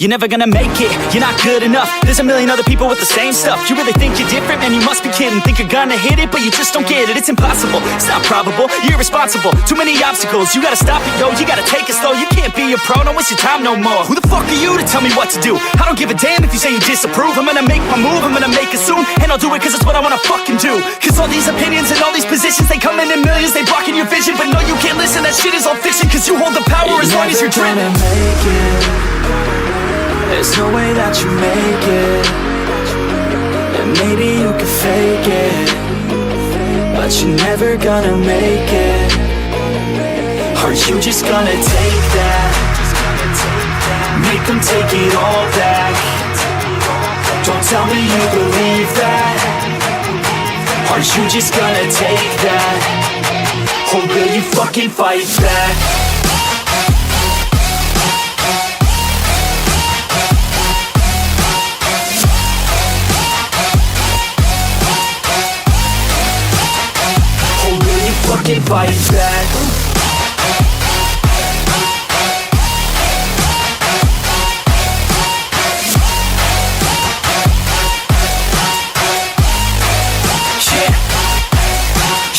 You're never gonna make it, you're not good enough. There's a million other people with the same stuff. You really think you're different? Man, you must be kidding. Think you're gonna hit it, but you just don't get it. It's impossible, it's not probable, you're irresponsible. Too many obstacles, you gotta stop it, yo. You gotta take it slow, you can't be a pro. Don't waste your time no more. Who the fuck are you to tell me what to do? I don't give a damn if you say you disapprove. I'm gonna make my move, I'm gonna make it soon. And I'll do it cause it's what I wanna fucking do. Cause all these opinions and all these positions, they come in millions, they blocking your vision. But no, you can't listen, that shit is all fiction. Cause you hold the power as long as you're dreaming. There's no way that you make it. And maybe you can fake it, but you're never gonna make it. Are you just gonna take that? Make them take it all back. Don't tell me you believe that. Are you just gonna take that? Or will you fucking fight back? Fucking fight back.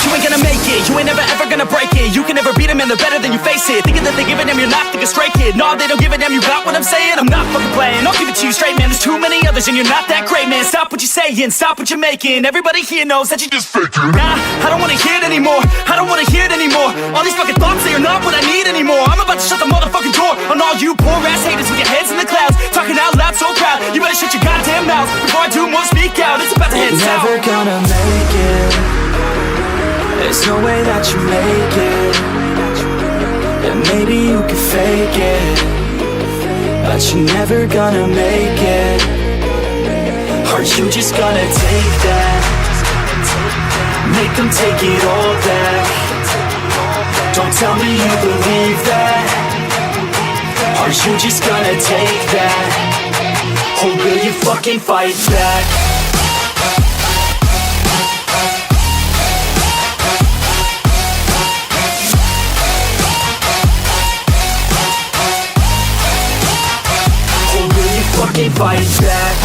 You ain't gonna make it, you ain't never ever gonna break it. You can never beat them and they're better than you face it. Thinking that they give a damn, you're not thinking straight, kid. No, they don't give a damn, you got what I'm saying? I'm not fucking playing, I'll give it to you straight, man. There's too many others and you're not that great, man. Stop what you're saying, stop what you're making. Everybody here knows that you just faking. Nah, I don't wanna hear it anymore, I don't wanna hear it anymore. All these fucking thoughts, they are not what I need anymore. I'm about to shut the motherfucking door on all you poor ass haters with your heads in the clouds, talking out loud so proud. You better shut your goddamn mouth before I do more speak out. It's about to head south. Never gonna make it. There's no way that you make it. And maybe you can fake it, but you're never gonna make it. Are you just gonna take that? Make them take it all back. Don't tell me you believe that. Are you just gonna take that? Or will you fucking fight back? Fucking fight back.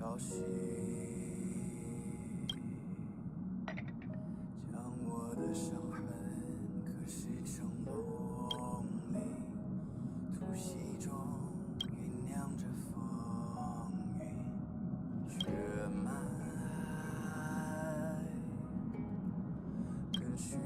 潮汐将我的伤痕刻蚀成龙鳞，突袭中酝酿着风云，血脉更虚。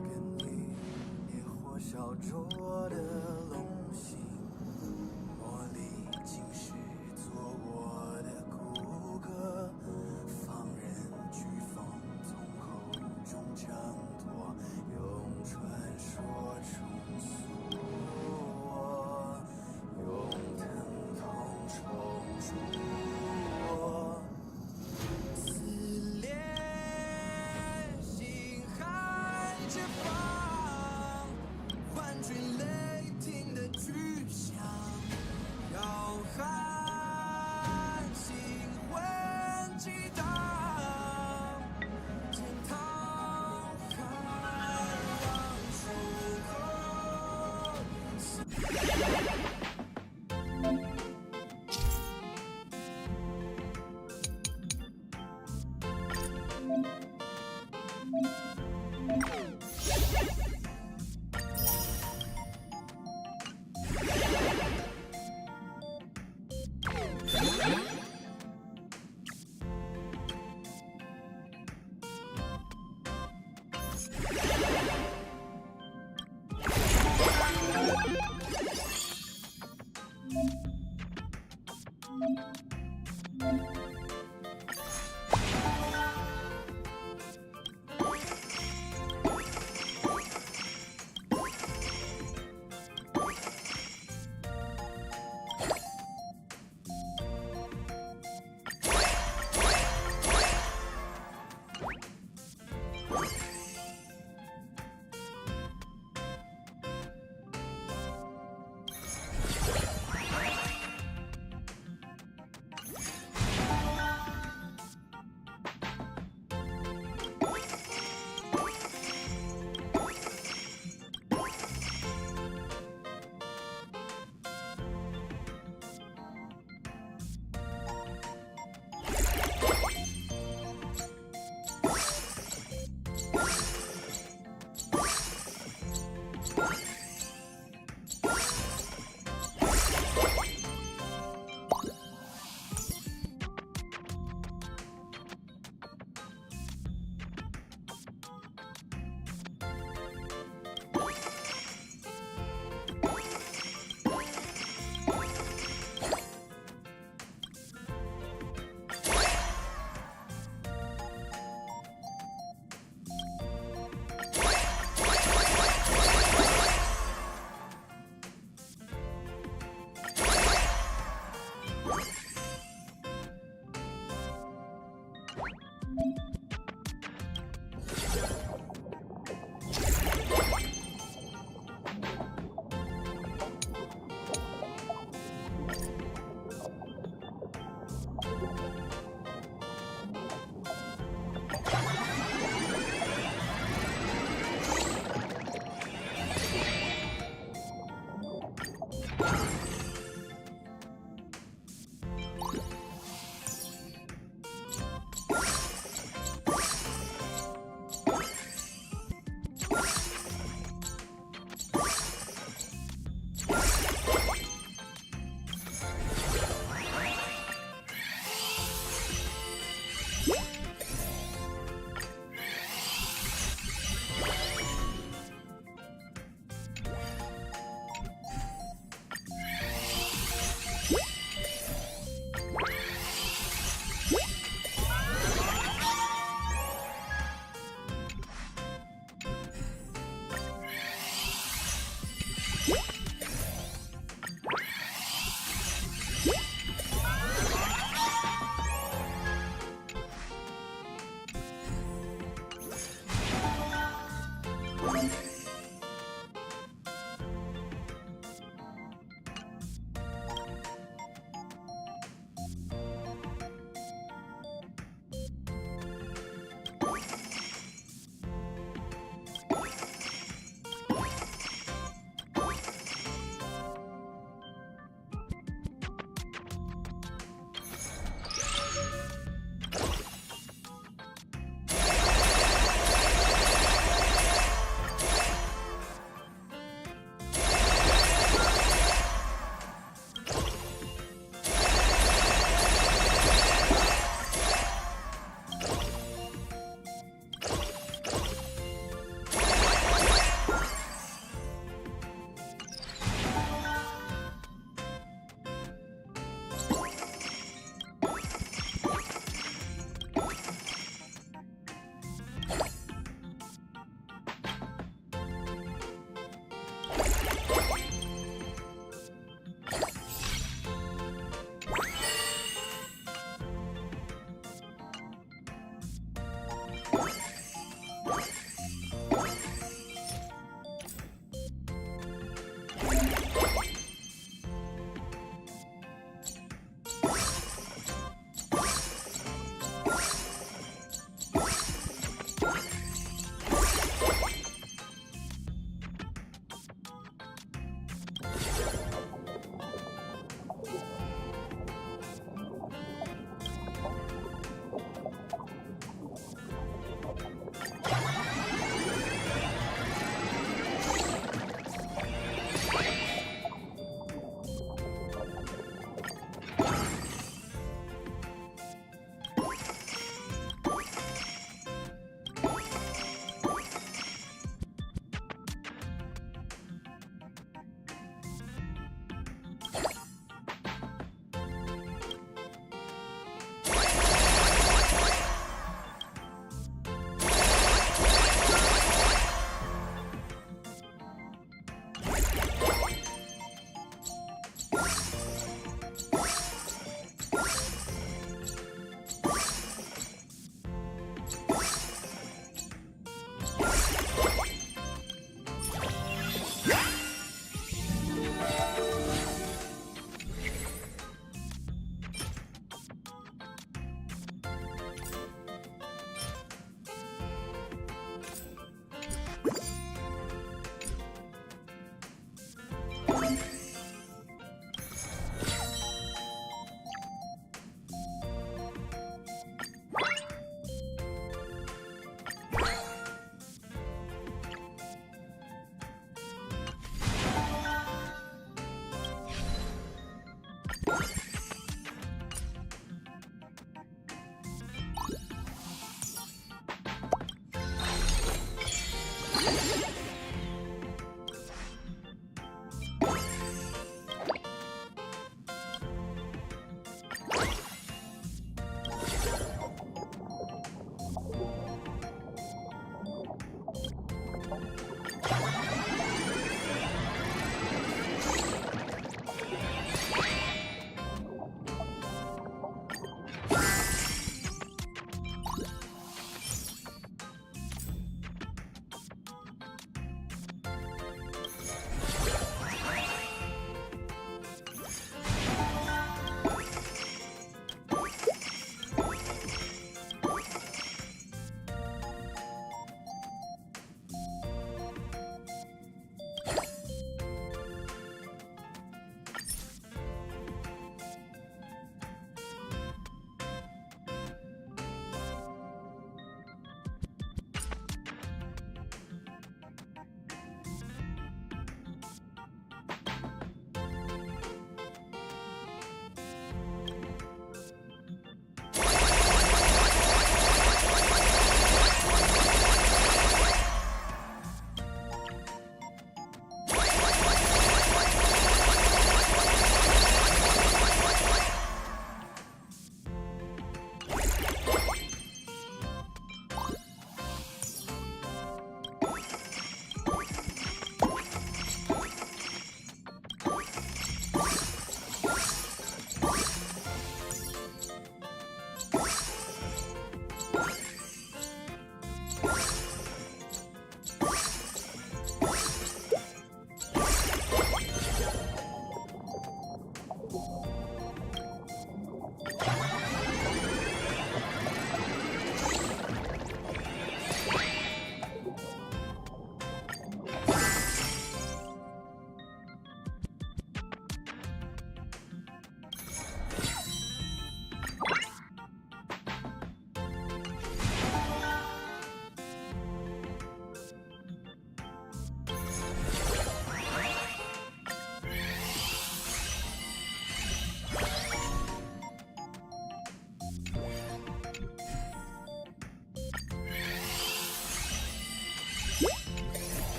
根你烈火烧灼的龙心，茉莉竟是做我的骨骼，放任飓风从口中挣脱，用传说重塑我，用疼痛重铸我。撕裂心海之防，唤君雷霆的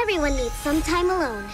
Everyone needs some time alone.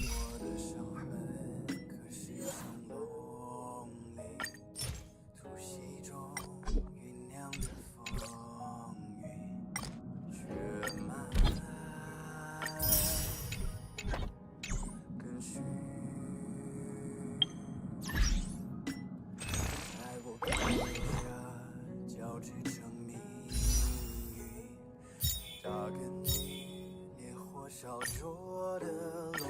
我的伤痕可是一场梦里，突袭中酝酿着风雨，血脉跟虚，在我笔下交织成谜语，扎根你烈火烧灼的龙。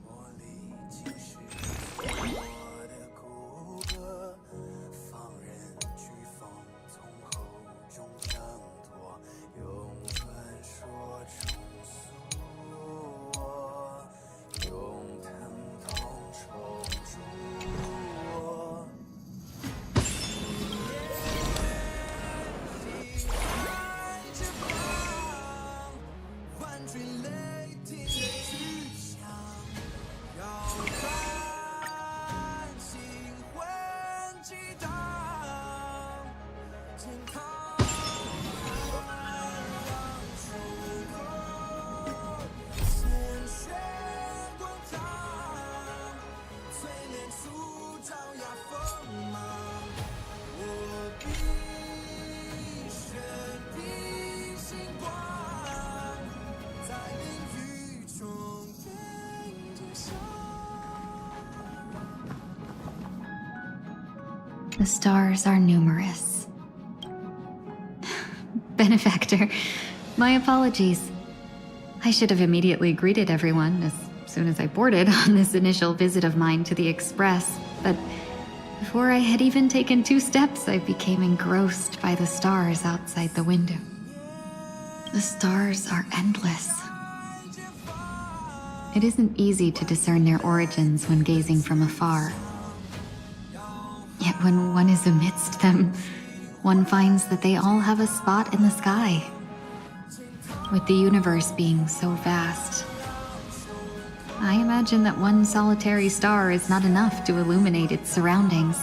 茉莉竟是我的骨骼，放任飓风从口中挣脱，用传说重塑我，用疼痛重铸我。心怀着光，万锤雷霆巨响。摇撼心魂激荡，健康海洋出口，鲜血滚烫，淬炼出爪牙锋芒。我必神的星光，在领域中眼睛上。The stars are numerous. Benefactor, my apologies. I should have immediately greeted everyone as soon as I boarded on this initial visit of mine to the Express, but before I had even taken 2 steps, I became engrossed by the stars outside the window. The stars are endless. It isn't easy to discern their origins when gazing from afar. Yet when one is amidst them, one finds that they all have a spot in the sky. With the universe being so vast, I imagine that one solitary star is not enough to illuminate its surroundings.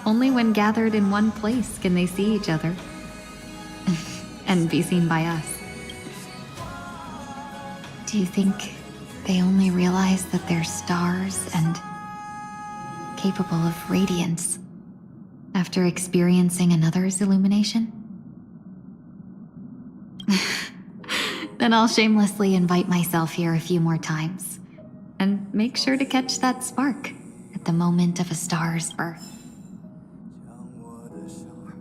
Only when gathered in one place can they see each other and be seen by us. Do you think they only realize that they're stars and capable of radiance after experiencing another's illumination? Then I'll shamelessly invite myself here a few more times and make sure to catch that spark at the moment of a star's birth. 将我的伤痕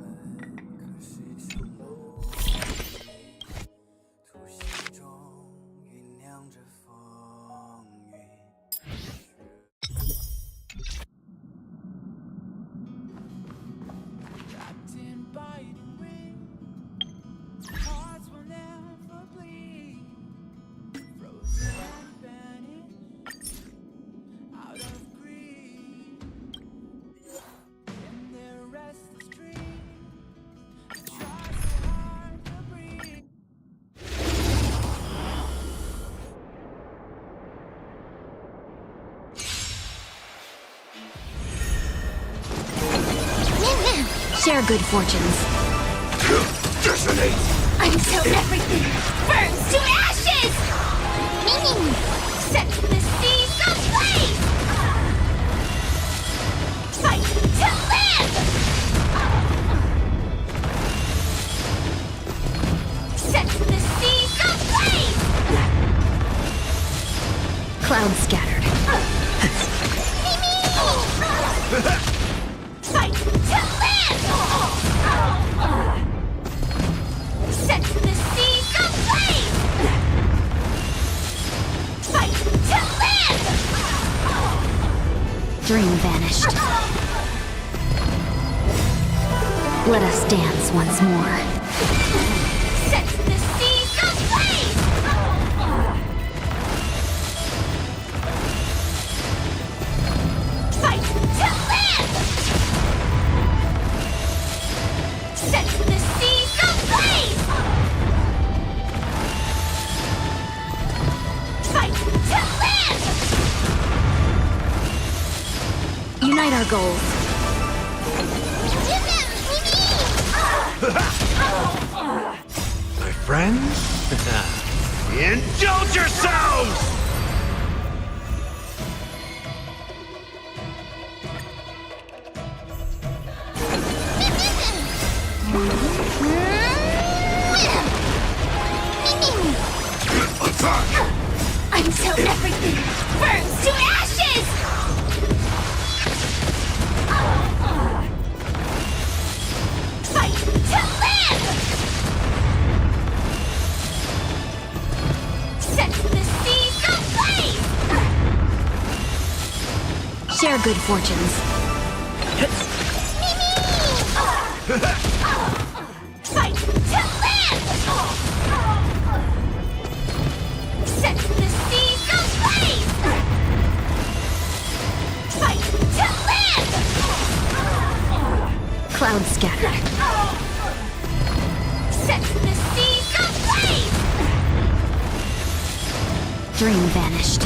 可是一场梦里，突袭中酝酿着风雨。Wrapped in biting wind, hearts will never bleed, frozen and vanished out of greed. In their restless dreams, try so hard to breathe. Share good fortunes. Detonate! Until everything burns to ashes! Set the seas ablaze! Fight to live! Set the seas ablaze! Clouds scattered. Fight to live! Set the seas ablaze! Fight to live! Dream vanished. Let us dance once more. Set the seas ablaze! Set the seas ablaze! Fight to live! Unite our goals. My friends? Indulge yourselves! Until everything burns to ashes! Fight to live! Set the seas ablaze! Share good fortunes. Fight to live! Set the seas ablaze! Fight to live! Clouds scattered. Set the seas ablaze! Dream vanished.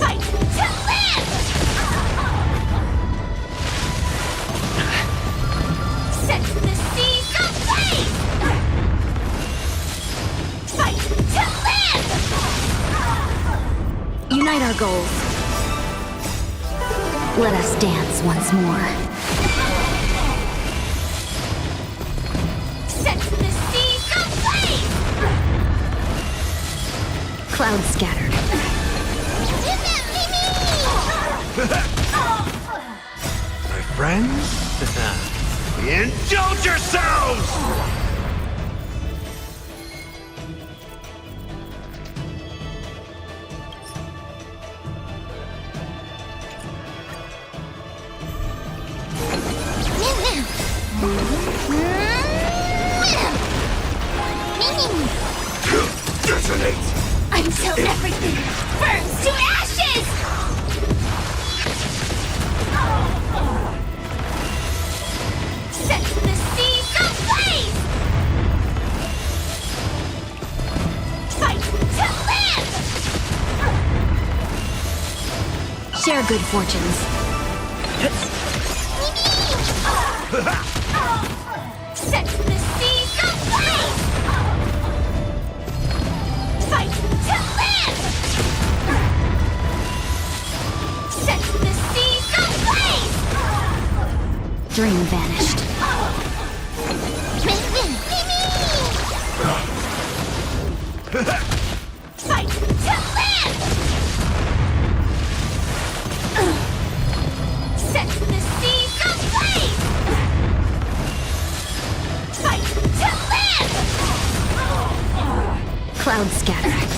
Fight to live! Set the seas ablaze! Fight to live! Unite our goals. Let us dance once more. Set the seas ablaze! Clouds scattered. My friends? Indulge yourselves! Detonate! Until everything burns to ashes! Set the seas ablaze! Fight to live! Share good fortunes. Set the seas ablaze! Fight to live! Set the seas ablaze! Dream vanished. Fight to live! Set the seas ablaze! Fight to live! Clouds scattered.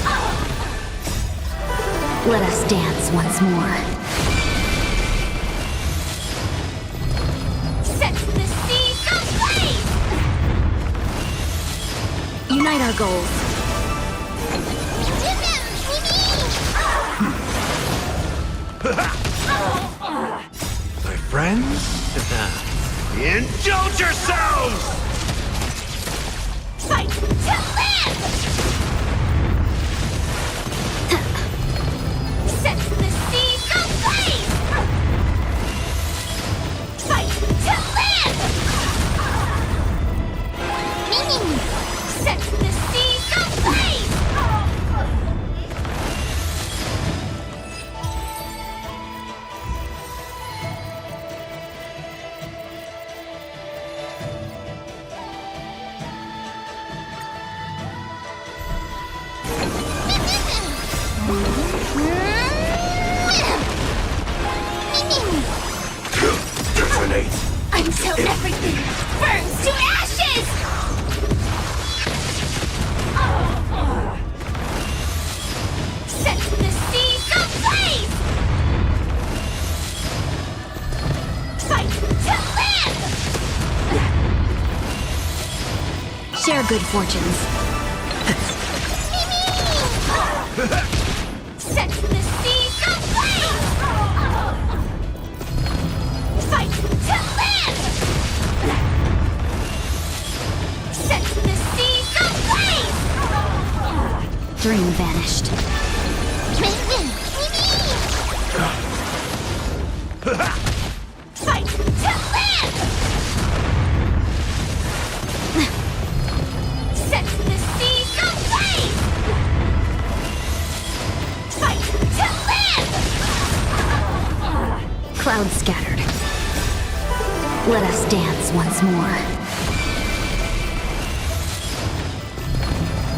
Let us dance once more. Set the seas ablaze! Unite our goals. My friends? Indulge yourselves! Fight to live! Set the seas ablaze! Fight to live! Set the seas ablaze! Detonate! Until everything burns to ashes! Set the seas ablaze! Fight to live! Share good fortunes. Set the seas ablaze! Dream vanished. Fight to live! Set the seas ablaze! Fight to live! Clouds scattered. Let us dance once more.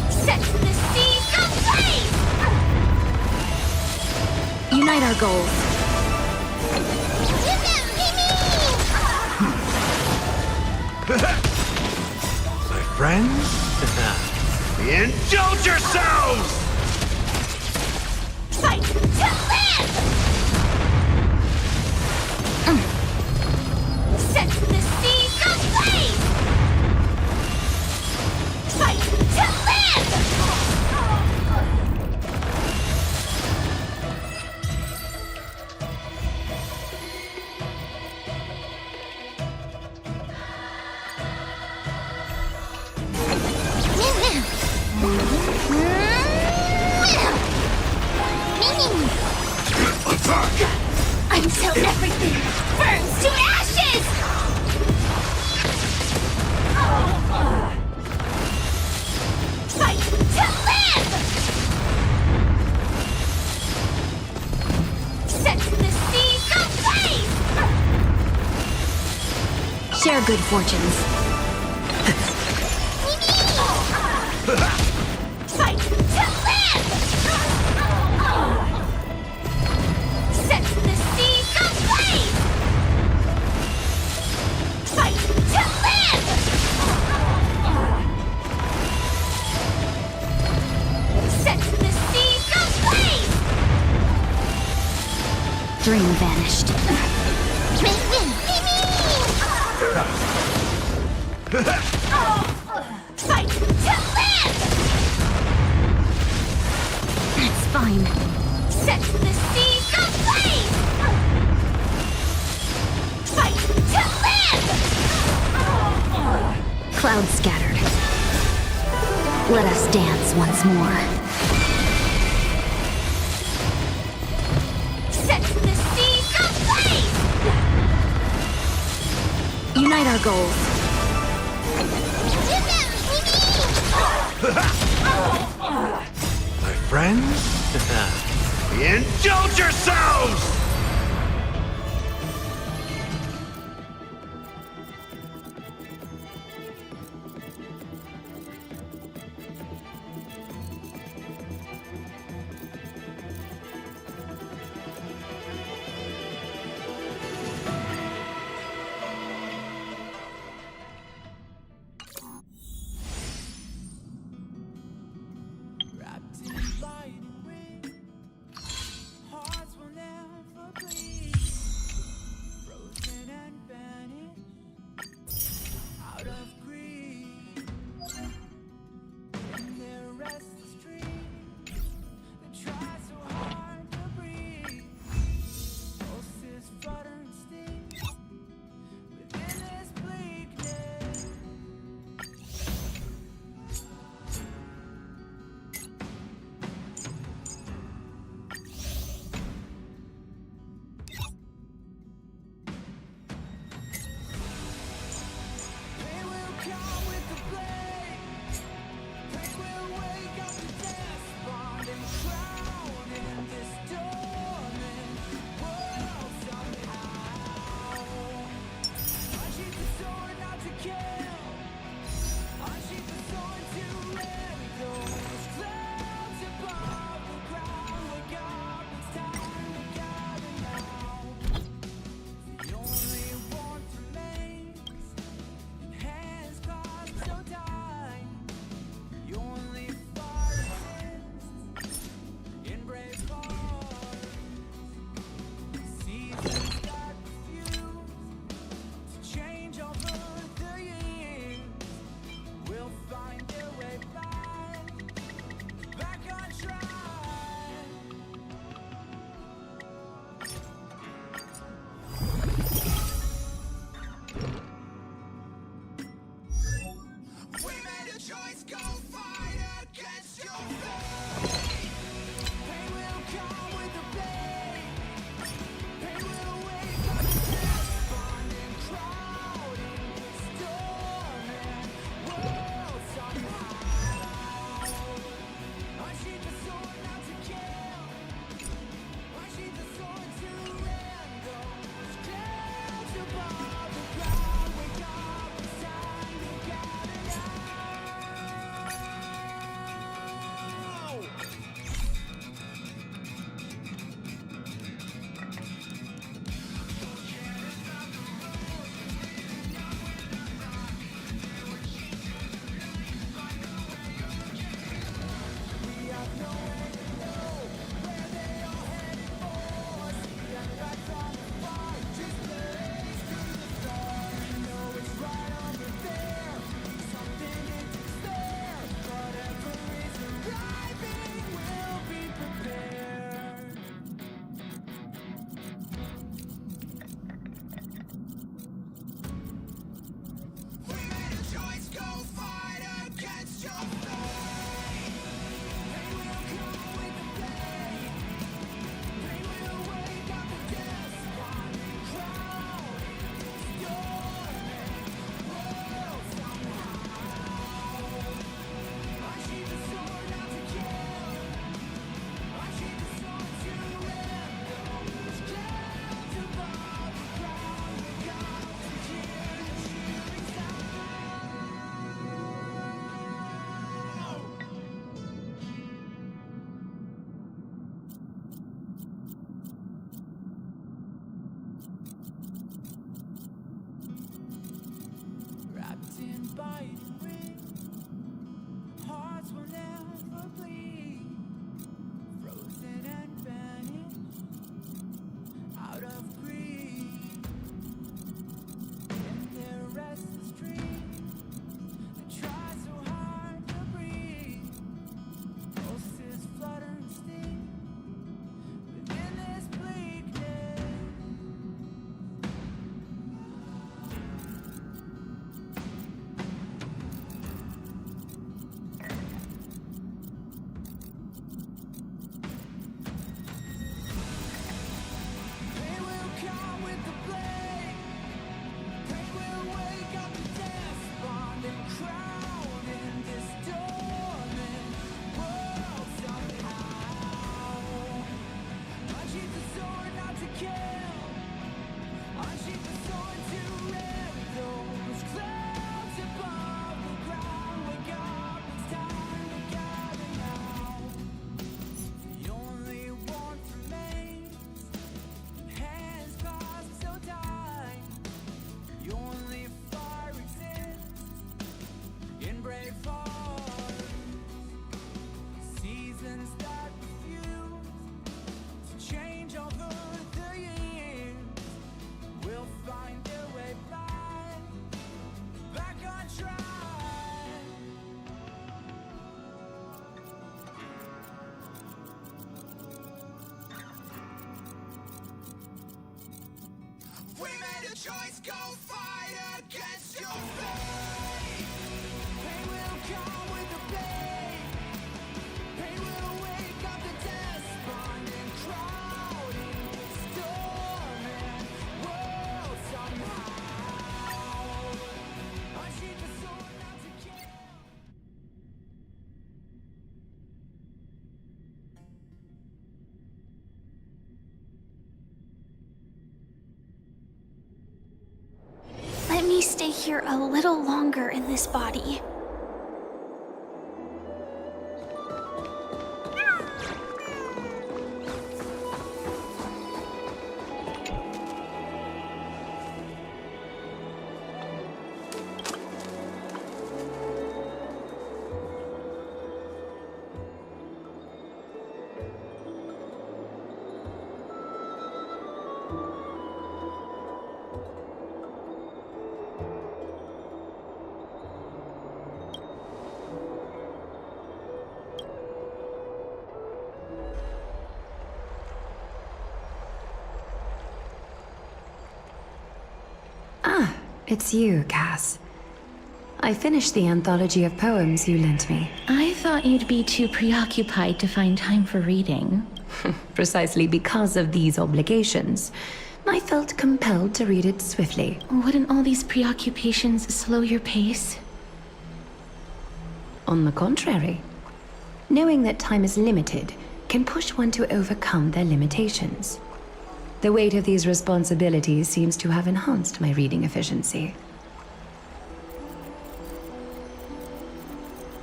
Set the seas ablaze! Unite our goals. My friends? Indulge yourselves! Fight to live! Set the seas ablaze! Fight to live! Until everything burns to ashes! Fight to live! Set the seas ablaze! Share good fortunes. Fight to live! Set the seas ablaze! Fight to live! Set the seas ablaze! Dream vanished. Fight to live! It's fine. Set the seas ablaze! Fight to live! Clouds scattered. Let us dance once more. Set the seas ablaze! Unite our goals. My friends? Indulge yourselves! Wrapped in light and wind, hearts will never We made a choice, go fight against your fate. Pain will come with the blade. Pain will wake up the despondent crowd in this storming world somehow. Unsheath the sword not to kill. Let me stay here a little longer in this body. It's you, Cass. I finished the anthology of poems you lent me. I thought you'd be too preoccupied to find time for reading. Precisely because of these obligations, I felt compelled to read it swiftly. Wouldn't all these preoccupations slow your pace? On the contrary, knowing that time is limited can push one to overcome their limitations. The weight of these responsibilities seems to have enhanced my reading efficiency.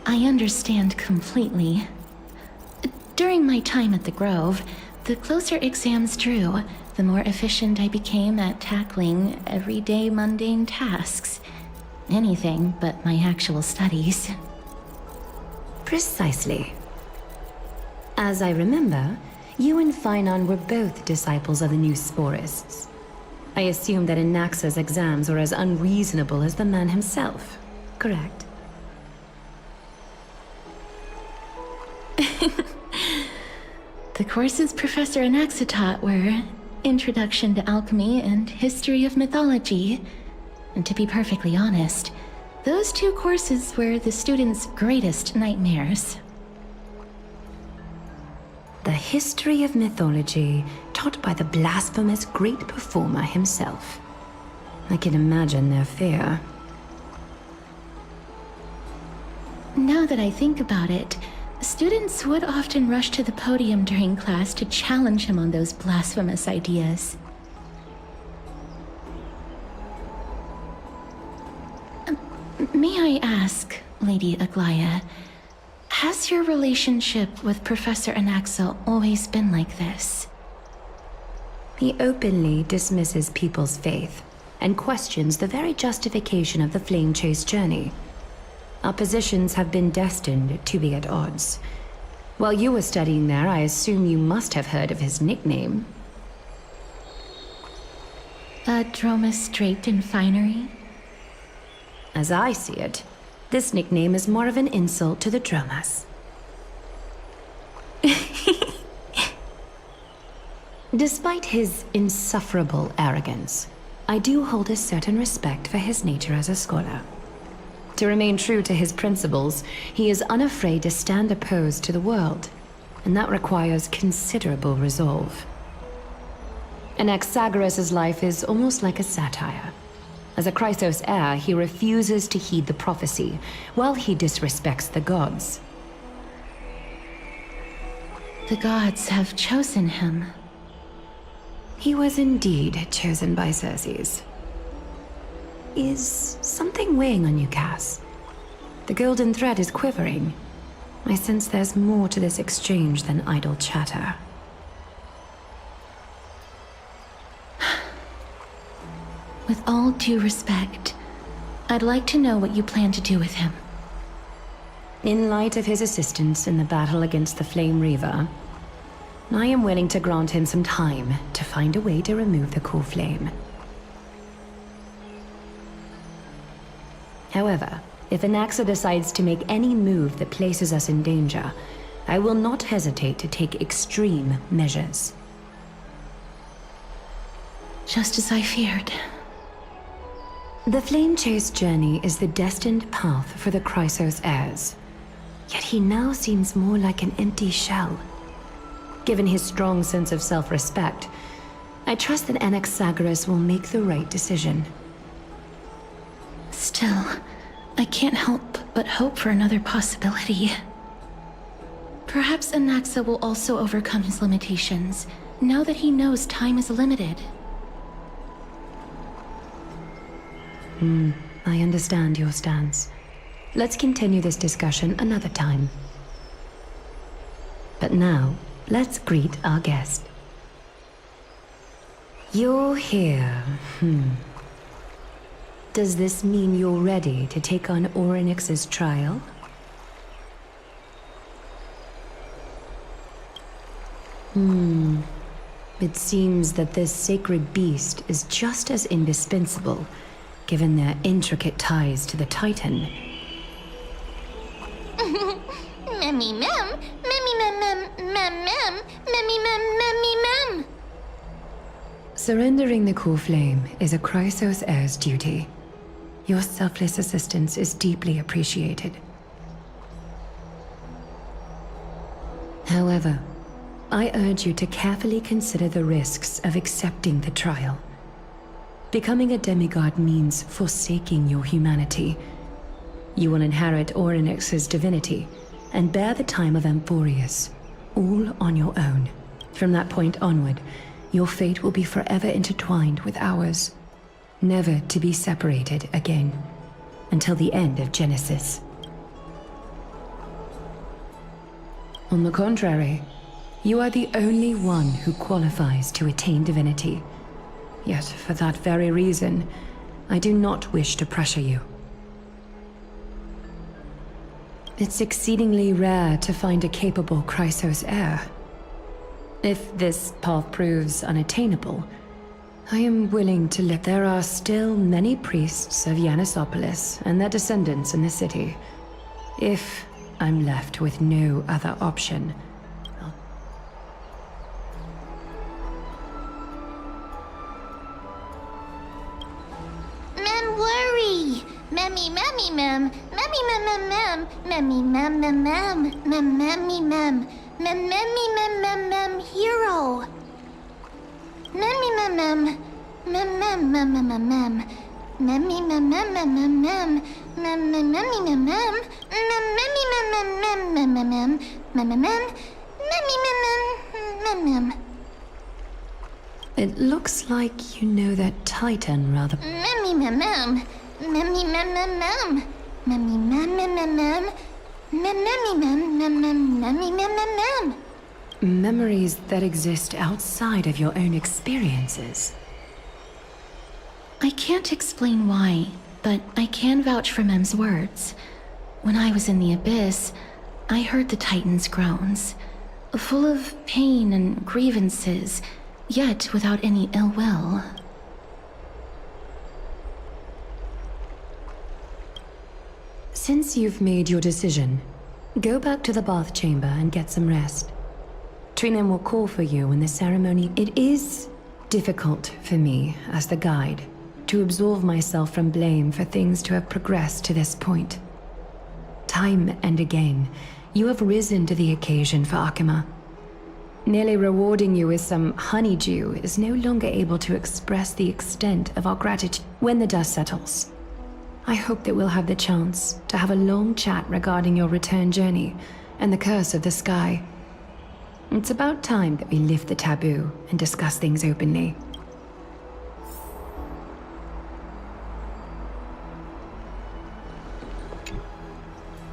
I understand completely. During my time at the Grove, the closer exams drew, the more efficient I became at tackling everyday mundane tasks. Anything but my actual studies. Precisely. As I remember, you and Finon were both disciples of the new Sporists. I assume that Anaxa's exams were as unreasonable as the man himself, correct? The courses Professor Anaxa taught were Introduction to Alchemy and History of Mythology. And to be perfectly honest, those two courses were the students' greatest nightmares. The history of mythology taught by the blasphemous great performer himself. I can imagine their fear. Now that I think about it, students would often rush to the podium during class to challenge him on those blasphemous ideas. May I ask, Lady Aglaya, has your relationship with Professor Anaxa always been like this? He openly dismisses people's faith and questions the very justification of the Flame Chase journey. Our positions have been destined to be at odds. While you were studying there, I assume you must have heard of his nickname. Dromus draped in finery? As I see it, this nickname is more of an insult to the Dromas. Despite his insufferable arrogance, I do hold a certain respect for his nature as a scholar. To remain true to his principles, he is unafraid to stand opposed to the world, and that requires considerable resolve. Anaxagoras' life is almost like a satire. As a Chrysos heir, he refuses to heed the prophecy, while he disrespects the gods. The gods have chosen him. He was indeed chosen by Circes. Is something weighing on you, Cass? The golden thread is quivering. I sense there's more to this exchange than idle chatter. With all due respect, I'd like to know what you plan to do with him. In light of his assistance in the battle against the Flame Reaver, I am willing to grant him some time to find a way to remove the core flame. However, if Anaxa decides to make any move that places us in danger, I will not hesitate to take extreme measures. Just as I feared. The Flame Chase journey is the destined path for the Chrysos heirs. Yet he now seems more like an empty shell. Given his strong sense of self-respect, I trust that Anaxagoras will make the right decision. Still, I can't help but hope for another possibility. Perhaps Anaxa will also overcome his limitations, now that he knows time is limited. I understand your stance. Let's continue this discussion another time. But now, let's greet our guest. You're here. Does this mean you're ready to take on Orynyx's trial? It seems that this sacred beast is just as indispensable, given their intricate ties to the Titan. Memmy mem, memmy mem mem mem mem, memmy mem memmy mem. Surrendering the core flame is a Chrysos heir's duty. Your selfless assistance is deeply appreciated. However, I urge you to carefully consider the risks of accepting the trial. Becoming a demigod means forsaking your humanity. You will inherit Orynyx's divinity and bear the time of Amphorius, all on your own. From that point onward, your fate will be forever intertwined with ours, never to be separated again, until the end of Genesis. On the contrary, you are the only one who qualifies to attain divinity. Yet, for that very reason, I do not wish to pressure you. It's exceedingly rare to find a capable Chrysos heir. If this path proves unattainable, I am willing to let there are still many priests of Yanissopolis and their descendants in the city. If I'm left with no other option, Mem worry. Memmy memmy mem, memmy mem mem mem, memmy mem mem mem, mem memmy mem, mem memmy mem mem mem hero. Memmy mem mem, mem mem mem mem mem mem, memmy mem mem mem mem mem, mem mem memmy mem mem, mem memmy mem mem mem mem mem mem, mem mem, memmy mem mem mem mem. it looks like you know that Titan rather. Memmy mem mem, memmy mem mem mem, memmy mem mem mem mem, mem memmy mem mem mem, memmy mem mem mem. Memories that exist outside of your own experiences. I can't explain why, but I can vouch for Mem's words. When I was in the Abyss, I heard the Titan's groans, full of pain and grievances, yet without any ill will. Since you've made your decision, go back to the bath chamber and get some rest. Trinem will call for you in the ceremony. It is difficult for me, as the guide, to absolve myself from blame for things to have progressed to this point. Time and again, you have risen to the occasion for Akima. Nearly rewarding you with some honeydew is no longer able to express the extent of our gratitude. When the dust settles, I hope that we'll have the chance to have a long chat regarding your return journey and the curse of the sky. It's about time that we lift the taboo and discuss things openly.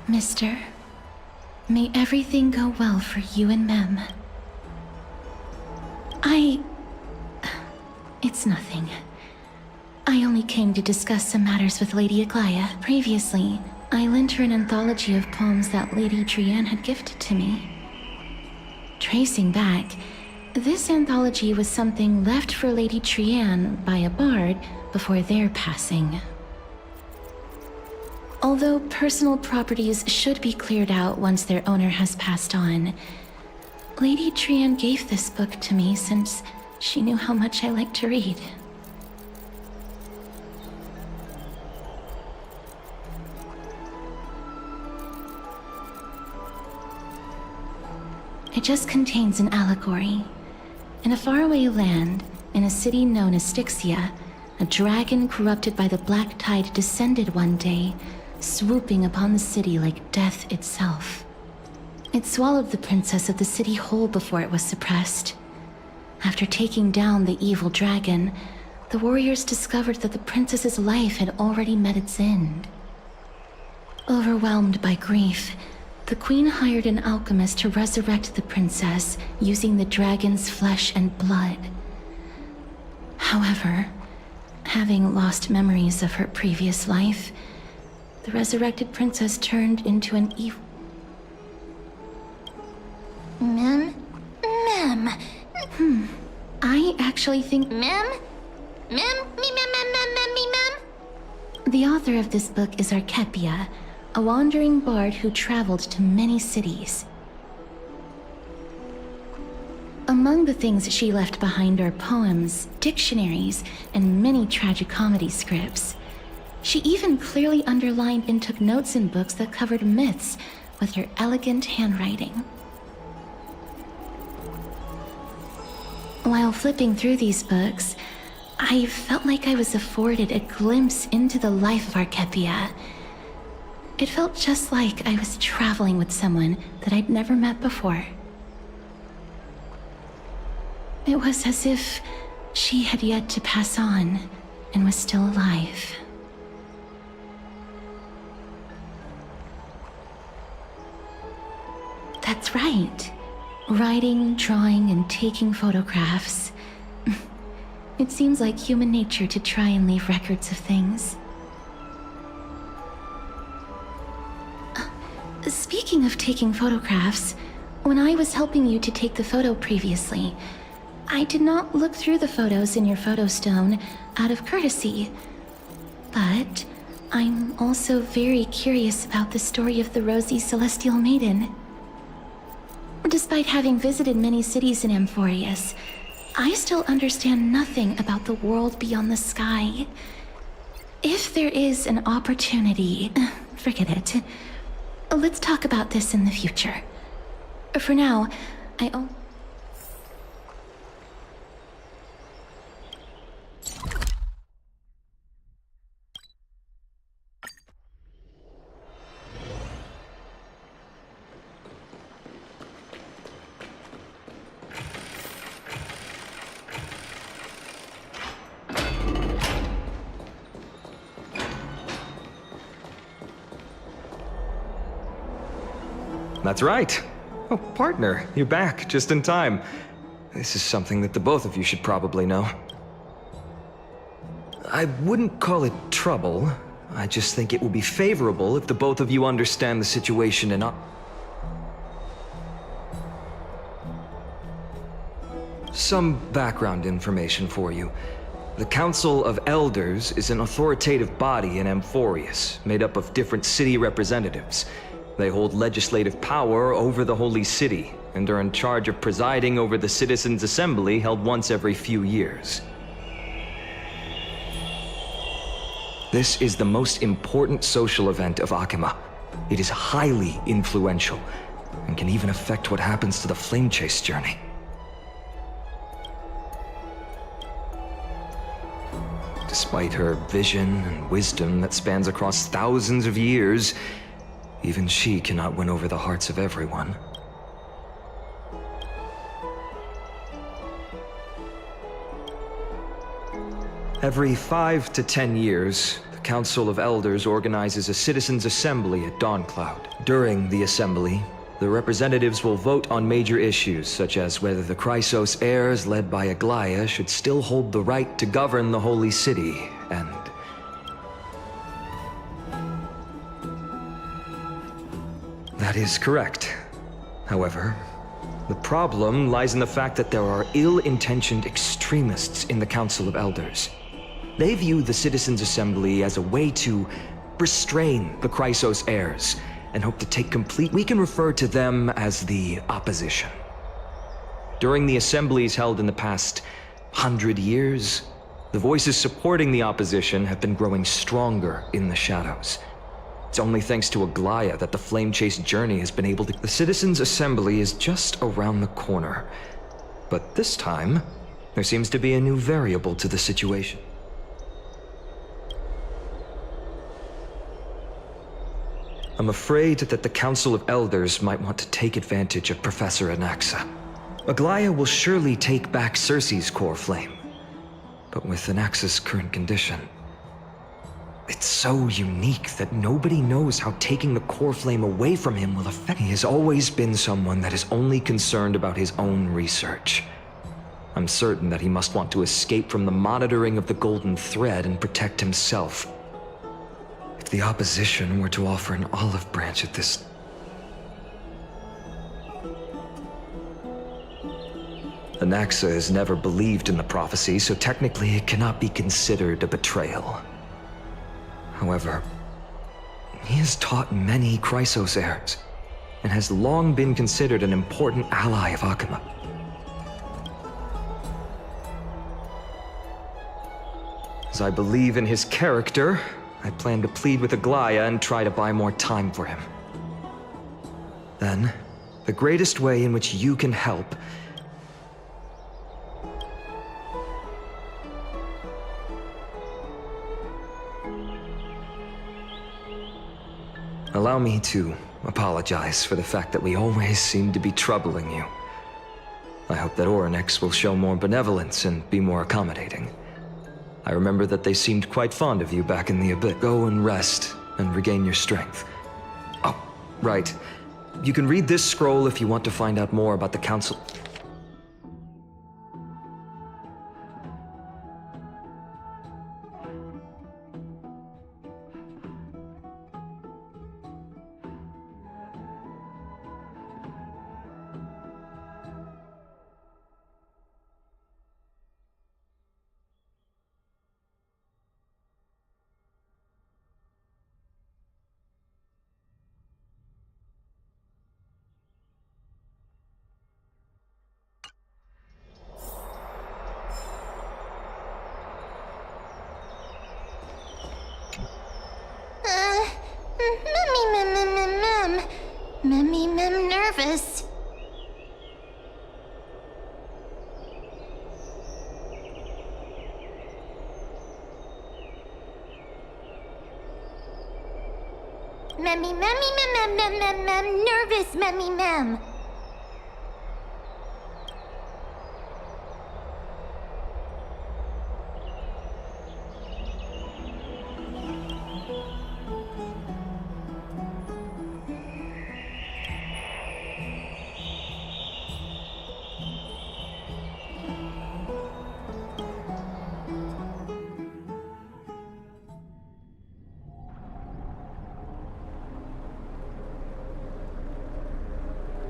Mister, may everything go well for you and Mem. It's nothing. I only came to discuss some matters with Lady Aglaya. Previously, I lent her an anthology of poems that Lady Trianne had gifted to me. Tracing back, this anthology was something left for Lady Trianne by a bard before their passing. Although personal properties should be cleared out once their owner has passed on, Lady Trianne gave this book to me since she knew how much I like to read. It just contains an allegory. In a faraway land, in a city known as Styxia, a dragon corrupted by the black tide descended one day, swooping upon the city like death itself. It swallowed the princess of the city whole before it was suppressed. After taking down the evil dragon, the warriors discovered that the princess's life had already met its end. Overwhelmed by grief, the queen hired an alchemist to resurrect the princess using the dragon's flesh and blood. However, having lost memories of her previous life, the resurrected princess turned into an evil... Mem? I actually think... Mem? Me, mem. The author of this book is Archepia, a wandering bard who traveled to many cities. Among the things she left behind are poems, dictionaries, and many tragicomedy scripts. She even clearly underlined and took notes in books that covered myths with her elegant handwriting. While flipping through these books, I felt like I was afforded a glimpse into the life of Archepia. It felt just like I was traveling with someone that I'd never met before. It was as if she had yet to pass on and was still alive. That's right. Writing, drawing, and taking photographs. It seems like human nature to try and leave records of things. Speaking of taking photographs, when I was helping you to take the photo previously, I did not look through the photos in your photo stone out of courtesy. But I'm also very curious about the story of the rosy celestial maiden. Despite having visited many cities in Amphorius, I still understand nothing about the world beyond the sky. If there is an opportunity, forget it. Let's talk about this in the future. For now, That's right. Oh, partner, you're back just in time. This is something that the both of you should probably know. I wouldn't call it trouble. I just think it will be favorable if the both of you understand the situation and... Some background information for you. The Council of Elders is an authoritative body in Amphorius, made up of different city representatives. They hold legislative power over the Holy City, and are in charge of presiding over the Citizens' Assembly held once every few years. This is the most important social event of Akima. It is highly influential, and can even affect what happens to the Flame Chase journey. Despite her vision and wisdom that spans across thousands of years, even she cannot win over the hearts of everyone. Every 5 to 10 years, the Council of Elders organizes a Citizens' Assembly at Dawncloud. During the assembly, the representatives will vote on major issues, such as whether the Chrysos heirs led by Aglaia should still hold the right to govern the Holy City, and... That is correct. However, the problem lies in the fact that there are ill-intentioned extremists in the Council of Elders. They view the Citizens' Assembly as a way to restrain the Chrysos heirs, and hope to take complete... We can refer to them as the opposition. During the assemblies held in the past 100 years, the voices supporting the opposition have been growing stronger in the shadows. It's only thanks to Aglaya that the Flame Chase journey has been able to... The Citizens' Assembly is just around the corner. But this time, there seems to be a new variable to the situation. I'm afraid that the Council of Elders might want to take advantage of Professor Anaxa. Aglaya will surely take back Circe's core flame. But with Anaxa's current condition, it's so unique that nobody knows how taking the core flame away from him will affect. He has always been someone that is only concerned about his own research. I'm certain that he must want to escape from the monitoring of the Golden Thread and protect himself. If the opposition were to offer an olive branch at this... Anaxa has never believed in the prophecy, so technically it cannot be considered a betrayal. However, he has taught many Chrysos heirs, and has long been considered an important ally of Akuma. As I believe in his character, I plan to plead with Aglaya and try to buy more time for him. Then, the greatest way in which you can help allow me to apologize for the fact that we always seem to be troubling you. I hope that Orynyx will show more benevolence and be more accommodating. I remember that they seemed quite fond of you back in the Abyss. Go and rest and regain your strength. Oh, right. You can read this scroll if you want to find out more about the Council. Nervous. Nervous, mem.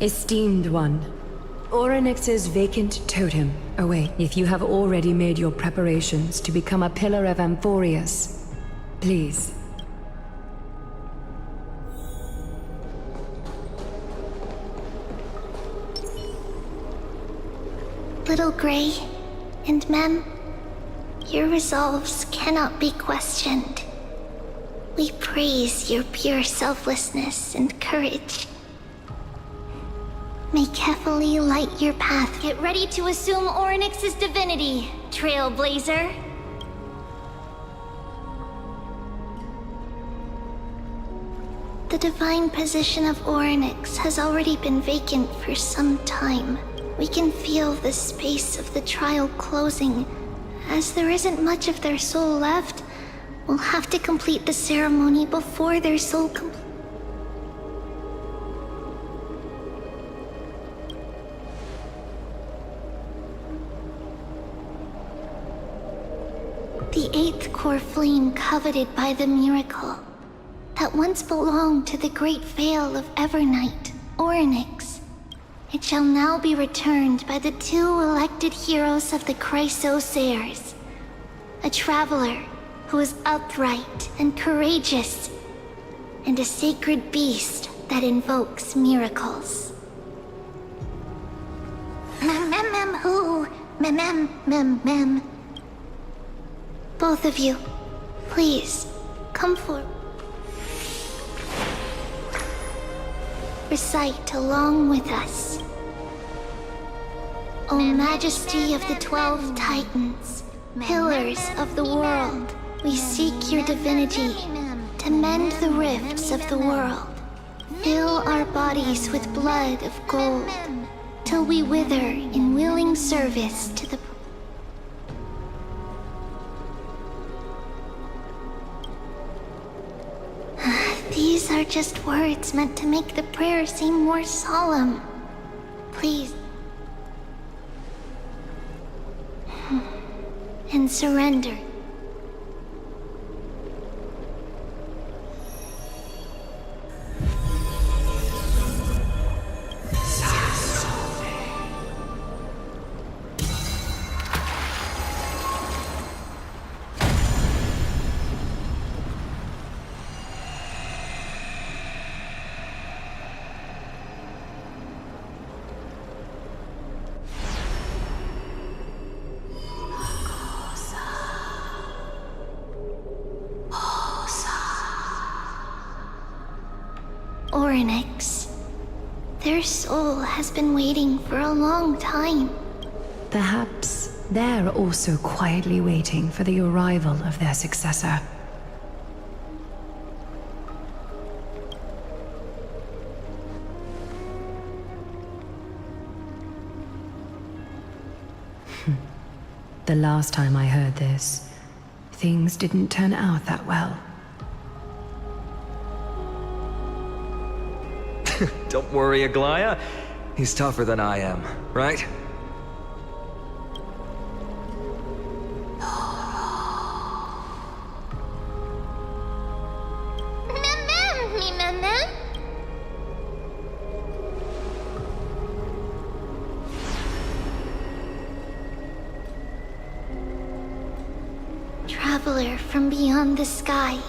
Esteemed one, Orynyx's vacant totem awaits. If you have already made your preparations to become a pillar of Amphorius, please. Little Grey and Mem, your resolves cannot be questioned. We praise your pure selflessness and courage. May carefully light your path. Get ready to assume Orynyx's divinity, trailblazer. The divine position of Orynyx has already been vacant for some time. We can feel the space of the trial closing. As there isn't much of their soul left, we'll have to complete the ceremony before their soul completes. The 8th core flame coveted by the miracle that once belonged to the great Vale of Evernight, Orynyx. It shall now be returned by the 2 elected heroes of the Chrysos heirs. A traveler who is upright and courageous, and a sacred beast that invokes miracles. Mem. Both of you, please, come forward. recite along with us. O Majesty of the 12 Titans, pillars of the world, we seek your divinity to mend the rifts of the world. Fill our bodies with blood of gold, till we wither in willing service to the... These are just words meant to make the prayer seem more solemn. Please. And surrender. Oryx. Their soul has been waiting for a long time. Perhaps they're also quietly waiting for the arrival of their successor. The last time I heard this, things didn't turn out that well. Don't worry, Aglaya. He's tougher than I am, right? Traveler from beyond the sky.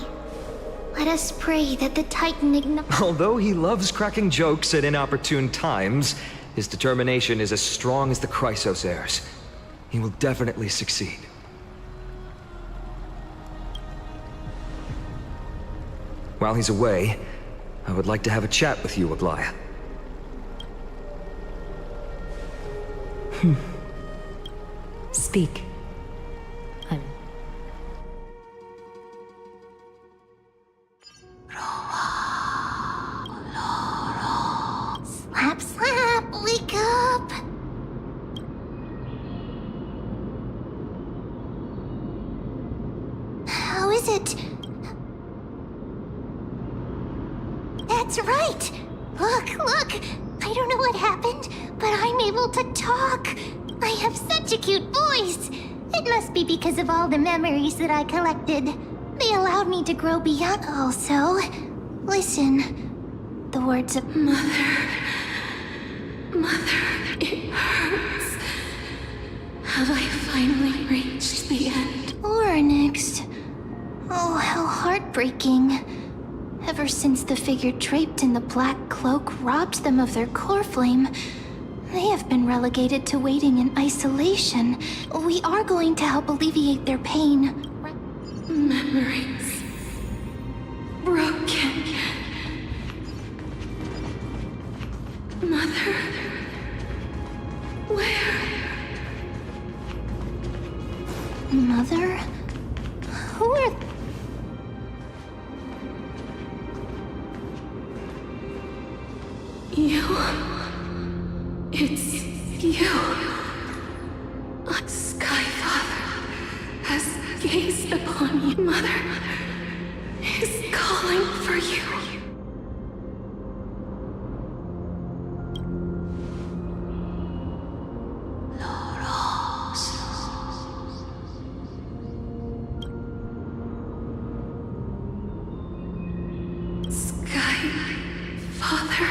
Let us pray that the Titan ignores... Although he loves cracking jokes at inopportune times, his determination is as strong as the Chrysos heirs. He will definitely succeed. While he's away, I would like to have a chat with you, Aglaya. Speak. Slap, slap, wake up! How is it? That's right! Look, look! I don't know what happened, but I'm able to talk! I have such a cute voice! It must be because of all the memories that I collected. They allowed me to grow beyond also. Listen. The words of Mother, it hurts. Have I finally reached the end? Oryx. Oh, how heartbreaking. Ever since the figure draped in the black cloak robbed them of their core flame, they have been relegated to waiting in isolation. We are going to help alleviate their pain. Memories. Broken. Mother. Where? Mother? Who are... You... It's you. Sky Father has gazed upon you. Mother is calling for you. Sky Father.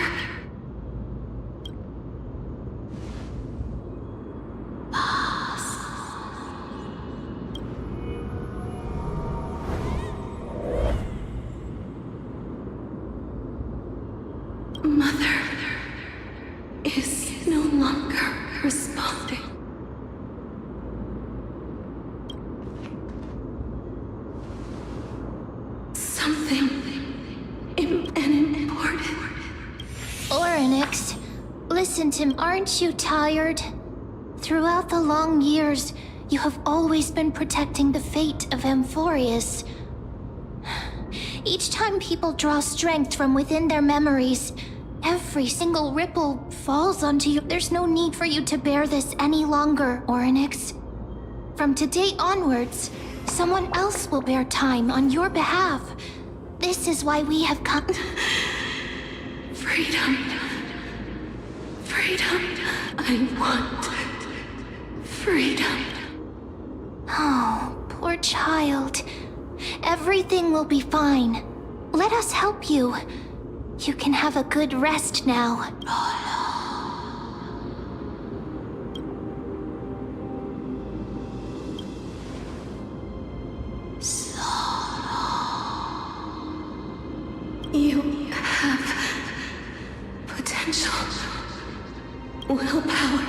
Mother is no longer responding. Something important. listen to me. Aren't you tired? Throughout the long years, you have always been protecting the fate of Amphorius. Each time people draw strength from within their memories, every single ripple falls onto you. There's no need for you to bear this any longer, Orynyx. From today onwards, someone else will bear time on your behalf. This is why we have come. Freedom. Freedom. I want freedom. Oh, poor child. Everything will be fine. Let us help you. You can have a good rest now. You have potential, willpower,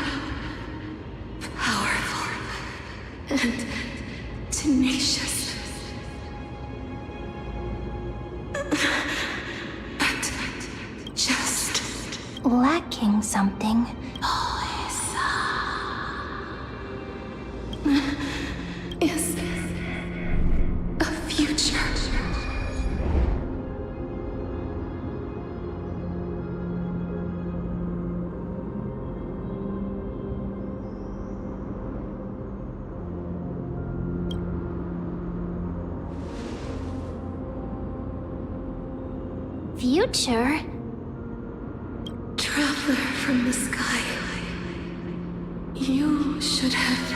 powerful, and tenacious. But just Lacking something. is a future. Future? Traveler from the sky. You should have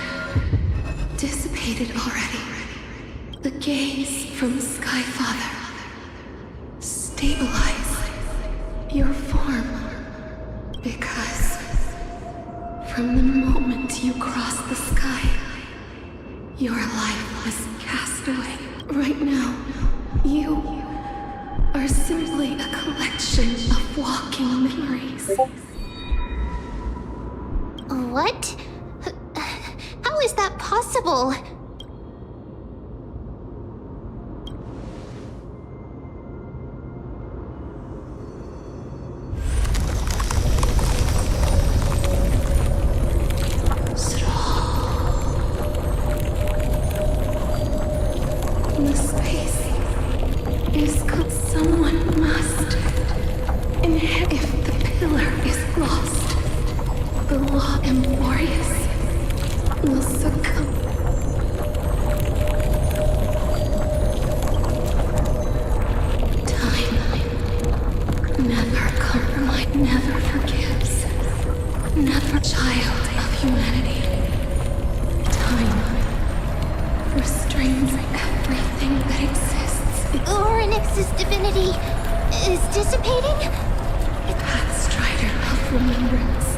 dissipated already. The gaze from Sky Father. Stabilize your form. Because from the moment you crossed the sky, your life was cast away. Right now, you are simply a collection of walking memories. What? How is that possible? The space is good. Someone must inherit. If the pillar is lost, the law Amphorius will succumb. Time never compromise, never forgives, never child of humanity. Time restrains everything that exists. Orynyx's divinity is dissipating? Pathstrider of remembrance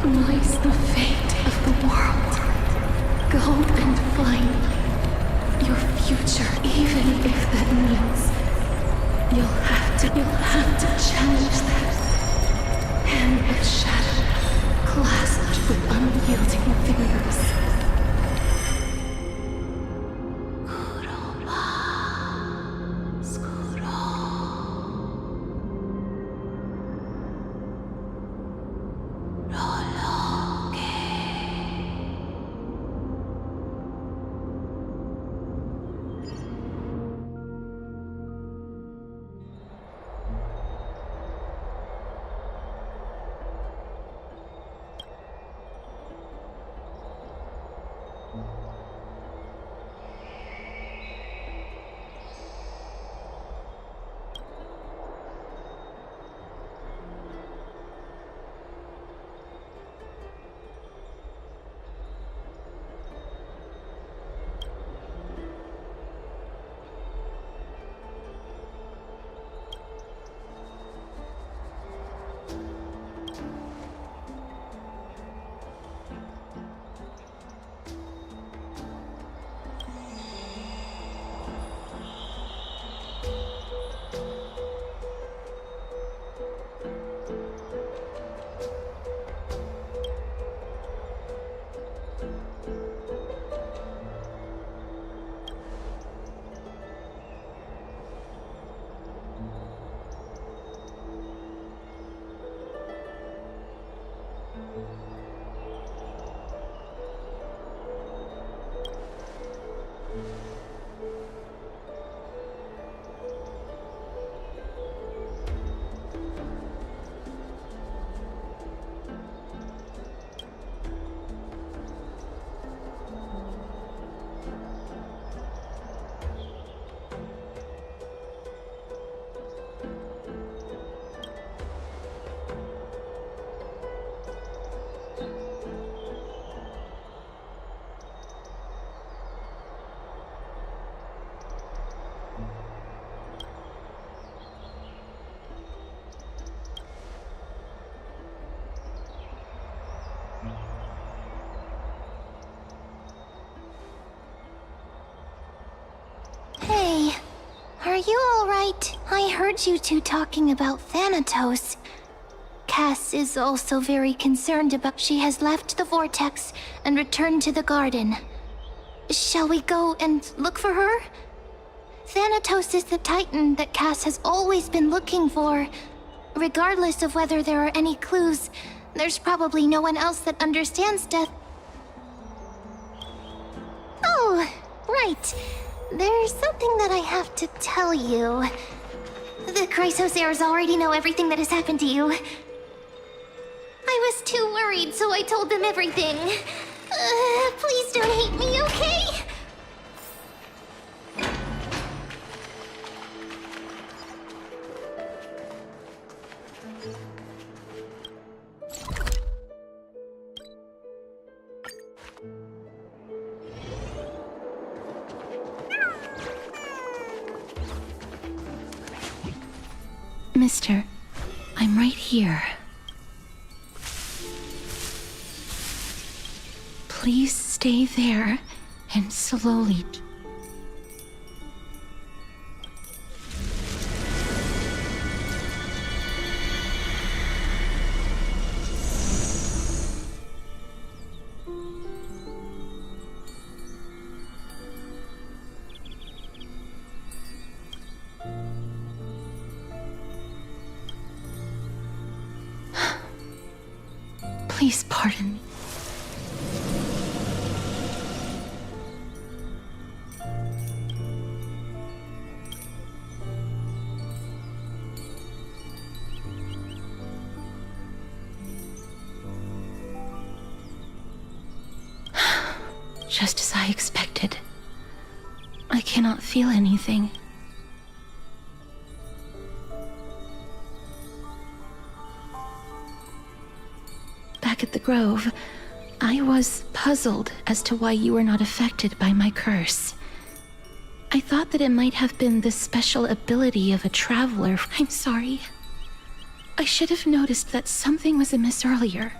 lies the fate of the world. Go and find your future, even if that means you'll have to challenge that. Hand of shadow, clasped with unyielding fingers. Are you alright? I heard you two talking about Thanatos. Cass is also very concerned about she has left the vortex and returned to the garden. Shall we go and look for her? Thanatos is the Titan that Cass has always been looking for. Regardless of whether there are any clues, there's probably no one else that understands death. Oh, right. There's something that I have to tell you. The Chrysosairs already know everything that has happened to you. I was too worried, so I told them everything. Please don't hate me, okay? Mister, I'm right here. Please stay there and slowly. Please pardon me. Just as I expected. I cannot feel anything. Back at the Grove, I was puzzled as to why you were not affected by my curse. I thought that it might have been the special ability of a traveler. I'm sorry. I should have noticed that something was amiss earlier.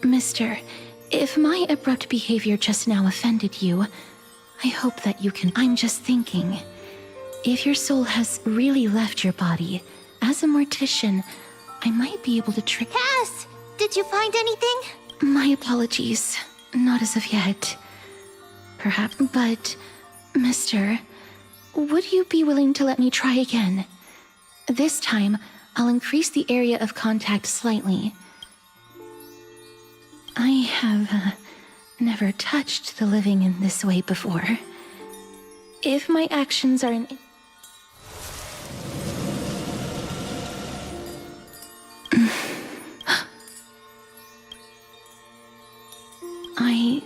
Mister, if my abrupt behavior just now offended you, I hope that you can. I'm just thinking, if your soul has really left your body, as a mortician, I might be able to trick. Cass! Did you find anything? My apologies. Not as of yet. Perhaps, but, Mister, would you be willing to let me try again? This time, I'll increase the area of contact slightly. I have never touched the living in this way before. If my actions are in... I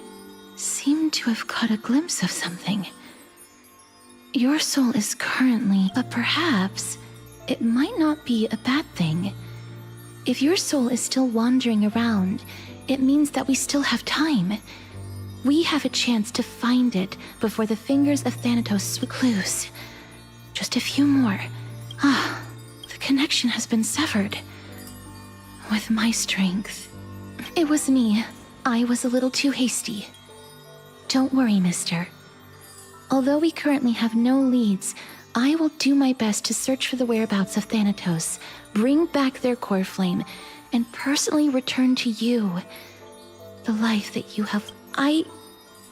seem to have caught a glimpse of something. Your soul is currently, but perhaps it might not be a bad thing. If your soul is still wandering around, it means that we still have time. We have a chance to find it before the fingers of Thanatos clues. Just a few more. The connection has been severed. With my strength. It was me. I was a little too hasty. Don't worry, mister. Although we currently have no leads, I will do my best to search for the whereabouts of Thanatos, bring back their core flame, and personally return to you the life that you have. I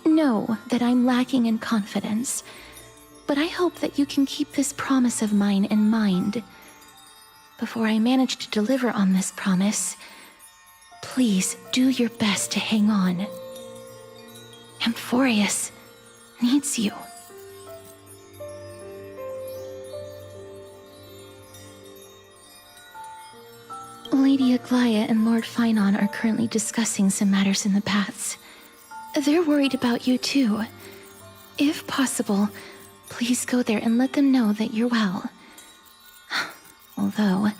know that I'm lacking in confidence, but I hope that you can keep this promise of mine in mind. Before I manage to deliver on this promise, please do your best to hang on. Amphorius needs you. Lady Aglaia and Lord Finon are currently discussing some matters in the paths. They're worried about you too. If possible, please go there and let them know that you're well. Although,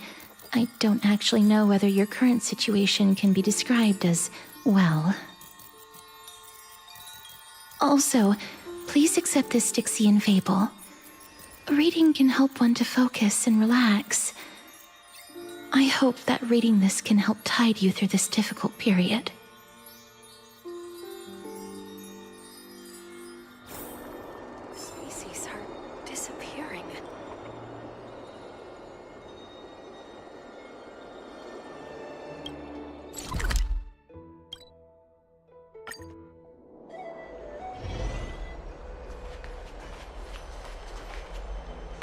I don't actually know whether your current situation can be described as well. Also, please accept this Styxian fable. Reading can help one to focus and relax. I hope that reading this can help tide you through this difficult period. Species are disappearing.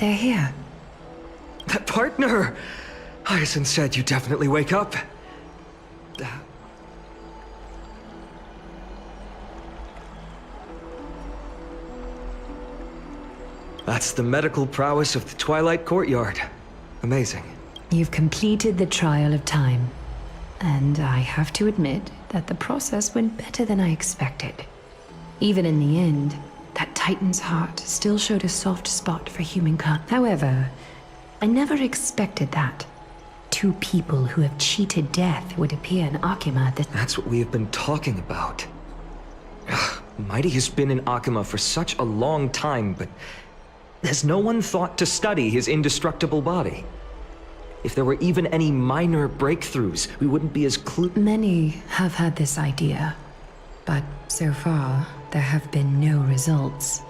they're here. That partner! Hyacinth said you definitely wake up. That's the medical prowess of the Twilight Courtyard. Amazing. You've completed the trial of time. And I have to admit that the process went better than I expected. Even in the end, that Titan's heart still showed a soft spot for humankind. However, I never expected that. Two people who have cheated death would appear in Akima at the... That's what we have been talking about. Mighty has been in Akima for such a long time, but has no one thought to study his indestructible body? If there were even any minor breakthroughs, we wouldn't be as Many have had this idea, but so far, there have been no results.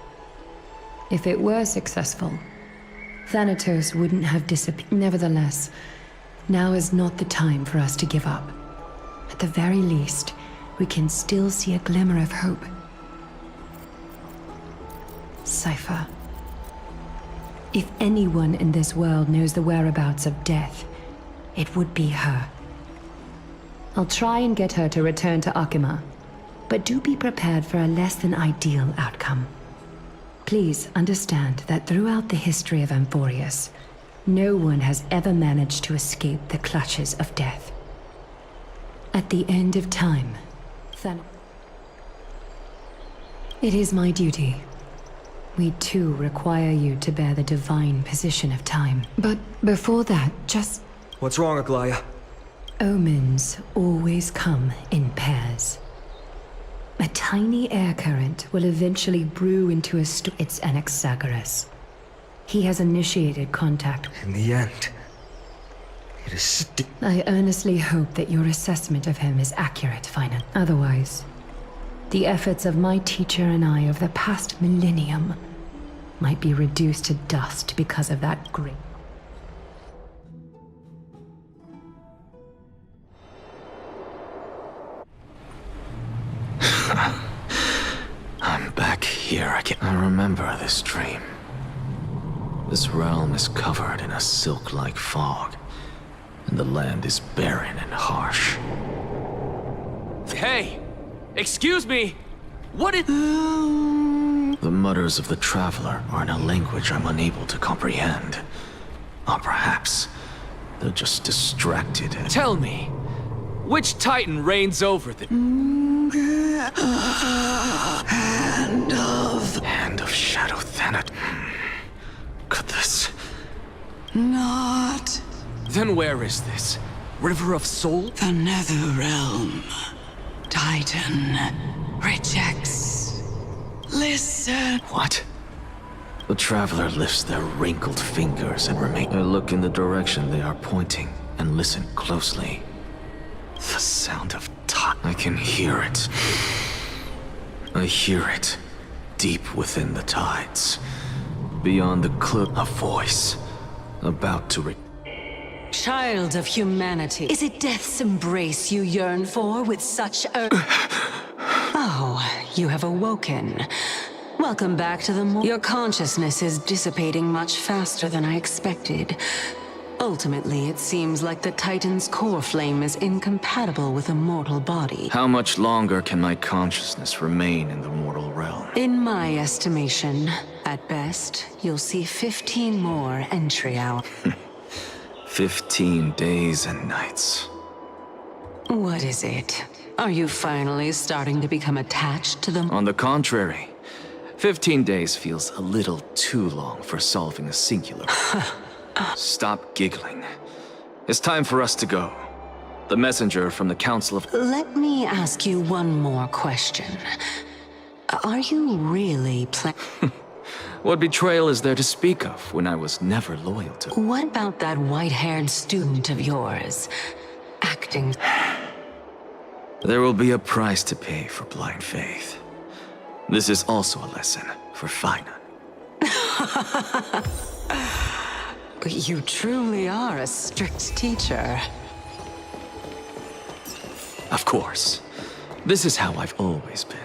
If it were successful, Thanatos wouldn't have disappeared. Nevertheless, now is not the time for us to give up. At the very least, we can still see a glimmer of hope. Cypher. If anyone in this world knows the whereabouts of death, it would be her. I'll try and get her to return to Akima, but do be prepared for a less than ideal outcome. Please understand that throughout the history of Amphorius, no one has ever managed to escape the clutches of death. At the end of time, it is my duty. We too require you to bear the divine position of time. But before that, just... What's wrong, Aglaya? Omens always come in pairs. A tiny air current will eventually brew into a It's Anaxagoras. He has initiated contact. In the end, it is I earnestly hope that your assessment of him is accurate, Finan. Otherwise, the efforts of my teacher and I of the past millennium might be reduced to dust because of that great... I'm back here again. I remember this dream. This realm is covered in a silk-like fog, and the land is barren and harsh. Hey! Excuse me! What is... The mutters of the traveler are in a language I'm unable to comprehend. Or perhaps they're just distracted. Tell me, which Titan reigns over the... Hand of Shadow Thanatos. Could this... Not Then where is this? River of Soul? the Nether Realm. Titan rejects. Listen. What? The traveler lifts their wrinkled fingers and remain. I look in the direction they are pointing and listen closely. The sound of I can hear it. I hear it deep within the tides. Beyond the cliff, a voice about to Child of humanity, is it death's embrace you yearn for with such Oh, you have awoken. Welcome back to the Your consciousness is dissipating much faster than I expected. Ultimately, it seems like the Titan's core flame is incompatible with a mortal body. How much longer can my consciousness remain in the mortal realm? In my estimation, at best, you'll see 15 more entry hours. 15 days and nights. What is it? Are you finally starting to become attached to them? On the contrary, 15 days feels a little too long for solving a singular. Stop giggling. It's time for us to go. The messenger from the Council of... Let me ask you one more question. Are you really What betrayal is there to speak of when I was never loyal to... What about that white-haired student of yours? Acting... There will be a price to pay for blind faith. This is also a lesson for Finan. You truly are a strict teacher. Of course. This is how I've always been.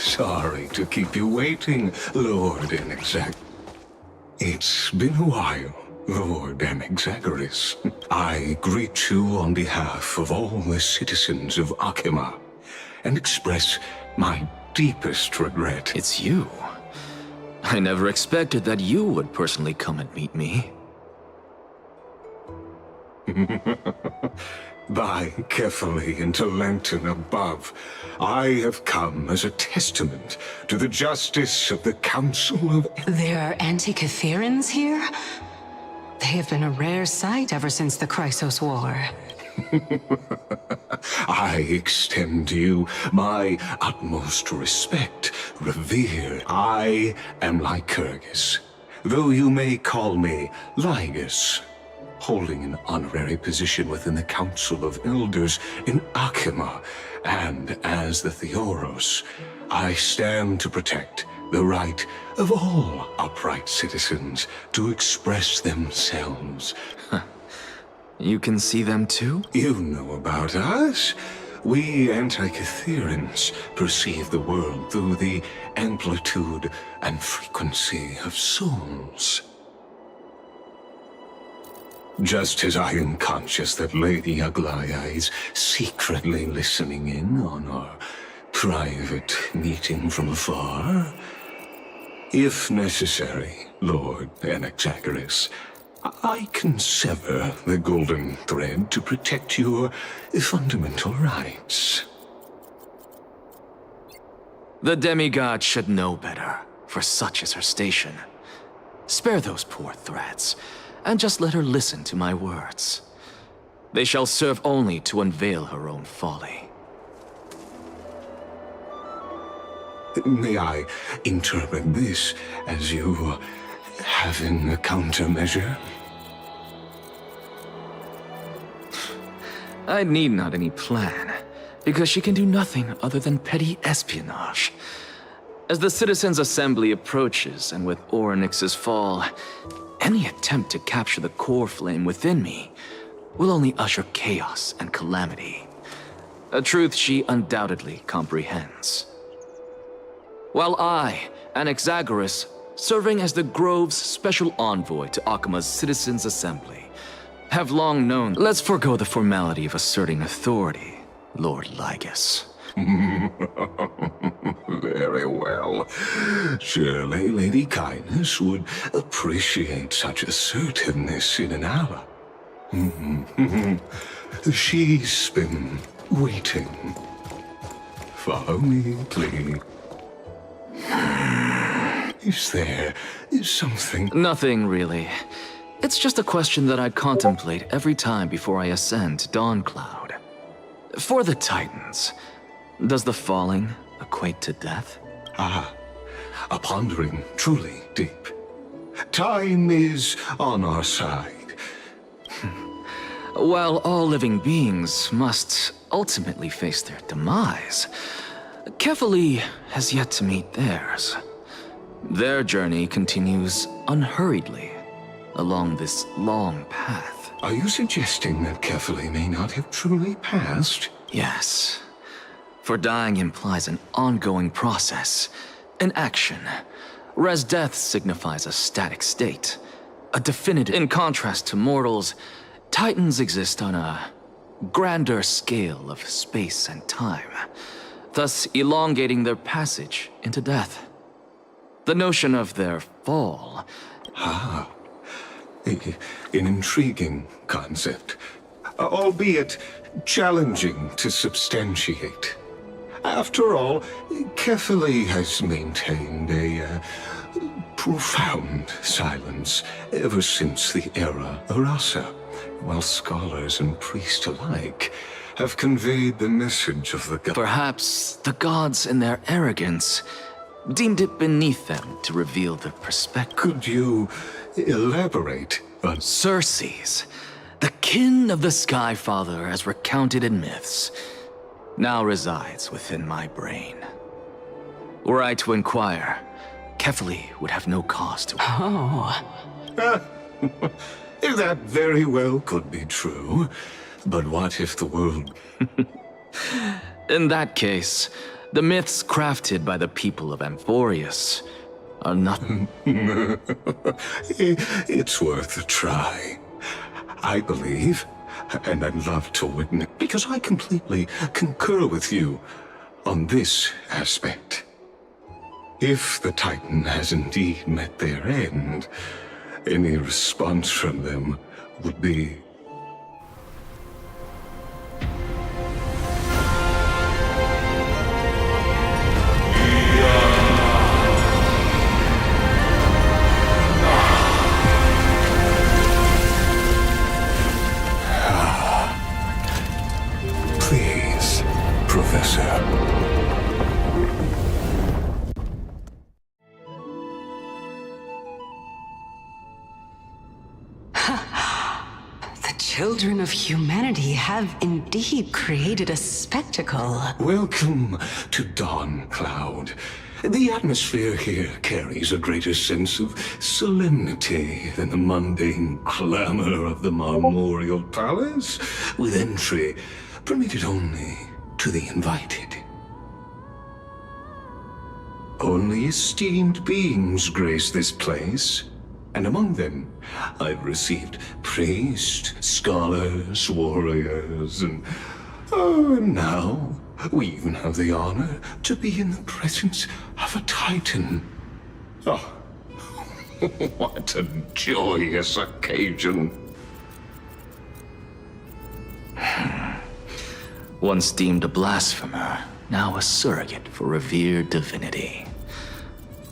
Sorry to keep you waiting, Lord Enexag. It's been a while, Lord Enexagaris. I greet you on behalf of all the citizens of Akima, and express my deepest regret. It's you. I never expected that you would personally come and meet me. By carefully into Lantern above, I have come as a testament to the justice of the Council of... There are Antikytherans here? They have been a rare sight ever since the Chrysos War. I extend to you my utmost respect, revere. I am Lycurgus, though you may call me Lygus, holding an honorary position within the Council of Elders in Akima, and as the Theoros, I stand to protect the right of all upright citizens to express themselves. You can see them too? You know about us. We Antikytherans perceive the world through the amplitude and frequency of souls. Just as I am conscious that Lady Aglaya is secretly listening in on our private meeting from afar, if necessary, Lord Enexagaris, I can sever the golden thread to protect your fundamental rights. The demigod should know better, for such is her station. Spare those poor threats, and just let her listen to my words. They shall serve only to unveil her own folly. May I interpret this as you having a countermeasure? I need not any plan, because she can do nothing other than petty espionage. As the Citizens' Assembly approaches, and with Orynyx's fall, any attempt to capture the core flame within me will only usher chaos and calamity. A truth she undoubtedly comprehends. While I, Enexagaris, serving as the Grove's special envoy to Akima's Citizens' Assembly, have long known. Let's forego the formality of asserting authority, Lord Lygus. Very well. Surely Lady Kindness would appreciate such assertiveness in an ally. She's been waiting. Follow me, please. Is there something... Nothing, really. It's just a question that I contemplate every time before I ascend to Dawncloud. For the Titans, does the falling equate to death? Ah, a pondering truly deep. Time is on our side. While all living beings must ultimately face their demise, Kefali has yet to meet theirs. Their journey continues unhurriedly along this long path. Are you suggesting that Kefali may not have truly passed? Yes. For dying implies an ongoing process, an action, whereas death signifies a static state, a definitive. In contrast to mortals, Titans exist on a grander scale of space and time, thus elongating their passage into death. The notion of their fall... Ah, an intriguing concept, albeit challenging to substantiate. After all, Kefali has maintained a profound silence ever since the era Arasa, while scholars and priests alike have conveyed the message of the god. Perhaps the gods in their arrogance deemed it beneath them to reveal their perspective. Could you elaborate on... Circes, the kin of the Sky Father as recounted in myths, now resides within my brain. Were I to inquire, Kefali would have no cause to... Oh. That very well could be true, but what if the world... In that case, The myths crafted by the people of Amphorius are not... It's worth a try. I believe, and I'd love to witness, because I completely concur with you on this aspect. If the Titan has indeed met their end, any response from them would be... Please, Professor. Children of humanity have indeed created a spectacle. Welcome to Dawn Cloud. The atmosphere here carries a greater sense of solemnity than the mundane clamor of the Marmorial Palace, with entry permitted only to the invited. Only esteemed beings grace this place, and among them, I've received priests, scholars, warriors, and now we even have the honor to be in the presence of a Titan. Oh, what a joyous occasion. Once deemed a blasphemer, now a surrogate for revered divinity.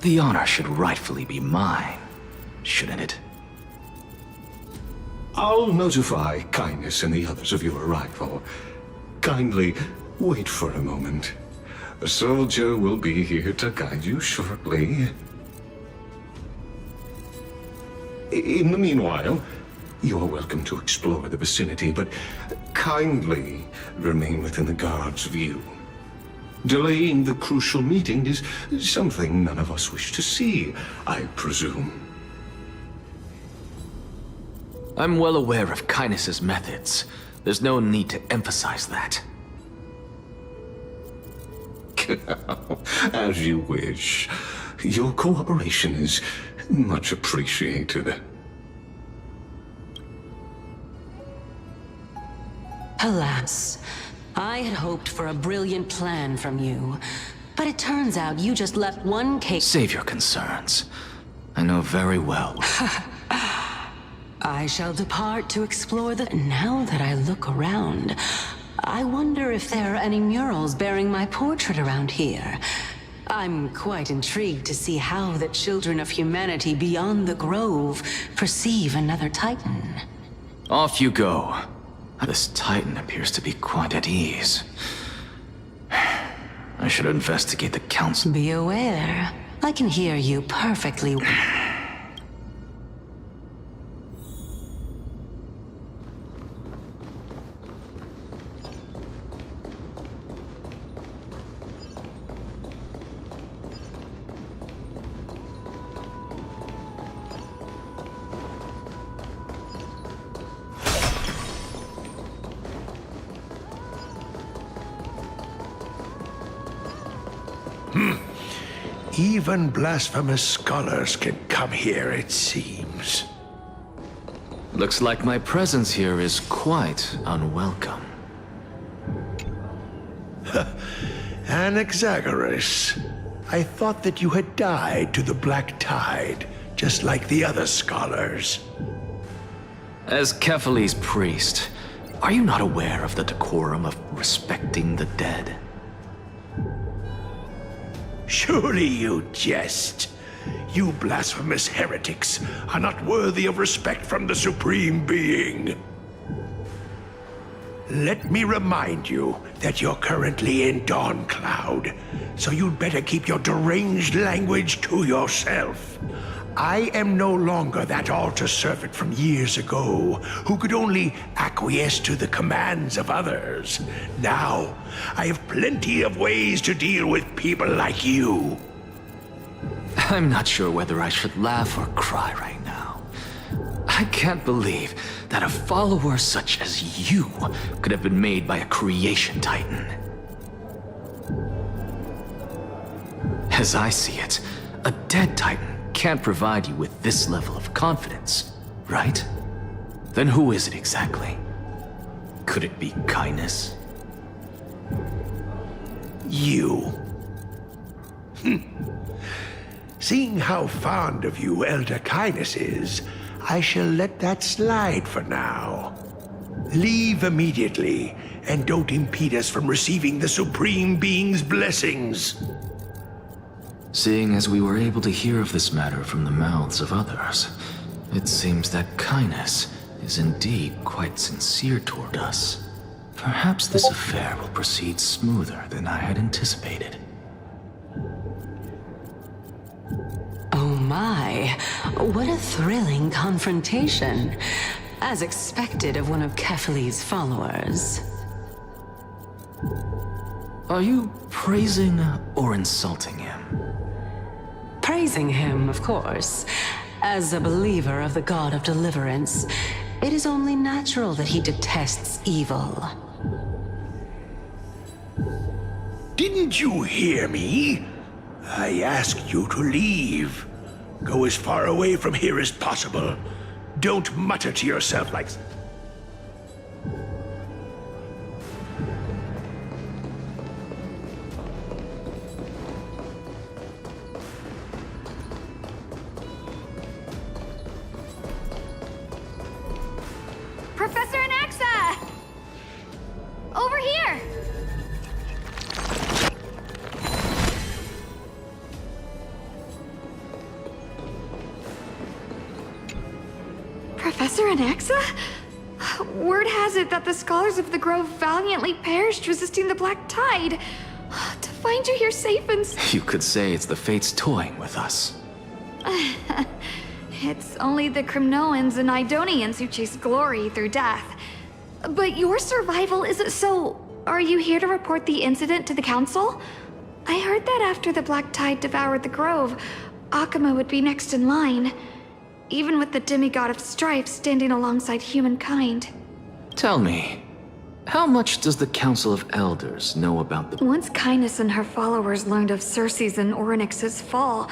The honor should rightfully be mine, shouldn't it? I'll notify Kindness and the others of your arrival. Kindly wait for a moment. A soldier will be here to guide you shortly. In the meanwhile, you are welcome to explore the vicinity, but kindly remain within the guard's view. Delaying the crucial meeting is something none of us wish to see, I presume. I'm well aware of Kindness's methods. There's no need to emphasize that. As you wish. Your cooperation is much appreciated. Alas, I had hoped for a brilliant plan from you, but it turns out you just left one case. Save your concerns. I know very well. I shall depart to explore the... Now that I look around, I wonder if there are any murals bearing my portrait around here. I'm quite intrigued to see how the children of humanity beyond the Grove perceive another Titan. Off you go. This Titan appears to be quite at ease. I should investigate the council. Be aware, I can hear you perfectly. Even blasphemous scholars can come here, it seems. Looks like my presence here is quite unwelcome. Anaxagoras, I thought that you had died to the Black Tide, just like the other scholars. As Kephale's priest, are you not aware of the decorum of respecting the dead? Surely you jest. You blasphemous heretics are not worthy of respect from the Supreme Being. Let me remind you that you're currently in Dawn Cloud, so you'd better keep your deranged language to yourself. I am no longer that altar servant from years ago who could only acquiesce to the commands of others. Now, I have plenty of ways to deal with people like you. I'm not sure whether I should laugh or cry right now. I can't believe that a follower such as you could have been made by a creation titan. As I see it, a dead Titan can't provide you with this level of confidence, right? Then who is it exactly? Could it be kindness? You. Seeing how fond of you Elder Kindness is, I shall let that slide for now. Leave immediately, and don't impede us from receiving the Supreme Being's blessings. Seeing as we were able to hear of this matter from the mouths of others, it seems that kindness is indeed quite sincere toward us. Perhaps this affair will proceed smoother than I had anticipated. Oh my, what a thrilling confrontation. As expected of one of Kefali's followers. Are you praising or insulting him? Praising him, of course. As a believer of the God of Deliverance, it is only natural that he detests evil. Didn't you hear me? I asked you to leave. Go as far away from here as possible. Don't mutter to yourself like... Professor Anaxa! Over here! Professor Anaxa? Word has it that the scholars of the Grove valiantly perished resisting the Black Tide. To find you here safe and... You could say it's the fates toying with us. It's only the Cremnoans and Idonians who chase glory through death. But your survival isn't so... Are you here to report the incident to the Council? I heard that after the Black Tide devoured the Grove, Akuma would be next in line. Even with the demigod of strife standing alongside humankind. Tell me, how much does the Council of Elders know about the... Once Kindness and her followers learned of Circe's and Orynyx's fall,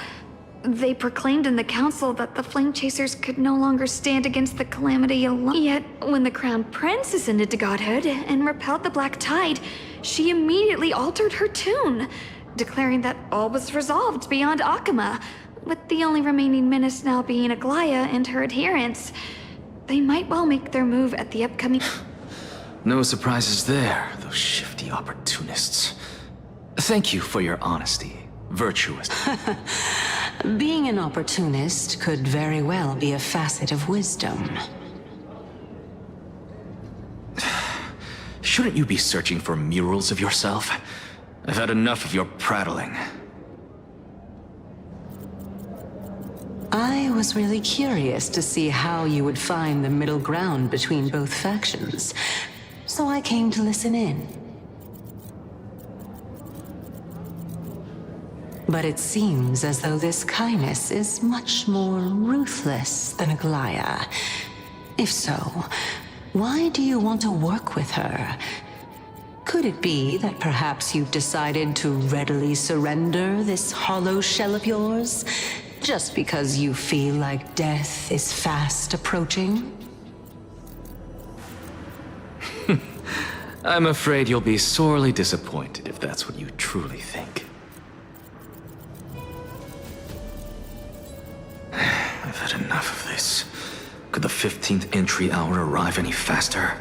they proclaimed in the council that the Flame Chasers could no longer stand against the calamity alone. Yet, when the Crown Prince ascended to godhood and repelled the Black Tide, she immediately altered her tune, declaring that all was resolved beyond Akuma, with the only remaining menace now being Aglaya and her adherents. They might well make their move at the upcoming... No surprises there, those shifty opportunists. Thank you for your honesty, virtuous. Being an opportunist could very well be a facet of wisdom. Shouldn't you be searching for murals of yourself? I've had enough of your prattling. I was really curious to see how you would find the middle ground between both factions, so I came to listen in. But it seems as though this Kindness is much more ruthless than Aglaya. If so, why do you want to work with her? Could it be that perhaps you've decided to readily surrender this hollow shell of yours? Just because you feel like death is fast approaching? I'm afraid you'll be sorely disappointed if that's what you truly think. I've had enough of this. Could the 15th entry hour arrive any faster?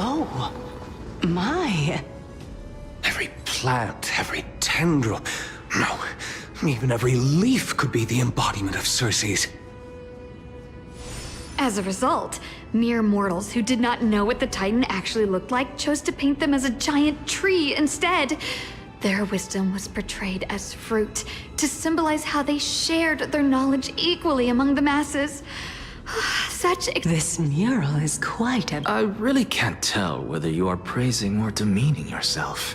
Oh, my. Every plant, every tendril, no, even every leaf could be the embodiment of Circe's. As a result, mere mortals who did not know what the Titan actually looked like chose to paint them as a giant tree instead. Their wisdom was portrayed as fruit, to symbolize how they shared their knowledge equally among the masses. This mural is quite a... I really can't tell whether you are praising or demeaning yourself.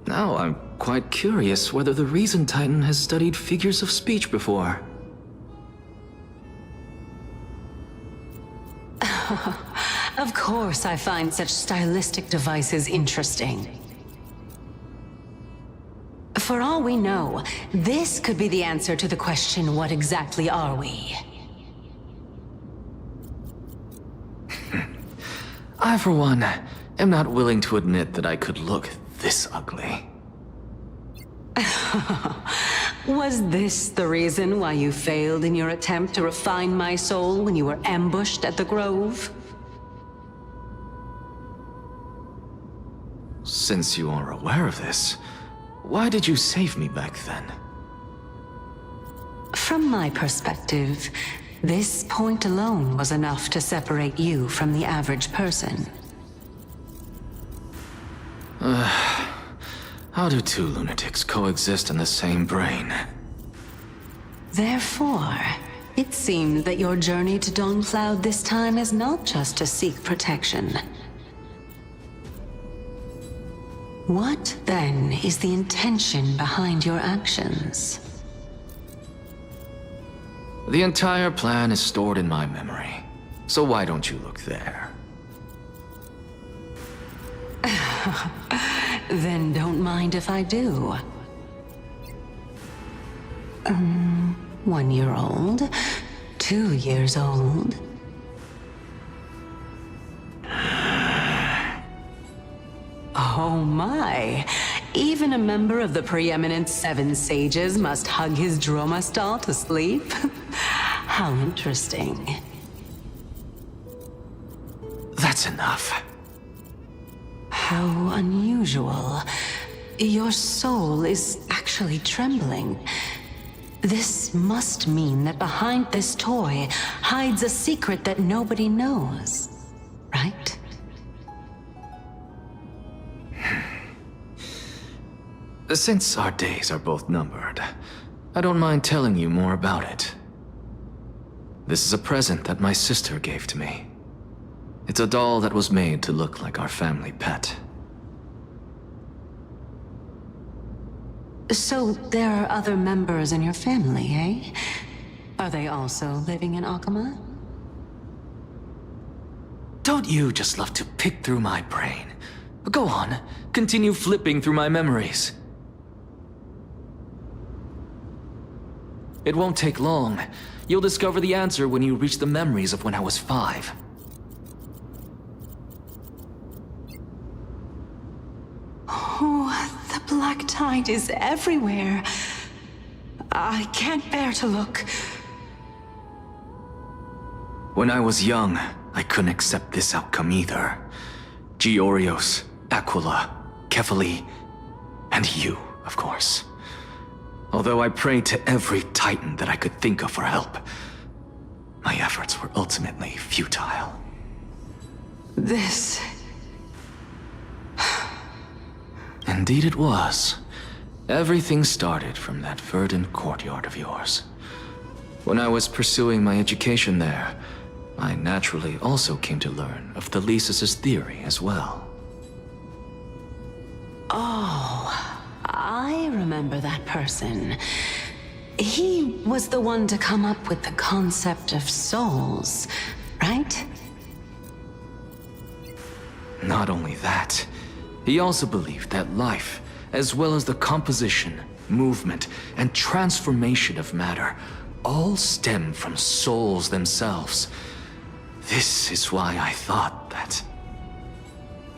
Now I'm quite curious whether the Reason Titan has studied figures of speech before. Of course I find such stylistic devices interesting. For all we know, this could be the answer to the question, what exactly are we? I, for one, am not willing to admit that I could look this ugly. Was this the reason why you failed in your attempt to refine my soul when you were ambushed at the Grove? Since you are aware of this, why did you save me back then? From my perspective, this point alone was enough to separate you from the average person. How do two lunatics coexist in the same brain? Therefore, it seemed that your journey to Dawncloud this time is not just to seek protection. What, then, is the intention behind your actions? The entire plan is stored in my memory, so why don't you look there? Then don't mind if I do. 1 year old, 2 years old. Oh my! Even a member of the preeminent Seven Sages must hug his Droma stall to sleep? How interesting. That's enough. How unusual. Your soul is actually trembling. This must mean that behind this toy hides a secret that nobody knows, right? Since our days are both numbered, I don't mind telling you more about it. This is a present that my sister gave to me. It's a doll that was made to look like our family pet. So there are other members in your family, eh? Are they also living in Akama? Don't you just love to pick through my brain? Go on, continue flipping through my memories. It won't take long. You'll discover the answer when you reach the memories of when I was 5. Oh, the black tide is everywhere. I can't bear to look. When I was young, I couldn't accept this outcome either. Georios, Aquila, Kefali, and you, of course. Although I prayed to every titan that I could think of for help, my efforts were ultimately futile. This... Indeed it was. Everything started from that verdant courtyard of yours. When I was pursuing my education there, I naturally also came to learn of Thelesis' theory as well. Oh, I remember that person. He was the one to come up with the concept of souls, right? Not only that, he also believed that life, as well as the composition, movement, and transformation of matter, all stem from souls themselves. This is why I thought that,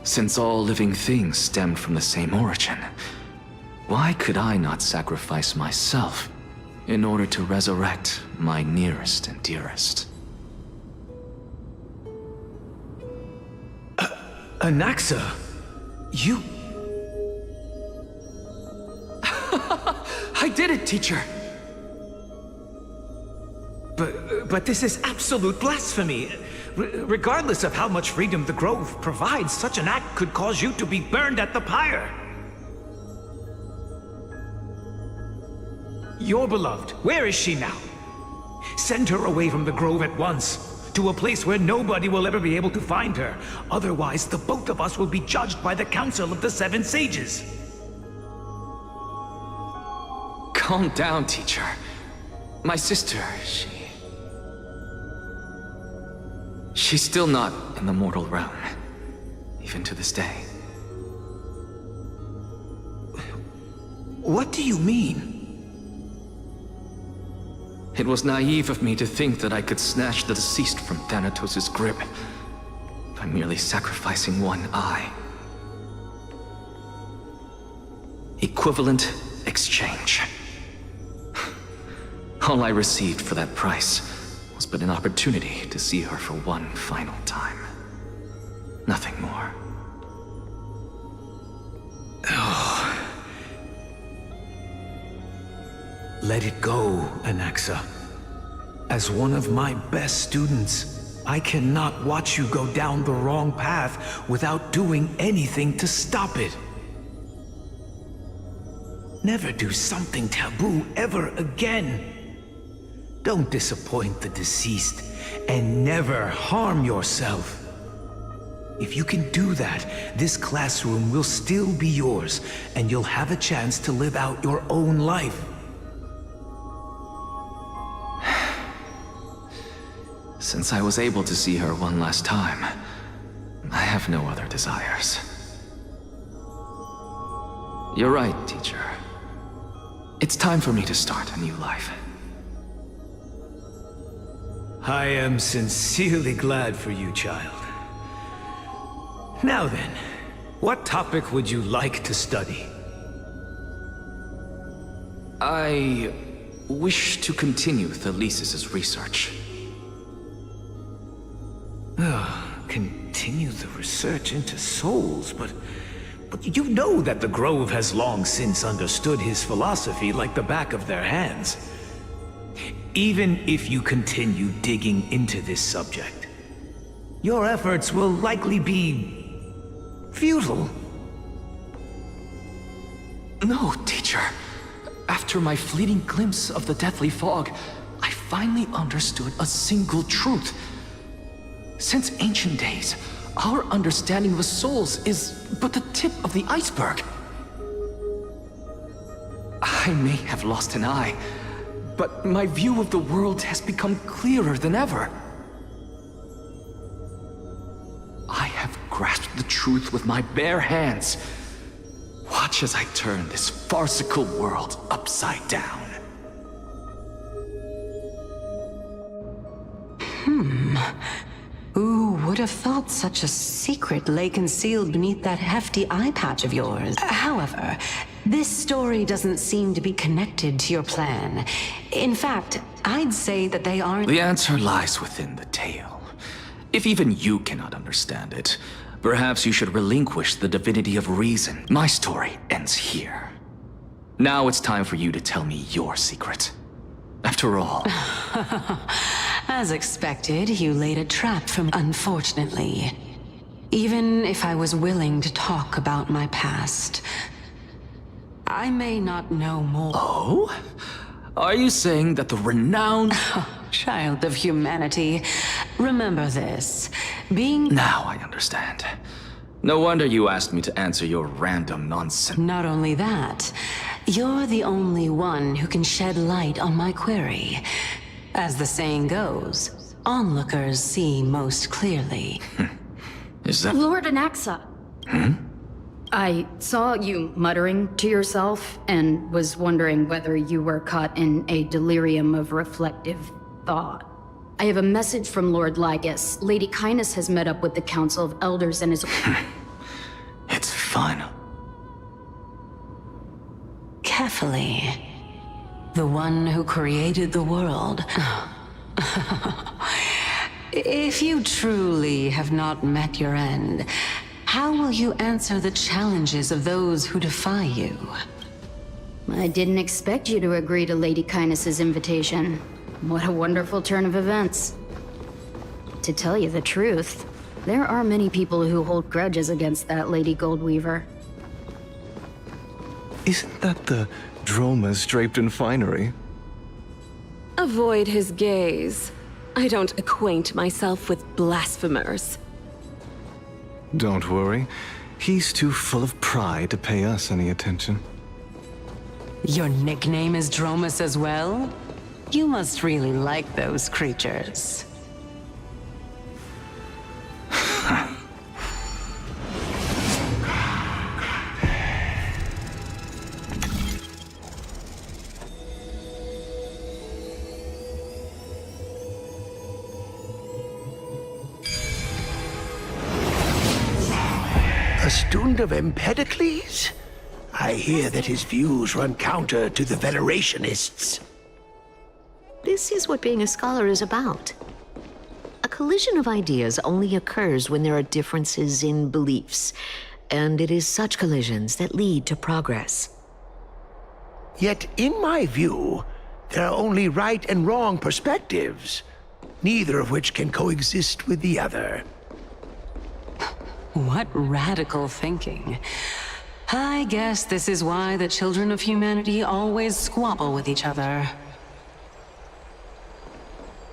since all living things stemmed from the same origin, why could I not sacrifice myself in order to resurrect my nearest and dearest? Anaxa, you... I did it, teacher! But this is absolute blasphemy. Regardless of how much freedom the Grove provides, such an act could cause you to be burned at the pyre. Your beloved, where is she now? Send her away from the Grove at once, to a place where nobody will ever be able to find her. Otherwise, the both of us will be judged by the Council of the Seven Sages. Calm down, teacher. My sister, she's still not in the mortal realm, even to this day. What do you mean? It was naive of me to think that I could snatch the deceased from Thanatos' grip by merely sacrificing one eye. Equivalent exchange. All I received for that price was but an opportunity to see her for one final time. Nothing more. Let it go, Anaxa. As one of my best students, I cannot watch you go down the wrong path without doing anything to stop it. Never do something taboo ever again. Don't disappoint the deceased, and never harm yourself. If you can do that, this classroom will still be yours, and you'll have a chance to live out your own life. Since I was able to see her one last time, I have no other desires. You're right, teacher. It's time for me to start a new life. I am sincerely glad for you, child. Now then, what topic would you like to study? I wish to continue Thalesis' research. Continue the research into souls, but you know that the Grove has long since understood his philosophy like the back of their hands. Even if you continue digging into this subject, your efforts will likely be futile. No, teacher. After my fleeting glimpse of the deathly fog, I finally understood a single truth. Since ancient days, our understanding of the souls is but the tip of the iceberg. I may have lost an eye, but my view of the world has become clearer than ever. I have grasped the truth with my bare hands. Watch as I turn this farcical world upside down. Who would have thought such a secret lay concealed beneath that hefty eye patch of yours? However, this story doesn't seem to be connected to your plan. In fact, I'd say that they aren't— The answer lies within the tale. If even you cannot understand it, perhaps you should relinquish the divinity of reason. My story ends here. Now it's time for you to tell me your secret. After all... As expected, you laid a trap for me. Unfortunately, even if I was willing to talk about my past, I may not know more. Oh? Are you saying that the renowned... Child of humanity, remember this. Now I understand. No wonder you asked me to answer your random nonsense. Not only that, you're the only one who can shed light on my query. As the saying goes, onlookers see most clearly. Is that... Lord Anaxa. I saw you muttering to yourself and was wondering whether you were caught in a delirium of reflective thought. I have a message from Lord Lygus. Lady Kindness has met up with the Council of Elders and is... It's fun. Carefully. The one who created the world. If you truly have not met your end, how will you answer the challenges of those who defy you? I didn't expect you to agree to Lady Kindness's invitation. What a wonderful turn of events. To tell you the truth, there are many people who hold grudges against that Lady Goldweaver. Isn't that the Dromas draped in finery? Avoid his gaze. I don't acquaint myself with blasphemers. Don't worry. He's too full of pride to pay us any attention. Your nickname is Dromus as well? You must really like those creatures. A student of Empedocles? I hear that his views run counter to the Venerationists. This is what being a scholar is about. A collision of ideas only occurs when there are differences in beliefs, and it is such collisions that lead to progress. Yet, in my view, there are only right and wrong perspectives, neither of which can coexist with the other. What radical thinking. I guess this is why the children of humanity always squabble with each other.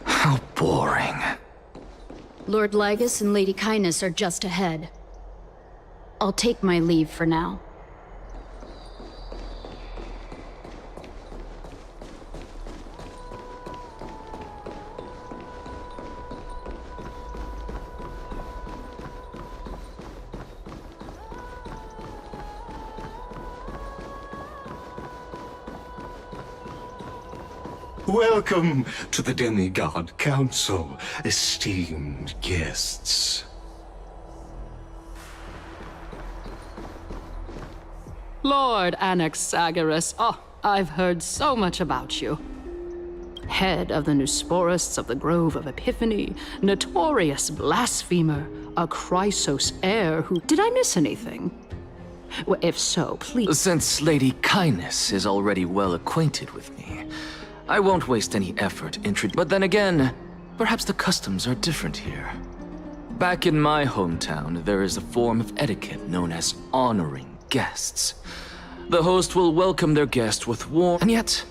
How boring. Lord Lygus and Lady Kindness are just ahead. I'll take my leave for now. Welcome to the Demigod Council, esteemed guests. Lord Anaxagoras, I've heard so much about you. Head of the Nusporists of the Grove of Epiphany, notorious blasphemer, a Chrysos heir who... Did I miss anything? Well, if so, please... Since Lady Kindness is already well acquainted with me, I won't waste any effort but then again, perhaps the customs are different here. Back in my hometown, there is a form of etiquette known as honoring guests. The host will welcome their guest with warmth, and yet,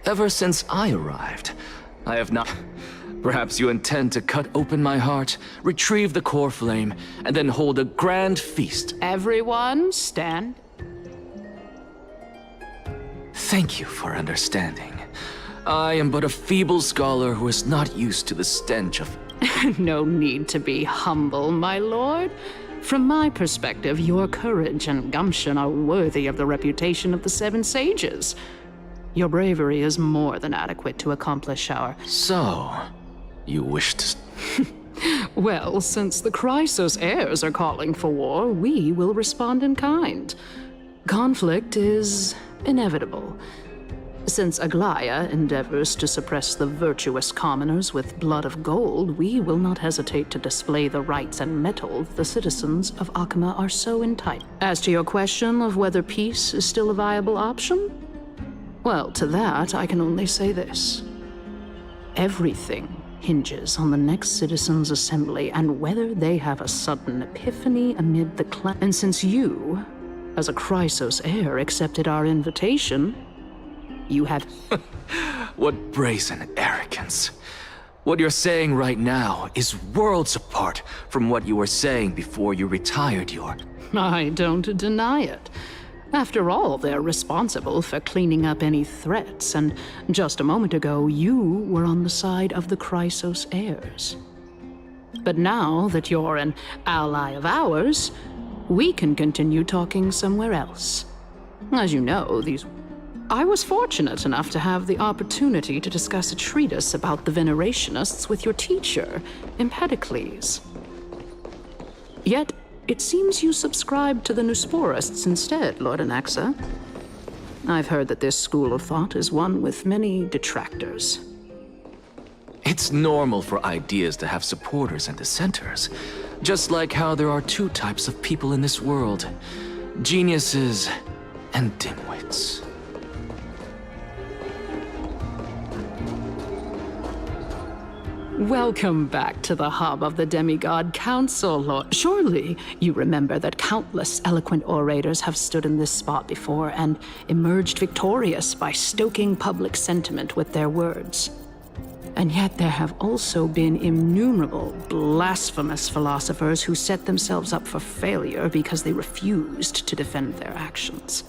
ever since I arrived, I have not... Perhaps you intend to cut open my heart, retrieve the core flame, and then hold a grand feast. Everyone, stand. Thank you for understanding. I am but a feeble scholar who is not used to the stench of... No need to be humble, my lord. From my perspective, your courage and gumption are worthy of the reputation of the Seven Sages. Your bravery is more than adequate to accomplish our... So, you wish to... Well, since the Chrysos heirs are calling for war, we will respond in kind. Conflict is inevitable. Since Aglaya endeavors to suppress the virtuous commoners with blood of gold, we will not hesitate to display the rights and mettle the citizens of Akama are so entitled. As to your question of whether peace is still a viable option, well, to that I can only say this. Everything hinges on the next citizens' assembly and whether they have a sudden epiphany amid the And since you, as a Chrysos heir, accepted our invitation, you have... What brazen arrogance. What you're saying right now is worlds apart from what you were saying before you retired your... I don't deny it. After all, they're responsible for cleaning up any threats, and just a moment ago, you were on the side of the Chrysos heirs. But now that you're an ally of ours, we can continue talking somewhere else. As you know, I was fortunate enough to have the opportunity to discuss a treatise about the Venerationists with your teacher, Empedocles. Yet, it seems you subscribe to the Nusporists instead, Lord Anaxa. I've heard that this school of thought is one with many detractors. It's normal for ideas to have supporters and dissenters, just like how there are two types of people in this world, geniuses and dimwits. Welcome back to the hub of the Demigod Council, Lord. Surely you remember that countless eloquent orators have stood in this spot before and emerged victorious by stoking public sentiment with their words. And yet there have also been innumerable blasphemous philosophers who set themselves up for failure because they refused to defend their actions.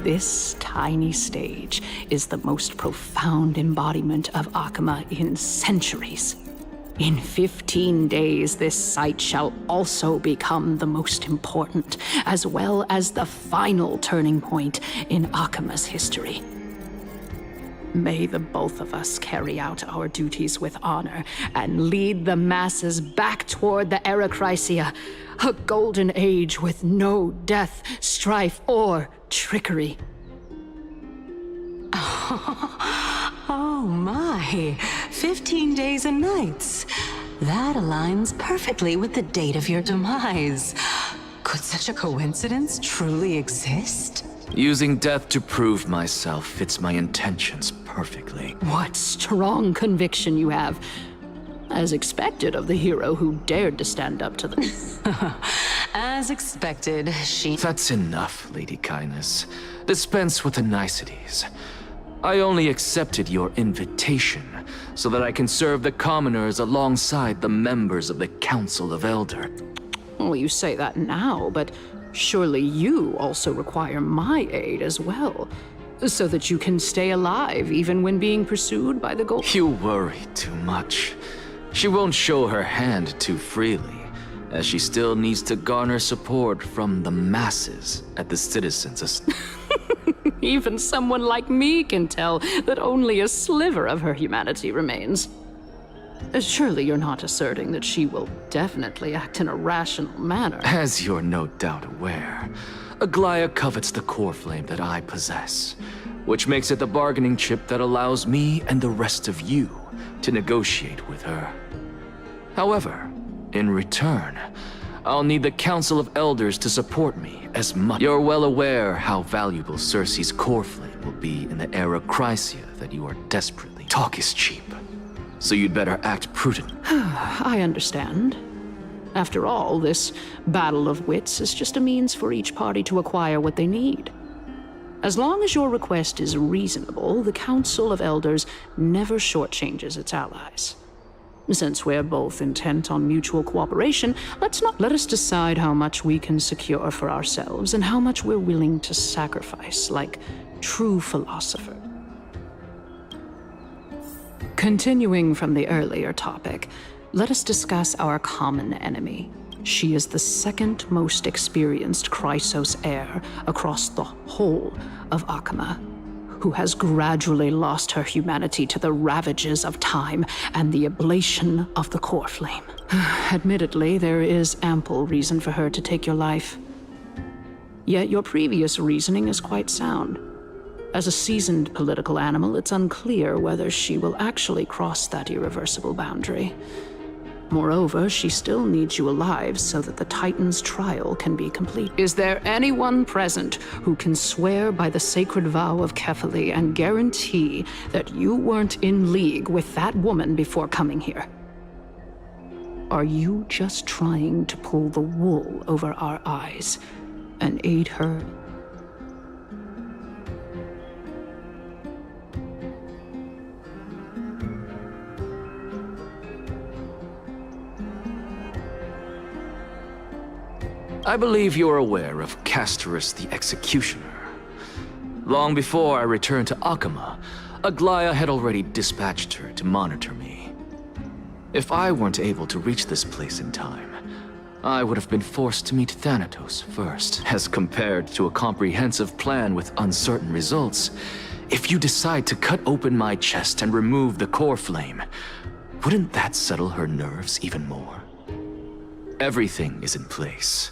This tiny stage is the most profound embodiment of Akama in centuries. In 15 days, this site shall also become the most important, as well as the final turning point in Akama's history. May the both of us carry out our duties with honor and lead the masses back toward the Era Chrysia, a golden age with no death, strife, or trickery. Oh my, 15 days and nights. That aligns perfectly with the date of your demise. Could such a coincidence truly exist? Using death to prove myself fits my intentions perfectly. What strong conviction you have. As expected of the hero who dared to stand up to the... As expected, she... That's enough, Lady Kindness. Dispense with the niceties. I only accepted your invitation so that I can serve the commoners alongside the members of the Council of Elder. Well, you say that now, but surely you also require my aid as well, so that you can stay alive even when being pursued by the gold... You worry too much. She won't show her hand too freely, as she still needs to garner support from the masses at the Citizens' Even someone like me can tell that only a sliver of her humanity remains. Surely you're not asserting that she will definitely act in a rational manner. As you're no doubt aware, Aglaya covets the core flame that I possess, which makes it the bargaining chip that allows me and the rest of you to negotiate with her. However, in return, I'll need the Council of Elders to support me as much. You're well aware how valuable Cersei's core flame will be in the Era Chrysia that you are desperately... Talk is cheap, so you'd better act prudent. I understand. After all, this battle of wits is just a means for each party to acquire what they need. As long as your request is reasonable, the Council of Elders never shortchanges its allies. Since we're both intent on mutual cooperation, let us decide how much we can secure for ourselves and how much we're willing to sacrifice, like true philosophers. Continuing from the earlier topic, let us discuss our common enemy. She is the second most experienced Chrysos heir across the whole of Akama, who has gradually lost her humanity to the ravages of time and the ablation of the core flame. Admittedly, there is ample reason for her to take your life. Yet your previous reasoning is quite sound. As a seasoned political animal, it's unclear whether she will actually cross that irreversible boundary. Moreover, she still needs you alive so that the Titan's trial can be complete. Is there anyone present who can swear by the sacred vow of Kefali and guarantee that you weren't in league with that woman before coming here? Are you just trying to pull the wool over our eyes and aid her? I believe you're aware of Castorus the Executioner. Long before I returned to Akama, Aglaya had already dispatched her to monitor me. If I weren't able to reach this place in time, I would have been forced to meet Thanatos first. As compared to a comprehensive plan with uncertain results, if you decide to cut open my chest and remove the core flame, wouldn't that settle her nerves even more? Everything is in place.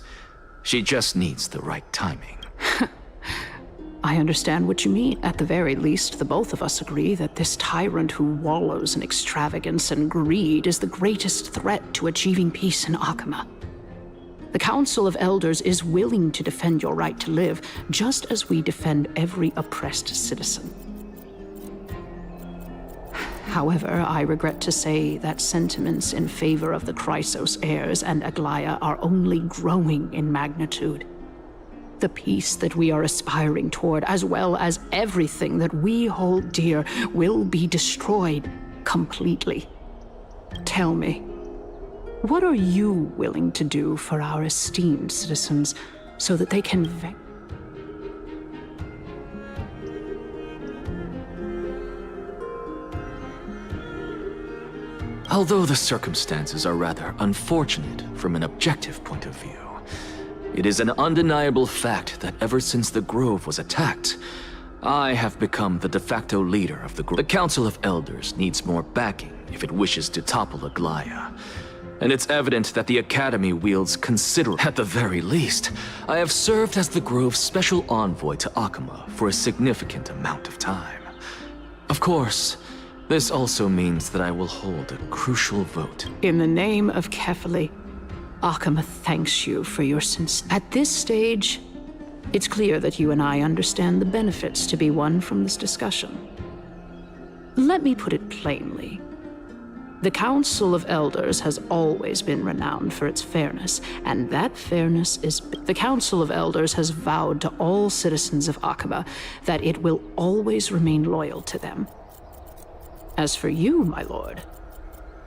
She just needs the right timing. I understand what you mean. At the very least, the both of us agree that this tyrant who wallows in extravagance and greed is the greatest threat to achieving peace in Akama. The Council of Elders is willing to defend your right to live, just as we defend every oppressed citizen. However, I regret to say that sentiments in favor of the Chrysos heirs and Aglaya are only growing in magnitude. The peace that we are aspiring toward, as well as everything that we hold dear, will be destroyed completely. Tell me, what are you willing to do for our esteemed citizens so that they can Although the circumstances are rather unfortunate from an objective point of view, it is an undeniable fact that ever since the Grove was attacked, I have become the de facto leader of the Grove. The Council of Elders needs more backing if it wishes to topple Aglaya. And it's evident that the Academy wields considerable. At the very least, I have served as the Grove's special envoy to Akama for a significant amount of time. Of course, this also means that I will hold a crucial vote. In the name of Kefali, Akama thanks you for your At this stage, it's clear that you and I understand the benefits to be won from this discussion. Let me put it plainly. The Council of Elders has always been renowned for its fairness, and that fairness is... The Council of Elders has vowed to all citizens of Akaba that it will always remain loyal to them. As for you, my lord,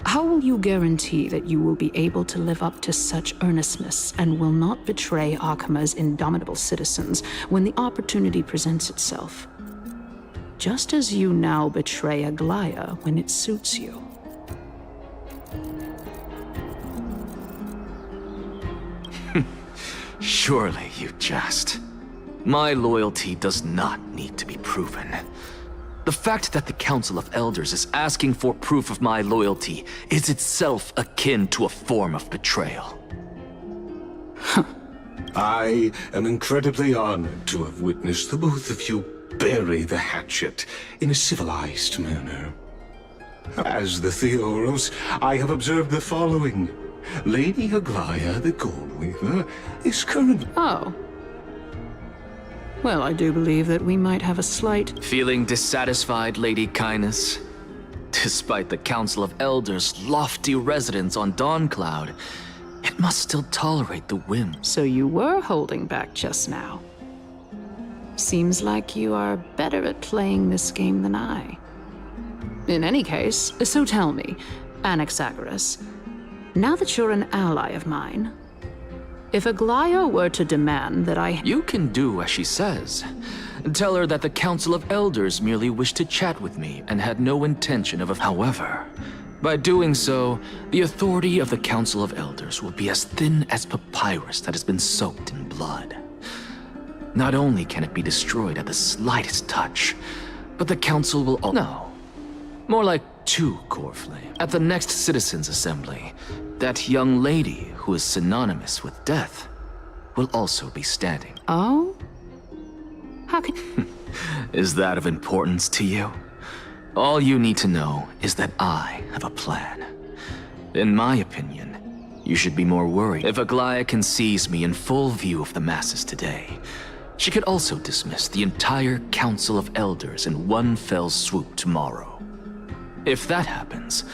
how will you guarantee that you will be able to live up to such earnestness and will not betray Akama's indomitable citizens when the opportunity presents itself? Just as you now betray Aglaya when it suits you. Surely you jest. My loyalty does not need to be proven. The fact that the Council of Elders is asking for proof of my loyalty is itself akin to a form of betrayal. I am incredibly honored to have witnessed the both of you bury the hatchet in a civilized manner. As the Theoros, I have observed the following. Lady Aglaya, the Goldweaver, is currently... Oh. Well, I do believe that we might have a slight... Feeling dissatisfied, Lady Kindness? Despite the Council of Elders' lofty residence on Dawncloud, it must still tolerate the whims. So you were holding back just now. Seems like you are better at playing this game than I. In any case, so tell me, Anaxagoras, now that you're an ally of mine, if Aglaya were to demand that I... You can do as she says. Tell her that the Council of Elders merely wished to chat with me and had no intention of... However, by doing so, the authority of the Council of Elders will be as thin as papyrus that has been soaked in blood. Not only can it be destroyed at the slightest touch, but the Council will... No. More like two core flames. At the next Citizens' Assembly, that young lady who is synonymous with death will also be standing. Oh? How can... Is that of importance to you? All you need to know is that I have a plan. In my opinion, you should be more worried. If Aglaya can seize me in full view of the masses today, she could also dismiss the entire Council of Elders in one fell swoop tomorrow. If that happens,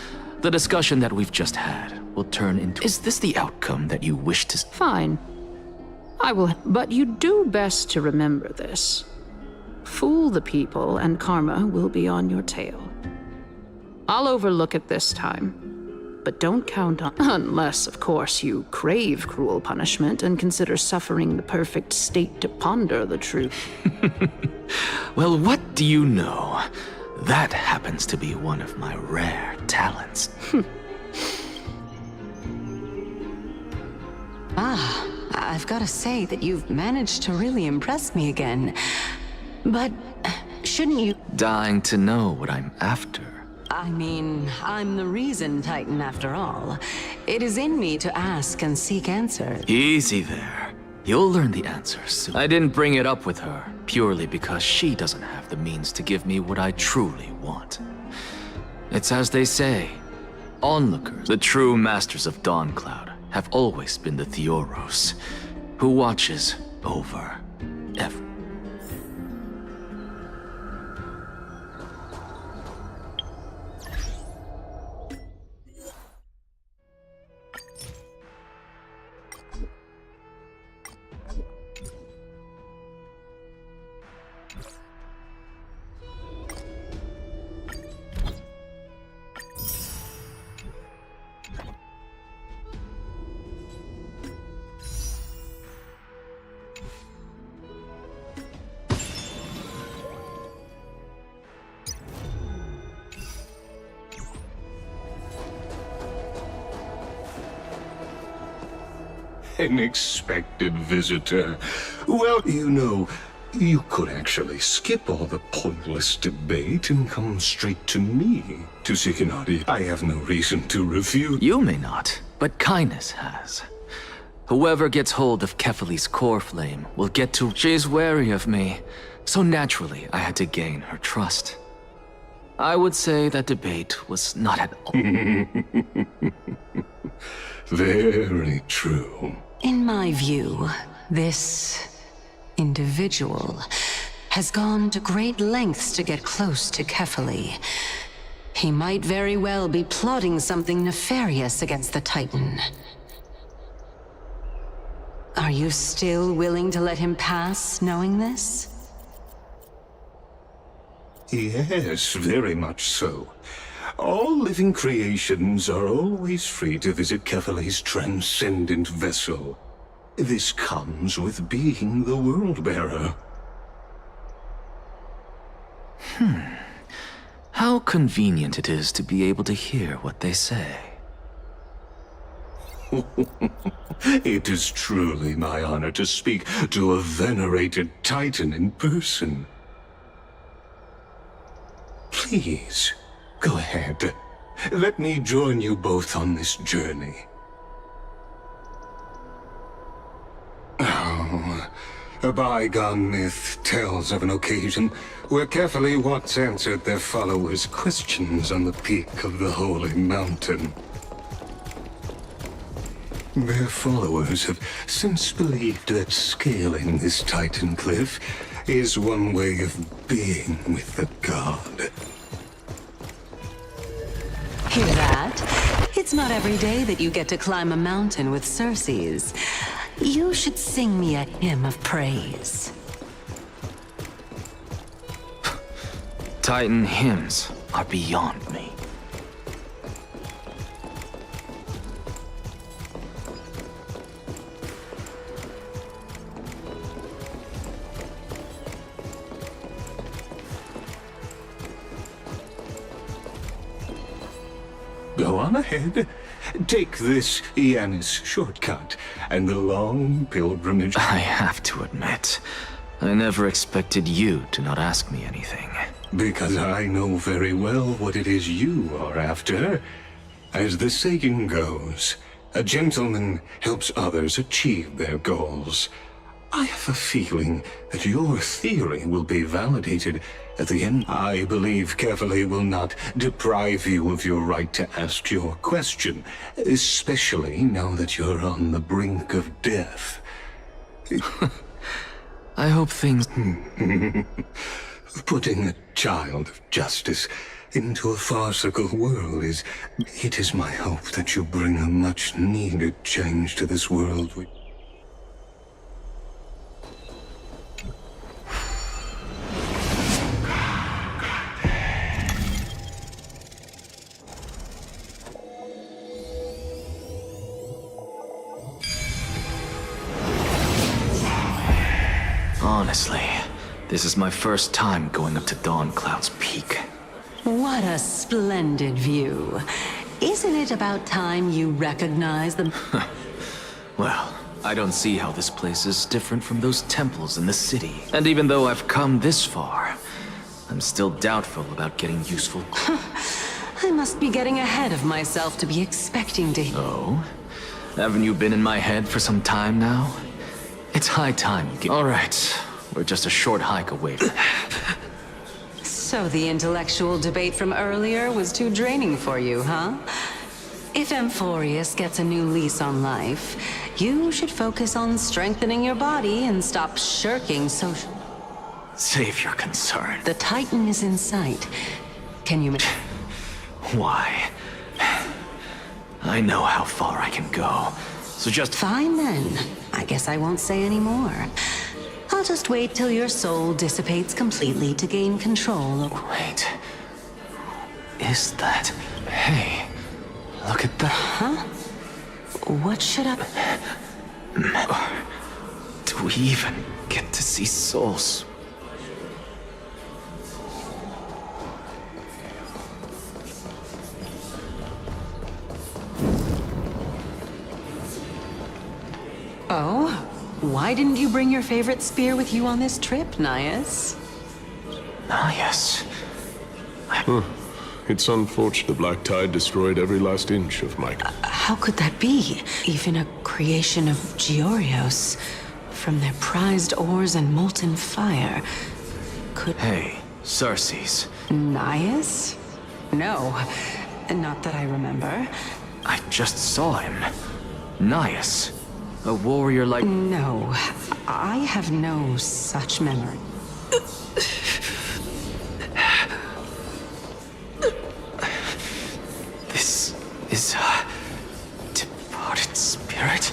the discussion that we've just had will turn into... Is this the outcome that you wish to... Fine. I will... But you do best to remember this. Fool the people and karma will be on your tail. I'll overlook it this time. But don't count on... Unless, of course, you crave cruel punishment and consider suffering the perfect state to ponder the truth. Well, what do you know? That happens to be one of my rare talents. I've got to say that you've managed to really impress me again. But shouldn't you... Dying to know what I'm after. I mean, I'm the reason Titan after all. It is in me to ask and seek answers. Easy there. You'll learn the answers soon. I didn't bring it up with her, purely because she doesn't have the means to give me what I truly want. It's as they say, onlookers, the true masters of Dawncloud, have always been the Theoros, who watches over everything. unexpected visitor. Well, you know, you could actually skip all the pointless debate and come straight to me to seek an audience. I have no reason to refuse. You may not, but kindness has. Whoever gets hold of Kefali's core flame will get to... She's wary of me, so naturally I had to gain her trust. I would say that debate was not at all... Very true. In my view, this individual has gone to great lengths to get close to Kefali. He might very well be plotting something nefarious against the Titan. Are you still willing to let him pass, knowing this? Yes, very much so. All living creations are always free to visit Kefali's transcendent vessel. This comes with being the World-Bearer. How convenient it is to be able to hear what they say. It is truly my honor to speak to a venerated Titan in person. Please, go ahead. Let me join you both on this journey. Oh, a bygone myth tells of an occasion where Kefali once answered their followers' questions on the peak of the holy mountain. Their followers have since believed that scaling this Titan cliff is one way of being with the god. Hear that? It's not every day that you get to climb a mountain with Circes. You should sing me a hymn of praise. Titan hymns are beyond me. Go on ahead. Take this Iannis shortcut and the long pilgrimage. I have to admit, I never expected you to not ask me anything. Because I know very well what it is you are after. As the saying goes, a gentleman helps others achieve their goals. I have a feeling that your theory will be validated at the end. I believe Kefali will not deprive you of your right to ask your question, especially now that you're on the brink of death. I hope things... Putting a child of justice into a farcical world it is my hope that you bring a much-needed change to this world. Honestly, this is my first time going up to Dawn Cloud's peak. What a splendid view. Isn't it about time you recognize the... Well, I don't see how this place is different from those temples in the city. And even though I've come this far, I'm still doubtful about getting useful... I must be getting ahead of myself to be expecting to... Oh? Haven't you been in my head for some time now? It's high time you get... Alright, we're just a short hike away from... So the intellectual debate from earlier was too draining for you, huh? If Amphorius gets a new lease on life, you should focus on strengthening your body and stop shirking social... Save your concern. The Titan is in sight. Can you... Why? I know how far I can go, so just... Fine then. I guess I won't say any more. I'll just wait till your soul dissipates completely to gain control of... Wait. Is that... Hey, look at that. Huh? What should I... Do we even get to see souls? Oh? Why didn't you bring your favorite spear with you on this trip, Nias? Nias? It's unfortunate the black tide destroyed every last inch of my... How could that be? Even a creation of Georios, from their prized ores and molten fire, could... Hey, Xerxes. Nias? No, not that I remember. I just saw him. Nias. A warrior like... No, I have no such memory. This is a departed spirit?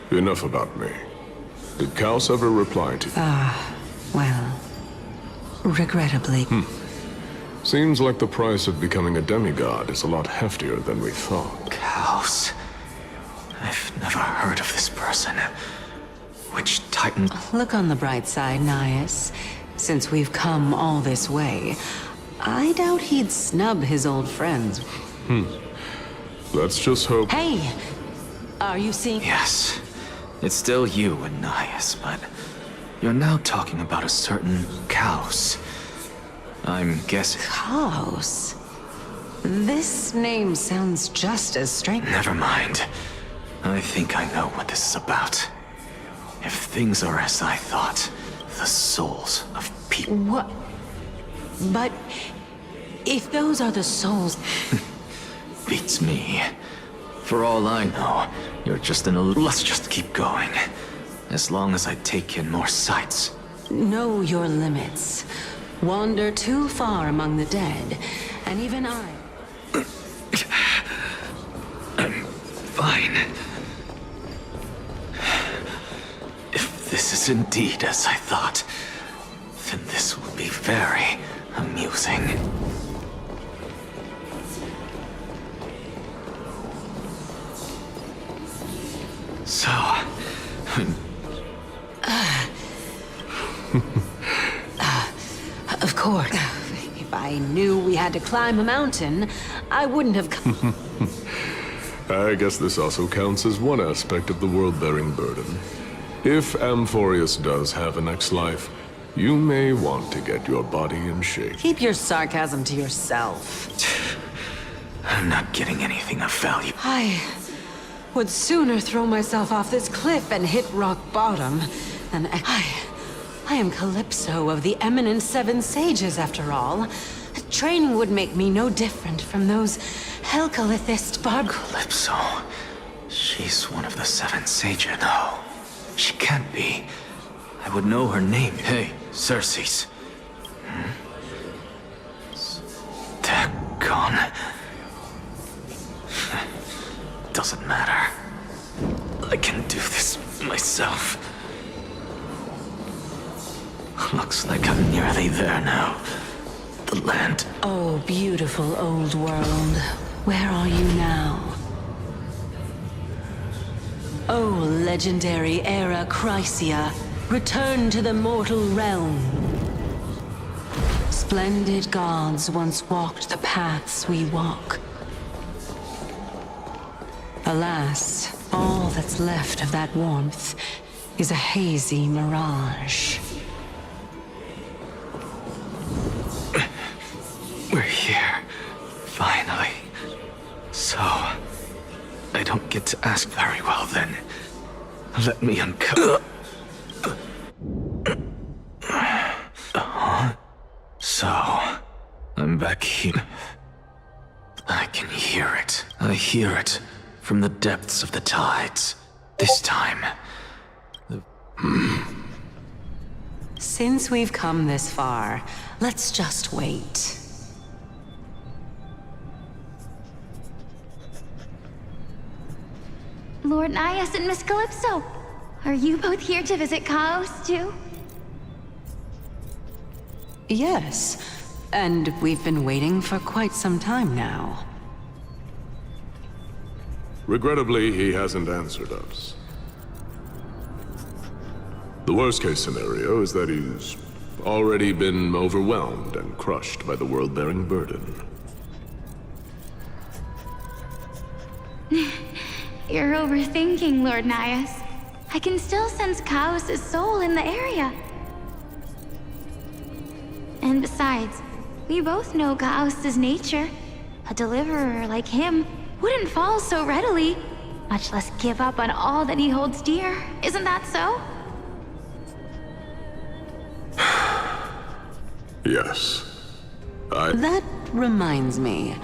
Enough about me. Did Kaos ever reply to you? Well, regrettably. Seems like the price of becoming a demigod is a lot heftier than we thought. Kaos. I've never heard of this person. Which titan... Look on the bright side, Nias. Since we've come all this way, I doubt he'd snub his old friends. Let's just hope... Hey! Are you seeing... Yes. It's still you and Nias, but you're now talking about a certain Kaos. I'm guessing... Kaos? This name sounds just as strange. Never mind. I think I know what this is about. If things are as I thought, the souls of people... What? But... if those are the souls... Beats me. For all I know, you're just Let's just keep going. As long as I take in more sights. Know your limits. Wander too far among the dead, and even I... I'm fine. If this is indeed as I thought, then this will be very amusing. So... Of course. If I knew we had to climb a mountain, I wouldn't have come. I guess this also counts as one aspect of the world-bearing burden. If Amphorius does have a next life, you may want to get your body in shape. Keep your sarcasm to yourself. I'm not getting anything of value. I would sooner throw myself off this cliff and hit rock bottom than... I am Calypso of the eminent Seven Sages, after all. Training would make me no different from those Helcalithist barb... Calypso? She's one of the Seven Sages. No, she can't be. I would know her name. Hey, Xerxes. Daggone. Doesn't matter. I can do this myself. Looks like I'm nearly there now. The land. Oh, beautiful old world. Where are you now? Oh, legendary era Chrysia. Return to the mortal realm. Splendid gods once walked the paths we walk. Alas, all that's left of that warmth is a hazy mirage. We're here. Finally. So... I don't get to ask very well then. Let me uncover... So... I'm back here. I can hear it. I hear it from the depths of the tides. This time... Since we've come this far, let's just wait. Lord Nias and Miss Calypso. Are you both here to visit Chaos, too? Yes, and we've been waiting for quite some time now. Regrettably, he hasn't answered us. The worst-case scenario is that he's already been overwhelmed and crushed by the world-bearing burden. You're overthinking, Lord Nias. I can still sense Chaos' soul in the area. And besides, we both know Chaos' nature. A deliverer like him wouldn't fall so readily, much less give up on all that he holds dear. Isn't that so? Yes. That reminds me.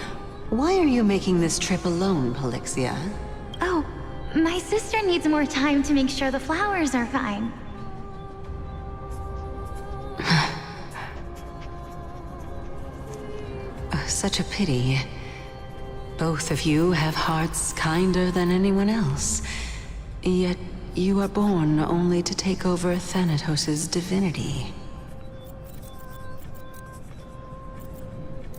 Why are you making this trip alone, Polixia? Oh, my sister needs more time to make sure the flowers are fine. Such a pity. Both of you have hearts kinder than anyone else. Yet you are born only to take over Thanatos' divinity.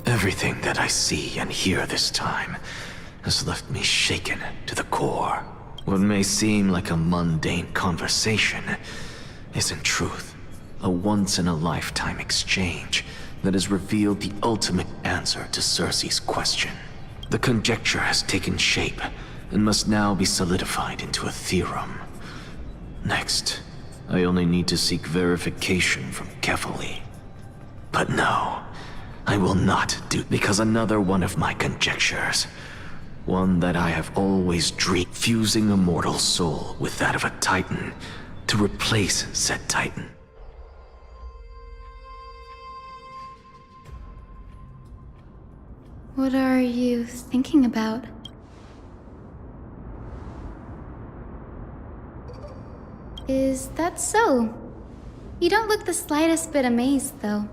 Everything that I see and hear this time has left me shaken to the core. What may seem like a mundane conversation is in truth a once-in-a-lifetime exchange that has revealed the ultimate answer to Circe's question. The conjecture has taken shape and must now be solidified into a theorem. Next, I only need to seek verification from Kefali. But no, I will not do, because another one of my conjectures, one that I have always dreamed, fusing a mortal soul with that of a titan to replace said titan. What are you thinking about? Is that so? You don't look the slightest bit amazed, though.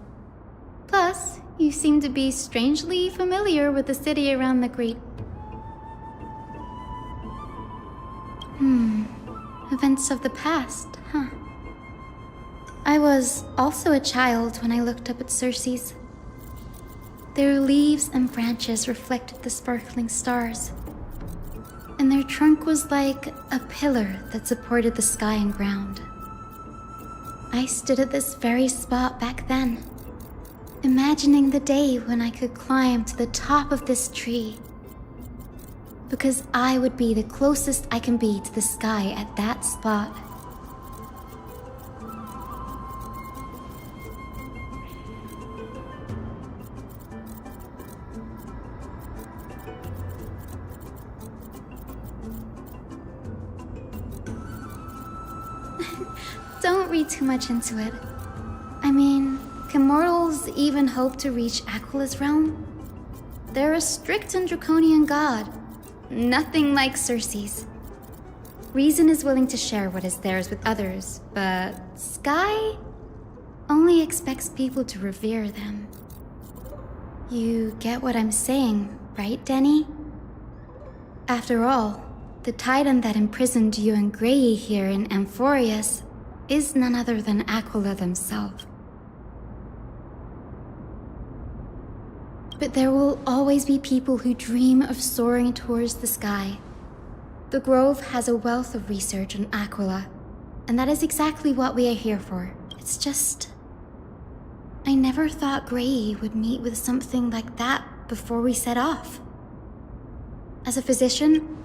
Plus, you seem to be strangely familiar with the city around the Great... Events of the past, huh? I was also a child when I looked up at Circe's. Their leaves and branches reflected the sparkling stars, and their trunk was like a pillar that supported the sky and ground. I stood at this very spot back then, imagining the day when I could climb to the top of this tree, because I would be the closest I can be to the sky at that spot. Don't read too much into it. I mean, can mortals even hope to reach Aquila's realm? They're a strict and draconian god. Nothing like Circe's. Reason is willing to share what is theirs with others, but Sky only expects people to revere them. You get what I'm saying, right, Denny? After all, the titan that imprisoned you and Grey here in Amphorius is none other than Aquila themselves. But there will always be people who dream of soaring towards the sky. The Grove has a wealth of research on Aquila, and that is exactly what we are here for. It's just... I never thought Grey would meet with something like that before we set off. As a physician,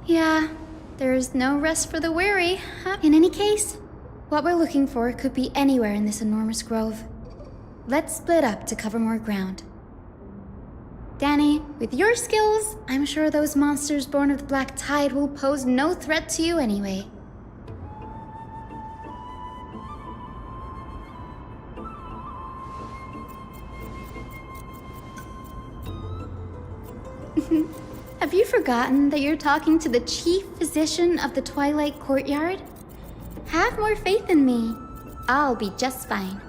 yeah, there's no rest for the weary, huh? In any case, what we're looking for could be anywhere in this enormous grove. Let's split up to cover more ground. Danny, with your skills, I'm sure those monsters born of the Black Tide will pose no threat to you anyway. Have you forgotten that you're talking to the chief physician of the Twilight Courtyard? Have more faith in me. I'll be just fine.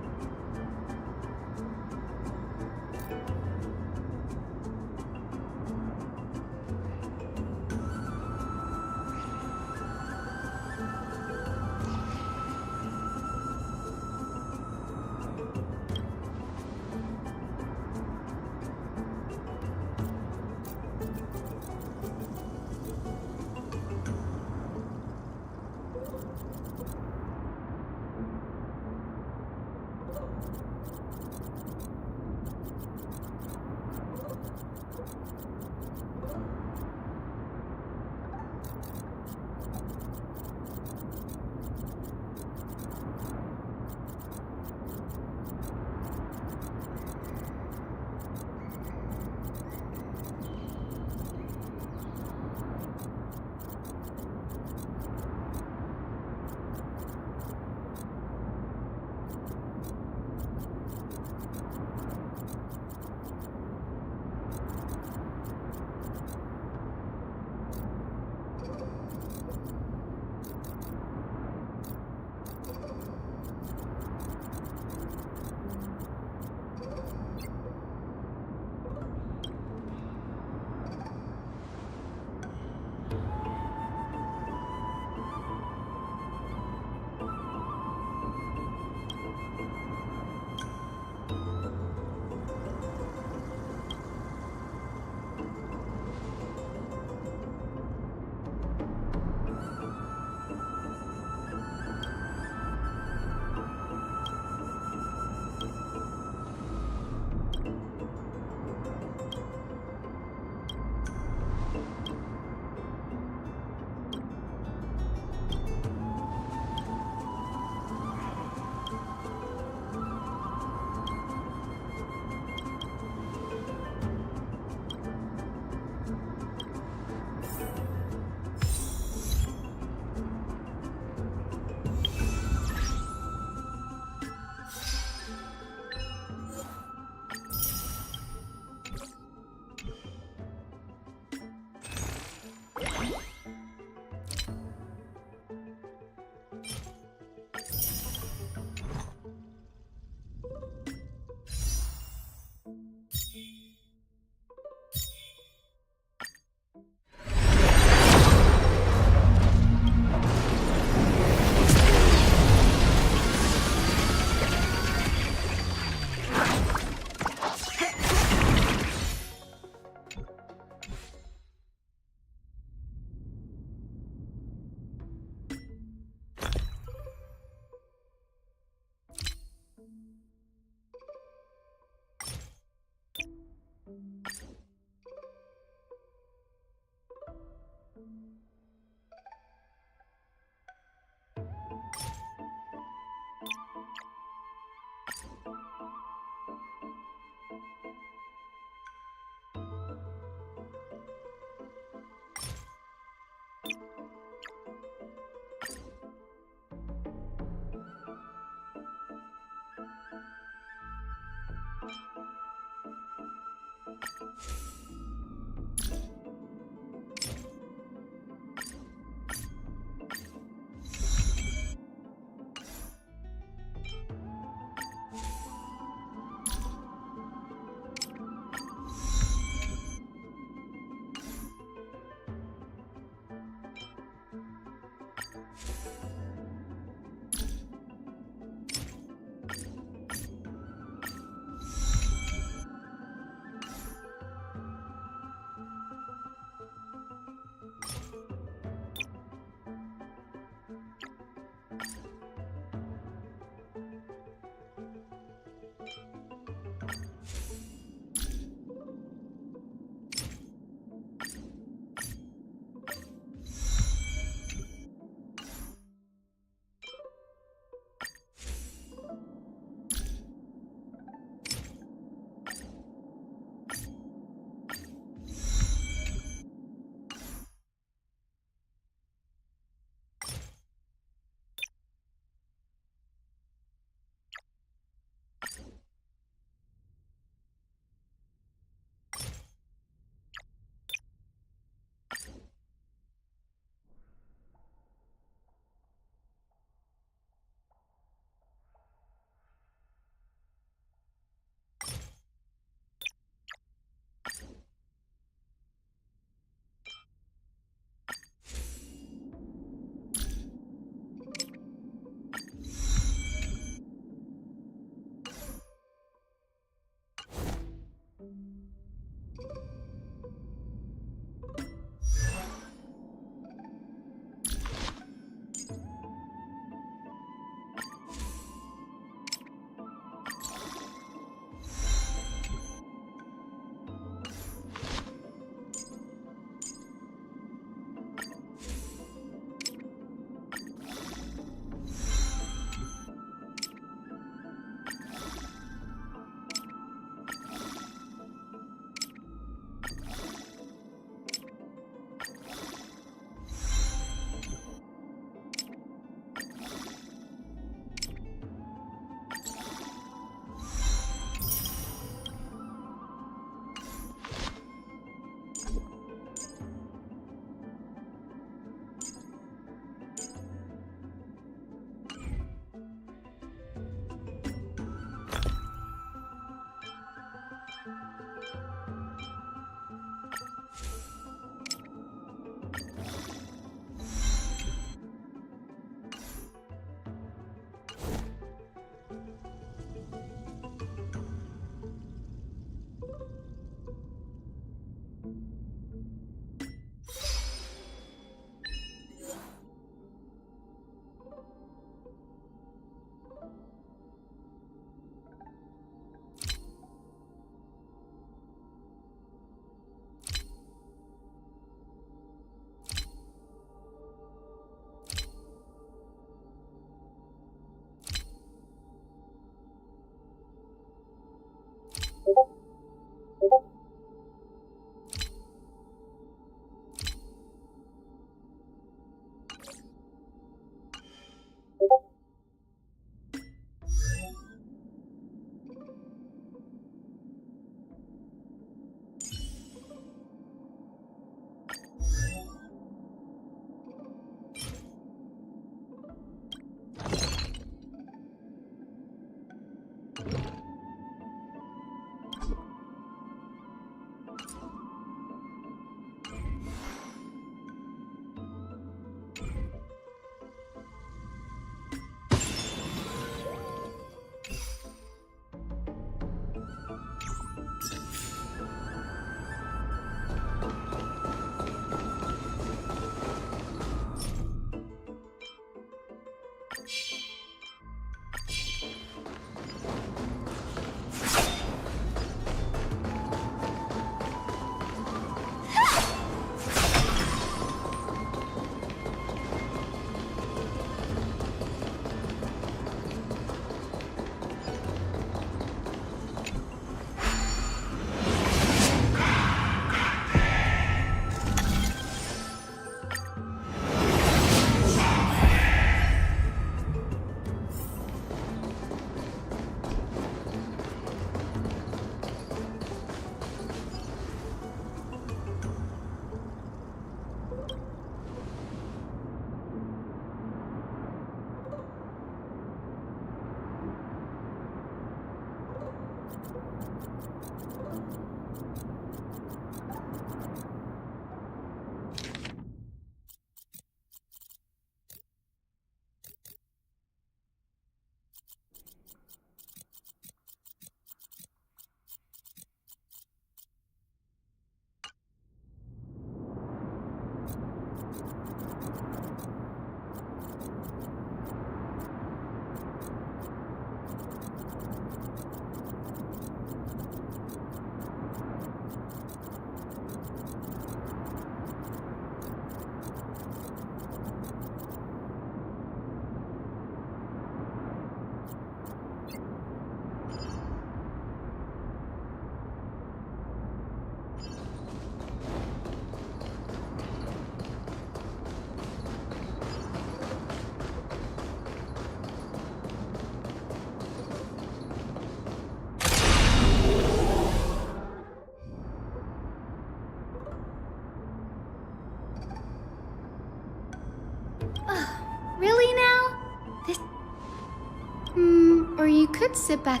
Or you could sit back.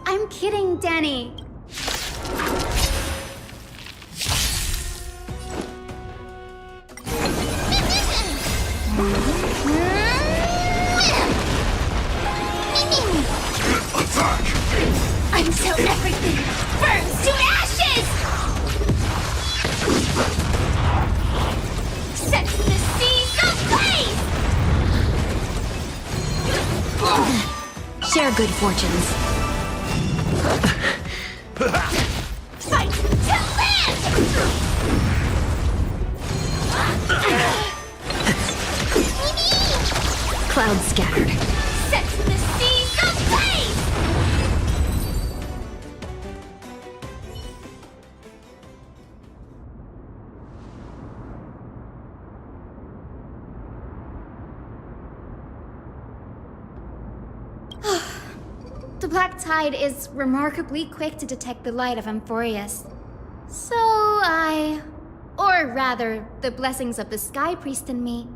I'm kidding, Danny. Until everything burns to ashes! Set the seas ablaze! Share good fortunes. Fight to land! Clouds scattered. Set the seas ablaze! The Black Tide is remarkably quick to detect the light of Amphorius. So or rather, the blessings of the Sky Priest in me,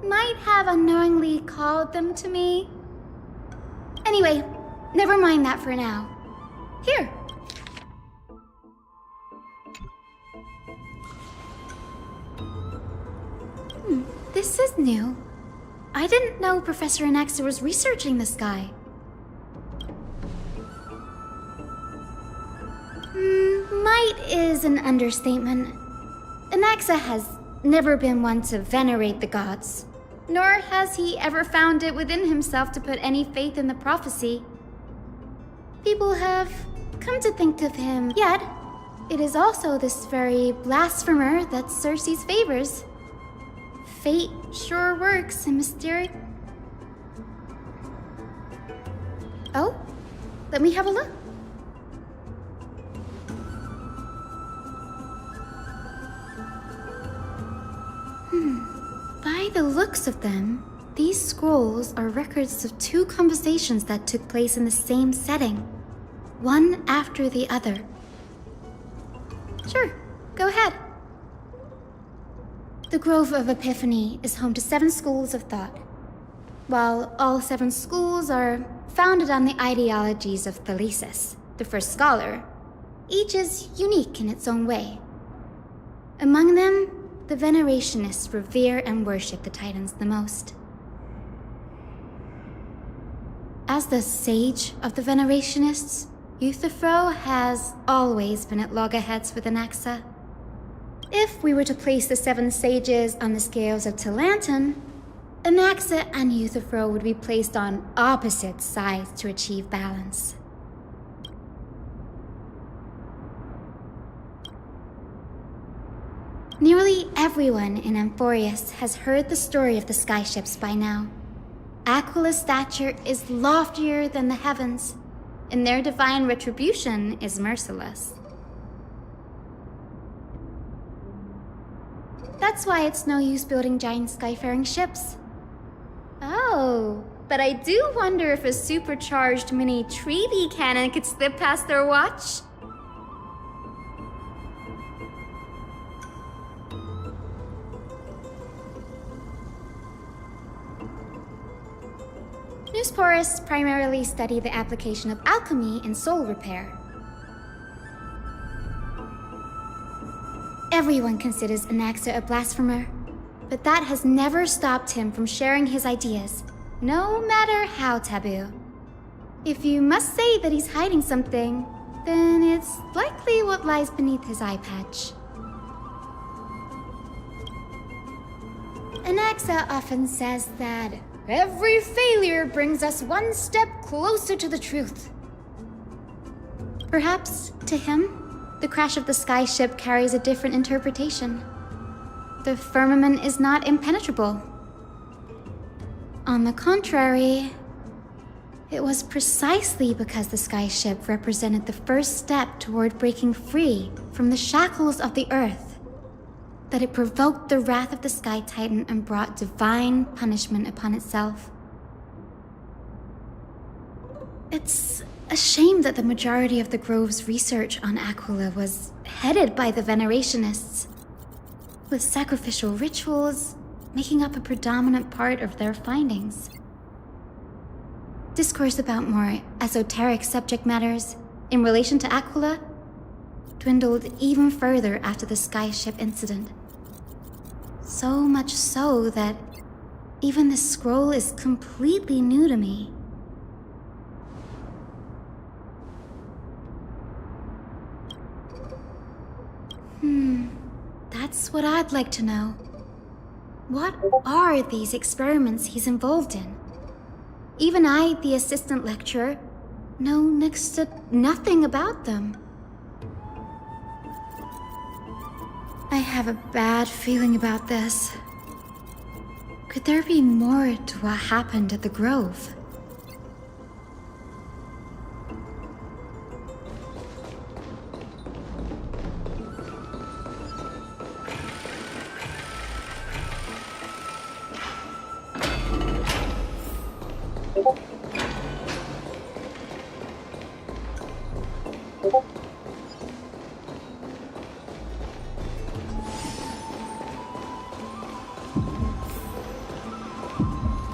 might have unknowingly called them to me. Anyway, never mind that for now. Here. This is new. I didn't know Professor Anaxa was researching the sky. Might is an understatement. Anaxa has never been one to venerate the gods, nor has he ever found it within himself to put any faith in the prophecy. People have come to think of him, yet it is also this very blasphemer that Circe's favors. Fate sure works in mysterious... Oh, let me have a look. By the looks of them, these scrolls are records of two conversations that took place in the same setting, one after the other. Sure, go ahead. The Grove of Epiphany is home to 7 schools of thought. While all 7 schools are founded on the ideologies of Thalesis, the first scholar, each is unique in its own way. Among them, the Venerationists revere and worship the Titans the most. As the sage of the Venerationists, Euthyphro has always been at loggerheads with Anaxa. If we were to place the 7 sages on the scales of Talanton, Anaxa and Euthyphro would be placed on opposite sides to achieve balance. Nearly everyone in Amphorius has heard the story of the skyships by now. Aquila's stature is loftier than the heavens, and their divine retribution is merciless. That's why it's no use building giant skyfaring ships. Oh, but I do wonder if a supercharged mini Treaty cannon could slip past their watch. Newsporists primarily study the application of alchemy in soul repair. Everyone considers Anaxa a blasphemer, but that has never stopped him from sharing his ideas, no matter how taboo. If you must say that he's hiding something, then it's likely what lies beneath his eye patch. Anaxa often says that every failure brings us one step closer to the truth. Perhaps, to him, the crash of the skyship carries a different interpretation. The firmament is not impenetrable. On the contrary, it was precisely because the skyship represented the first step toward breaking free from the shackles of the earth that it provoked the wrath of the Sky Titan and brought divine punishment upon itself. It's a shame that the majority of the Grove's research on Aquila was headed by the Venerationists, with sacrificial rituals making up a predominant part of their findings. Discourse about more esoteric subject matters in relation to Aquila dwindled even further after the skyship incident. So much so that even this scroll is completely new to me. That's what I'd like to know. What are these experiments he's involved in? Even I, the assistant lecturer, know next to nothing about them. I have a bad feeling about this. Could there be more to what happened at the Grove?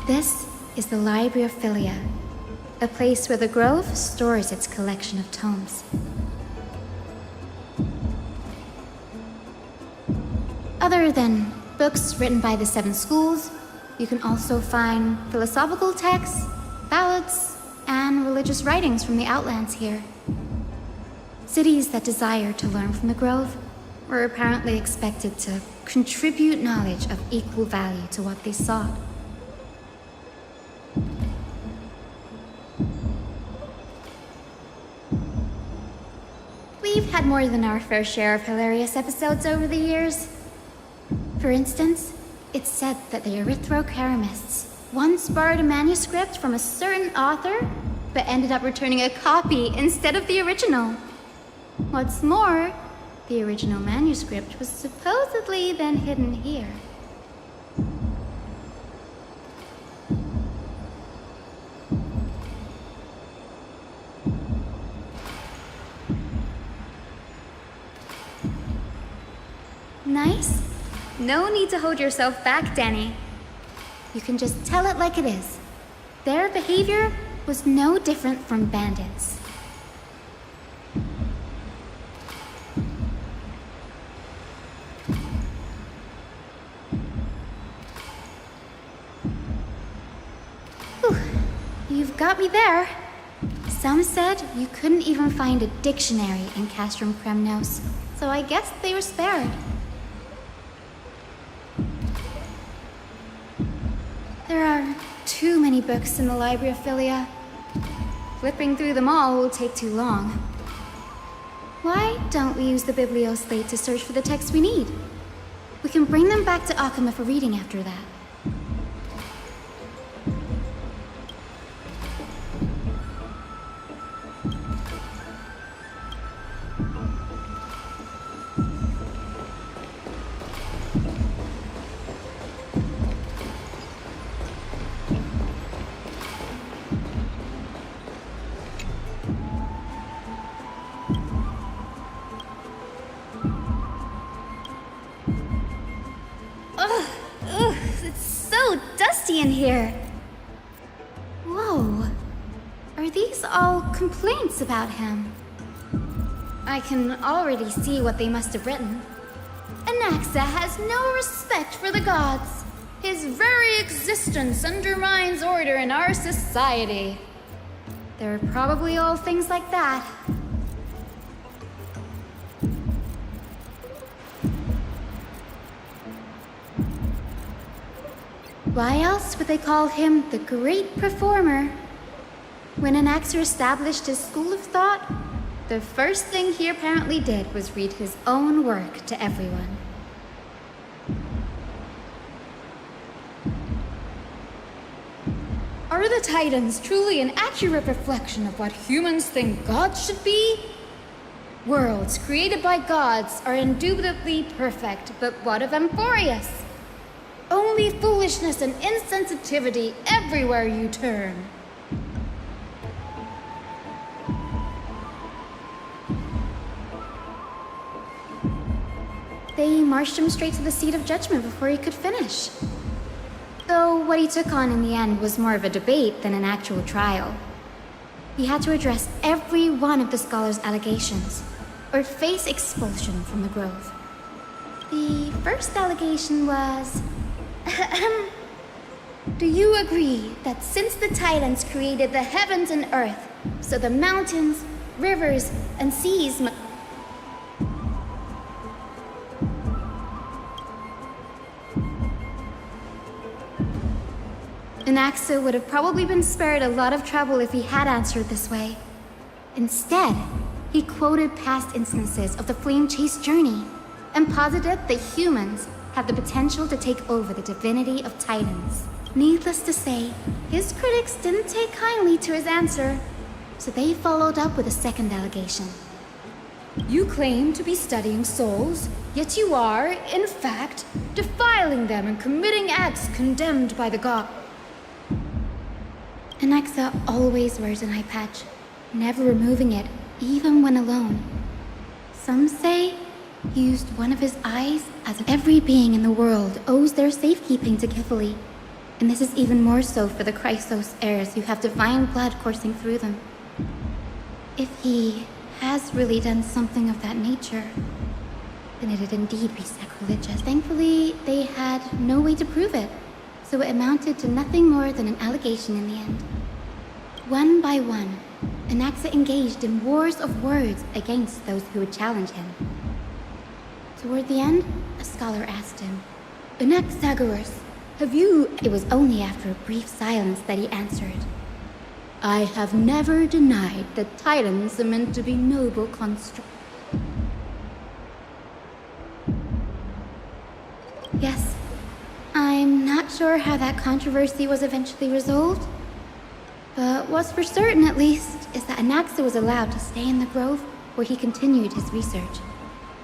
This is the Library of Philia, a place where the Grove stores its collection of tomes. Other than books written by the 7 schools, you can also find philosophical texts, ballads, and religious writings from the Outlands here. Cities that desire to learn from the Grove were apparently expected to contribute knowledge of equal value to what they sought. We've had more than our fair share of hilarious episodes over the years. For instance, it's said that the Erythrocheramists once borrowed a manuscript from a certain author, but ended up returning a copy instead of the original. What's more, the original manuscript was supposedly then hidden here. Nice? No need to hold yourself back, Danny. You can just tell it like it is. Their behavior was no different from bandits. Whew. You've got me there. Some said you couldn't even find a dictionary in Castrum Kremnos, so I guess they were spared. There are too many books in the Library of Philia. Flipping through them all will take too long. Why don't we use the Biblioslate to search for the texts we need? We can bring them back to Akama for reading after that. In here. Whoa. Are these all complaints about him? I can already see what they must have written. Anaxa has no respect for the gods. His very existence undermines order in our society. They're probably all things like that. Why else would they call him the Great Performer? When Anaxer established his school of thought, the first thing he apparently did was read his own work to everyone. Are the Titans truly an accurate reflection of what humans think gods should be? Worlds created by gods are indubitably perfect, but what of Amphorius? Only foolishness and insensitivity everywhere you turn. They marched him straight to the seat of judgment before he could finish. Though what he took on in the end was more of a debate than an actual trial. He had to address every one of the scholar's allegations, or face expulsion from the Grove. The first allegation was... Do you agree that since the Titans created the heavens and earth, so the mountains, rivers, and seas Anaxa would have probably been spared a lot of trouble if he had answered this way. Instead, he quoted past instances of the Flame Chase journey and posited that humans have the potential to take over the divinity of Titans. Needless to say, his critics didn't take kindly to his answer, so they followed up with a second allegation. You claim to be studying souls, yet you are, in fact, defiling them and committing acts condemned by the god. Anaxa always wears an eye patch, never removing it, even when alone. Some say he used one of his eyes as every being in the world owes their safekeeping to Kifili, and this is even more so for the Chrysos heirs who have divine blood coursing through them. If he has really done something of that nature, then it'd indeed be sacrilegious. Thankfully, they had no way to prove it, so it amounted to nothing more than an allegation in the end. One by one, Anaxa engaged in wars of words against those who would challenge him. Toward the end, a scholar asked him, Anaxagoras, have you... It was only after a brief silence that he answered, I have never denied that Titans are meant to be noble constructs. Yes, I'm not sure how that controversy was eventually resolved, but what's for certain at least is that Anaxa was allowed to stay in the Grove where he continued his research,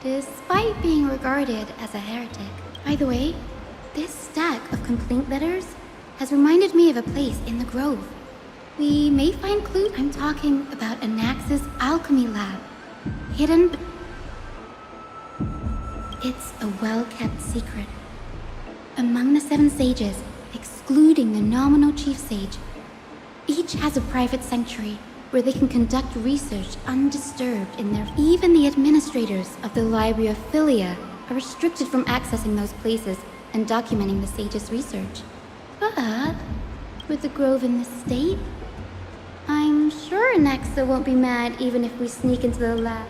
despite being regarded as a heretic. By the way, this stack of complaint letters has reminded me of a place in the Grove. We may find clues. I'm talking about Anaxa's alchemy lab, hidden. It's a well-kept secret. Among the 7 sages, excluding the nominal chief sage, each has a private sanctuary where they can conduct research undisturbed in their... Even the administrators of the Library of Philia are restricted from accessing those places and documenting the sage's research. But with the Grove in this state, I'm sure Anaxa won't be mad even if we sneak into the lab.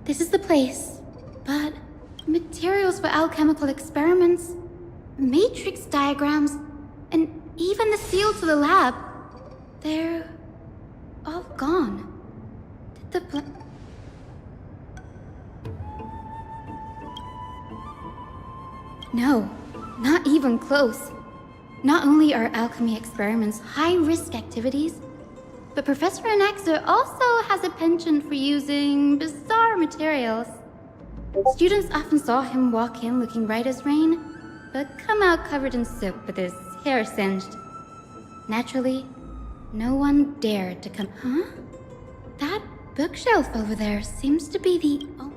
This is the place, but materials for alchemical experiments, matrix diagrams, and even the seal to the lab, they're all gone. Did the No, not even close. Not only are alchemy experiments high-risk activities, but Professor Anaxa also has a penchant for using bizarre materials. Students often saw him walk in looking right as rain, but come out covered in soot with his hair singed. Naturally, no one dared to come... Huh? That bookshelf over there seems to be the... Oh.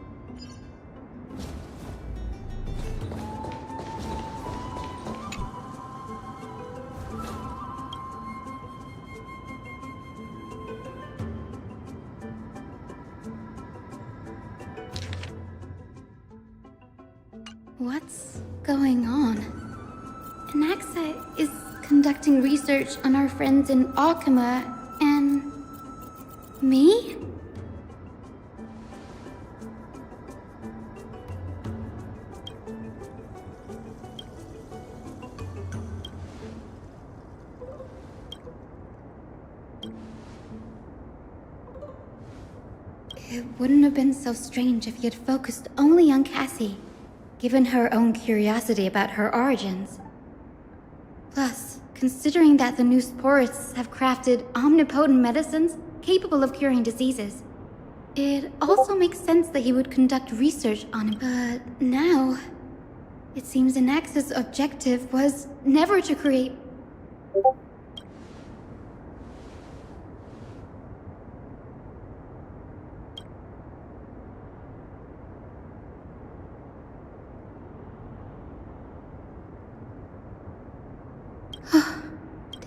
What's going on? Anaxa is conducting research on our friends in Alchema and me? It wouldn't have been so strange if he had focused only on Cassie, given her own curiosity about her origins. Plus, considering that the new sporists have crafted omnipotent medicines capable of curing diseases, it also makes sense that he would conduct research on him. But now, it seems Anax's objective was never to create...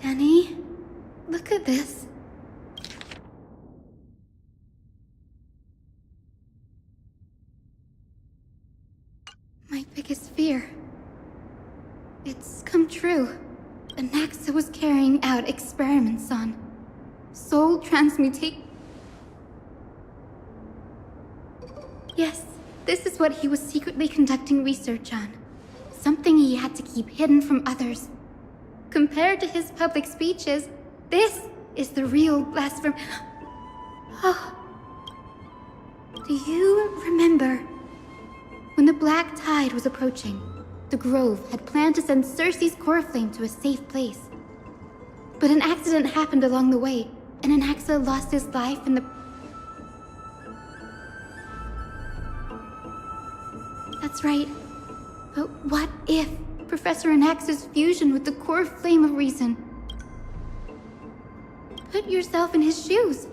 Danny, look at this. My biggest fear. It's come true. Anaxa was carrying out experiments on soul transmutation. Yes, this is what he was secretly conducting research on. Something he had to keep hidden from others. Compared to his public speeches, this is the real blasphemy. Oh. Do you remember when the Black Tide was approaching? The Grove had planned to send Cersei's core flame to a safe place. But an accident happened along the way, and Anaxa lost his life in the... That's right. But what if Professor Anax's fusion with the core flame of reason? Put yourself in his shoes,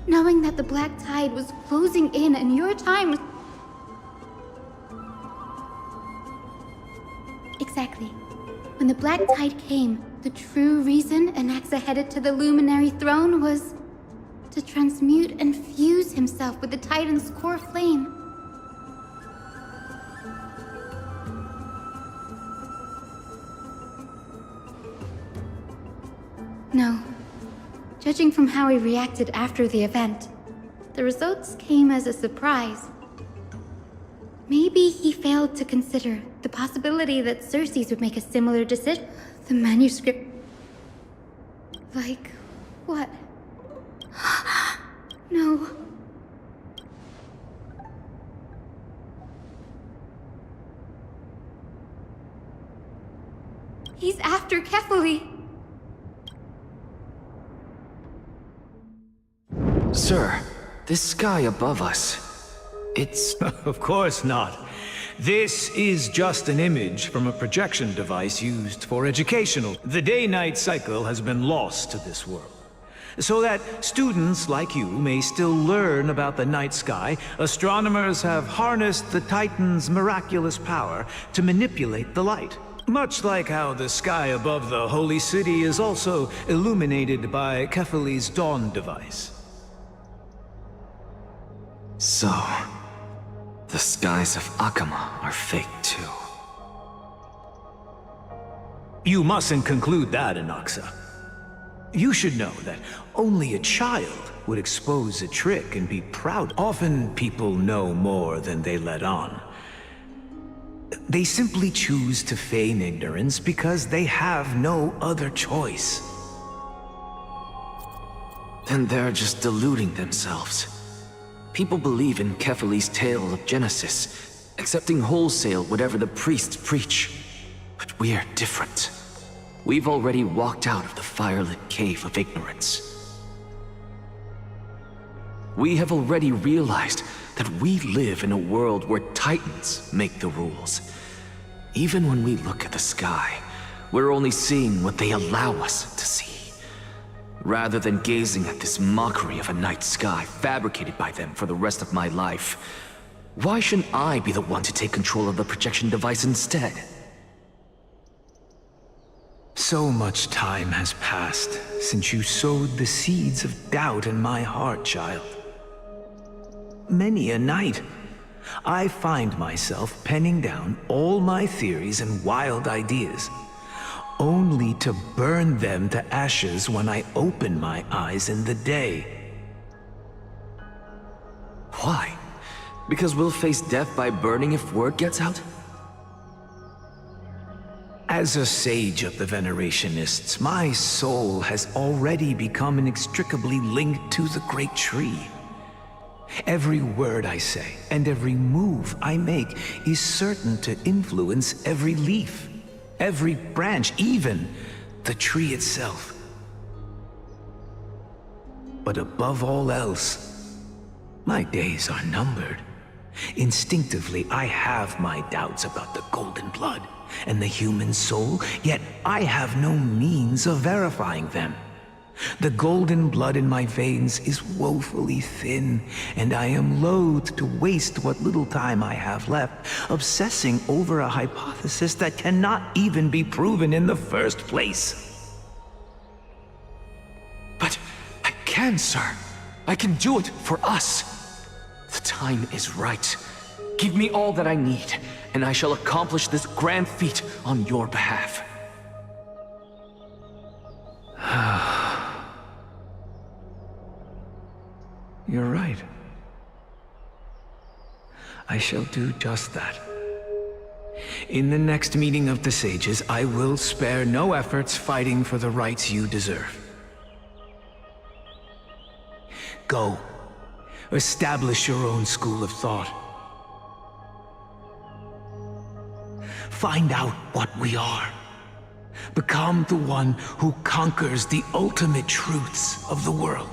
knowing that the Black Tide was closing in and your time was... Exactly. When the Black Tide came, the true reason Anaxa headed to the Luminary Throne was to transmute and fuse himself with the Titan's core flame. No. Judging from how he reacted after the event, the results came as a surprise. Maybe he failed to consider the possibility that Cersei's would make a similar decision. The manuscript... Like... what? No. He's after Kefali. Sir, this sky above us, it's... Of course not. This is just an image from a projection device used for educational. The day-night cycle has been lost to this world. So that students like you may still learn about the night sky, astronomers have harnessed the Titan's miraculous power to manipulate the light. Much like how the sky above the Holy City is also illuminated by Kefali's dawn device. So, the skies of Akama are fake too. You mustn't conclude that, Anaxa. You should know that only a child would expose a trick and be proud. Often people know more than they let on. They simply choose to feign ignorance because they have no other choice. Then they're just deluding themselves. People believe in Kefali's tale of Genesis, accepting wholesale whatever the priests preach. But we're different. We've already walked out of the firelit cave of ignorance. We have already realized that we live in a world where Titans make the rules. Even when we look at the sky, we're only seeing what they allow us to see. Rather than gazing at this mockery of a night sky fabricated by them for the rest of my life, why shouldn't I be the one to take control of the projection device instead? So much time has passed since you sowed the seeds of doubt in my heart, child. Many a night, I find myself penning down all my theories and wild ideas, only to burn them to ashes when I open my eyes in the day. Why? Because we'll face death by burning if word gets out? As a sage of the Venerationists, my soul has already become inextricably linked to the great tree. Every word I say and every move I make is certain to influence every leaf, every branch, even the tree itself. But above all else, my days are numbered. Instinctively, I have my doubts about the golden blood and the human soul, yet I have no means of verifying them. The golden blood in my veins is woefully thin, and I am loath to waste what little time I have left obsessing over a hypothesis that cannot even be proven in the first place. But I can, sir. I can do it for us. The time is right. Give me all that I need, and I shall accomplish this grand feat on your behalf. You're right. I shall do just that. In the next meeting of the sages, I will spare no efforts fighting for the rights you deserve. Go. Establish your own school of thought. Find out what we are. Become the one who conquers the ultimate truths of the world.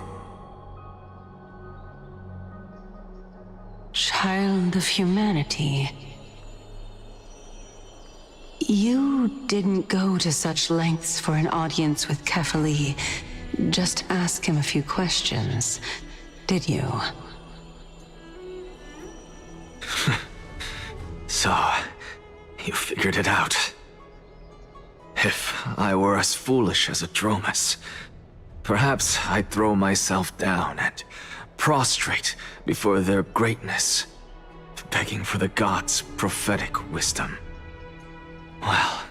Child of humanity. You didn't go to such lengths for an audience with Kefali. Just ask him a few questions, did you? So, you figured it out. If I were as foolish as a Dromus, perhaps I'd throw myself down and prostrate before their greatness, begging for the gods' prophetic wisdom. Well,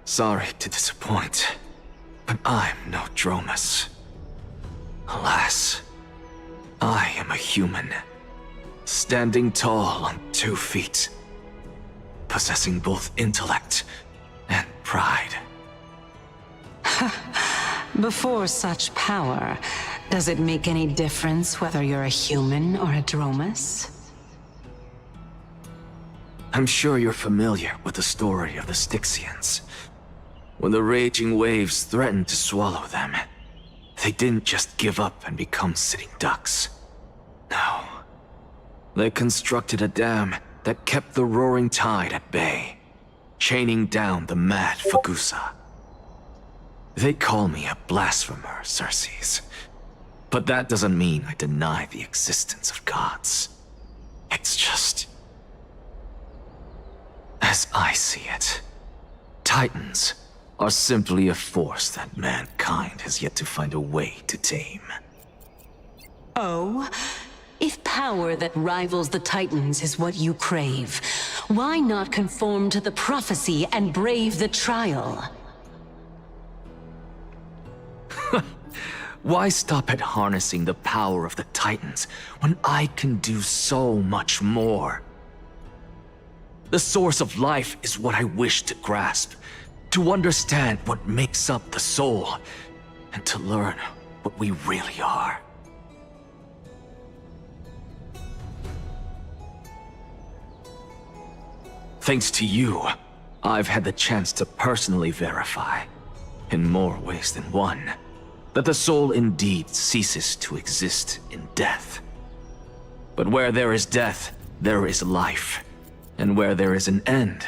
sorry to disappoint, but I'm no Dromus. Alas, I am a human, standing tall on 2 feet, possessing both intellect and pride. Before such power, does it make any difference whether you're a human or a Dromus? I'm sure you're familiar with the story of the Styxians. When the raging waves threatened to swallow them, they didn't just give up and become sitting ducks. No. They constructed a dam that kept the roaring tide at bay, chaining down the mad Fagusa. They call me a blasphemer, Circes. But that doesn't mean I deny the existence of gods. It's just... as I see it, Titans are simply a force that mankind has yet to find a way to tame. Oh? If power that rivals the Titans is what you crave, why not conform to the prophecy and brave the trial? Why stop at harnessing the power of the Titans when I can do so much more? The source of life is what I wish to grasp, to understand what makes up the soul, and to learn what we really are. Thanks to you, I've had the chance to personally verify, in more ways than one, that the soul indeed ceases to exist in death. But where there is death, there is life. And where there is an end,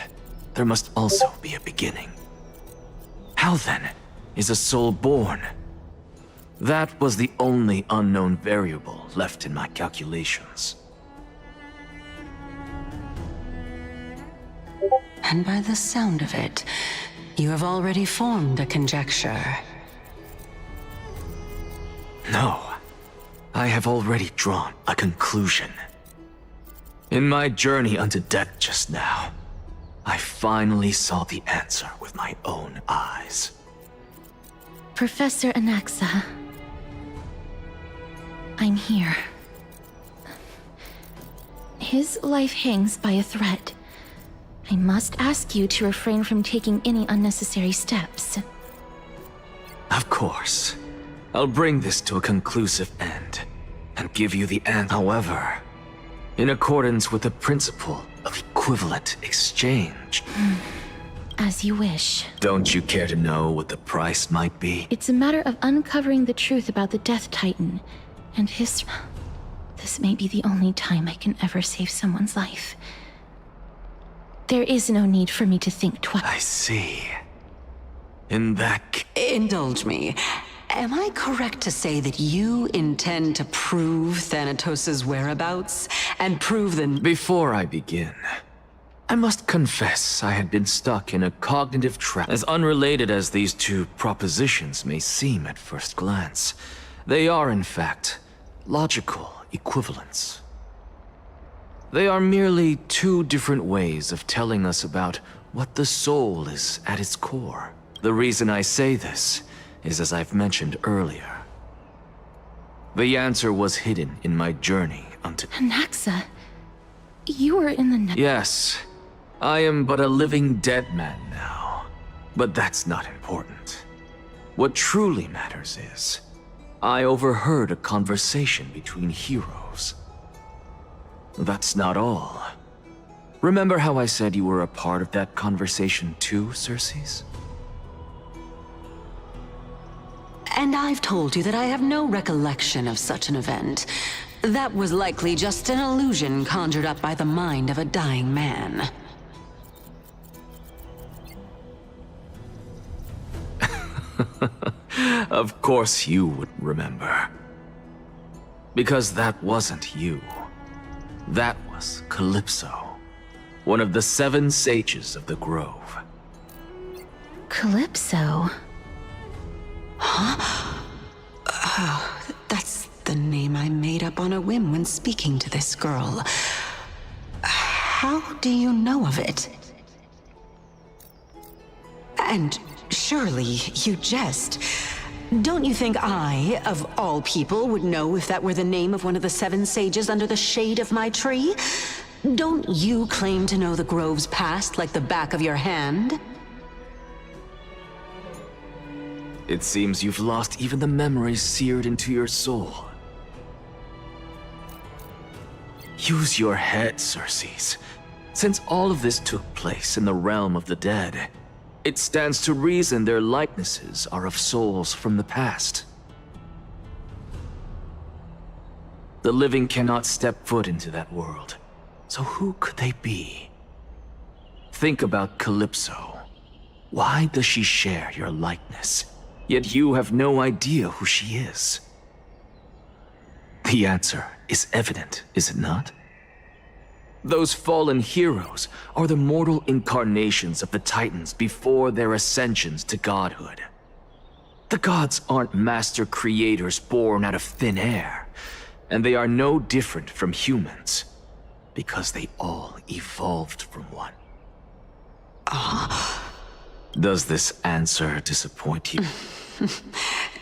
there must also be a beginning. How then is a soul born? That was the only unknown variable left in my calculations. And by the sound of it, you have already formed a conjecture. No, I have already drawn a conclusion. In my journey unto death just now, I finally saw the answer with my own eyes. Professor Anaxa, I'm here. His life hangs by a thread. I must ask you to refrain from taking any unnecessary steps. Of course. I'll bring this to a conclusive end and give you the answer. However, in accordance with the principle of equivalent exchange. As you wish. Don't you care to know what the price might be? It's a matter of uncovering the truth about the Death Titan and his... This may be the only time I can ever save someone's life. There is no need for me to think twice. I see. In that... Indulge me. Am I correct to say that you intend to prove Thanatos' whereabouts and prove them? Before I begin, I must confess I had been stuck in a cognitive trap. As unrelated as these two propositions may seem at first glance, they are in fact logical equivalents. They are merely two different ways of telling us about what the soul is at its core. The reason I say this is as I've mentioned earlier. The answer was hidden in my journey unto... Anaxa, you were in the... Yes, I am but a living dead man now. But that's not important. What truly matters is, I overheard a conversation between heroes. That's not all. Remember how I said you were a part of that conversation too, Circes? And I've told you that I have no recollection of such an event. That was likely just an illusion conjured up by the mind of a dying man. Of course you would remember. Because that wasn't you. That was Calypso, one of the 7 sages of the Grove. Calypso? Huh? Oh, that's the name I made up on a whim when speaking to this girl. How do you know of it? And surely you jest. Don't you think I, of all people, would know if that were the name of one of the 7 sages under the shade of my tree? Don't you claim to know the Grove's past like the back of your hand? It seems you've lost even the memories seared into your soul. Use your head, Circes. Since all of this took place in the realm of the dead, it stands to reason their likenesses are of souls from the past. The living cannot step foot into that world, so who could they be? Think about Calypso. Why does she share your likeness? Yet you have no idea who she is. The answer is evident, is it not? Those fallen heroes are the mortal incarnations of the Titans before their ascensions to godhood. The gods aren't master creators born out of thin air, and they are no different from humans, because they all evolved from one. Does this answer disappoint you?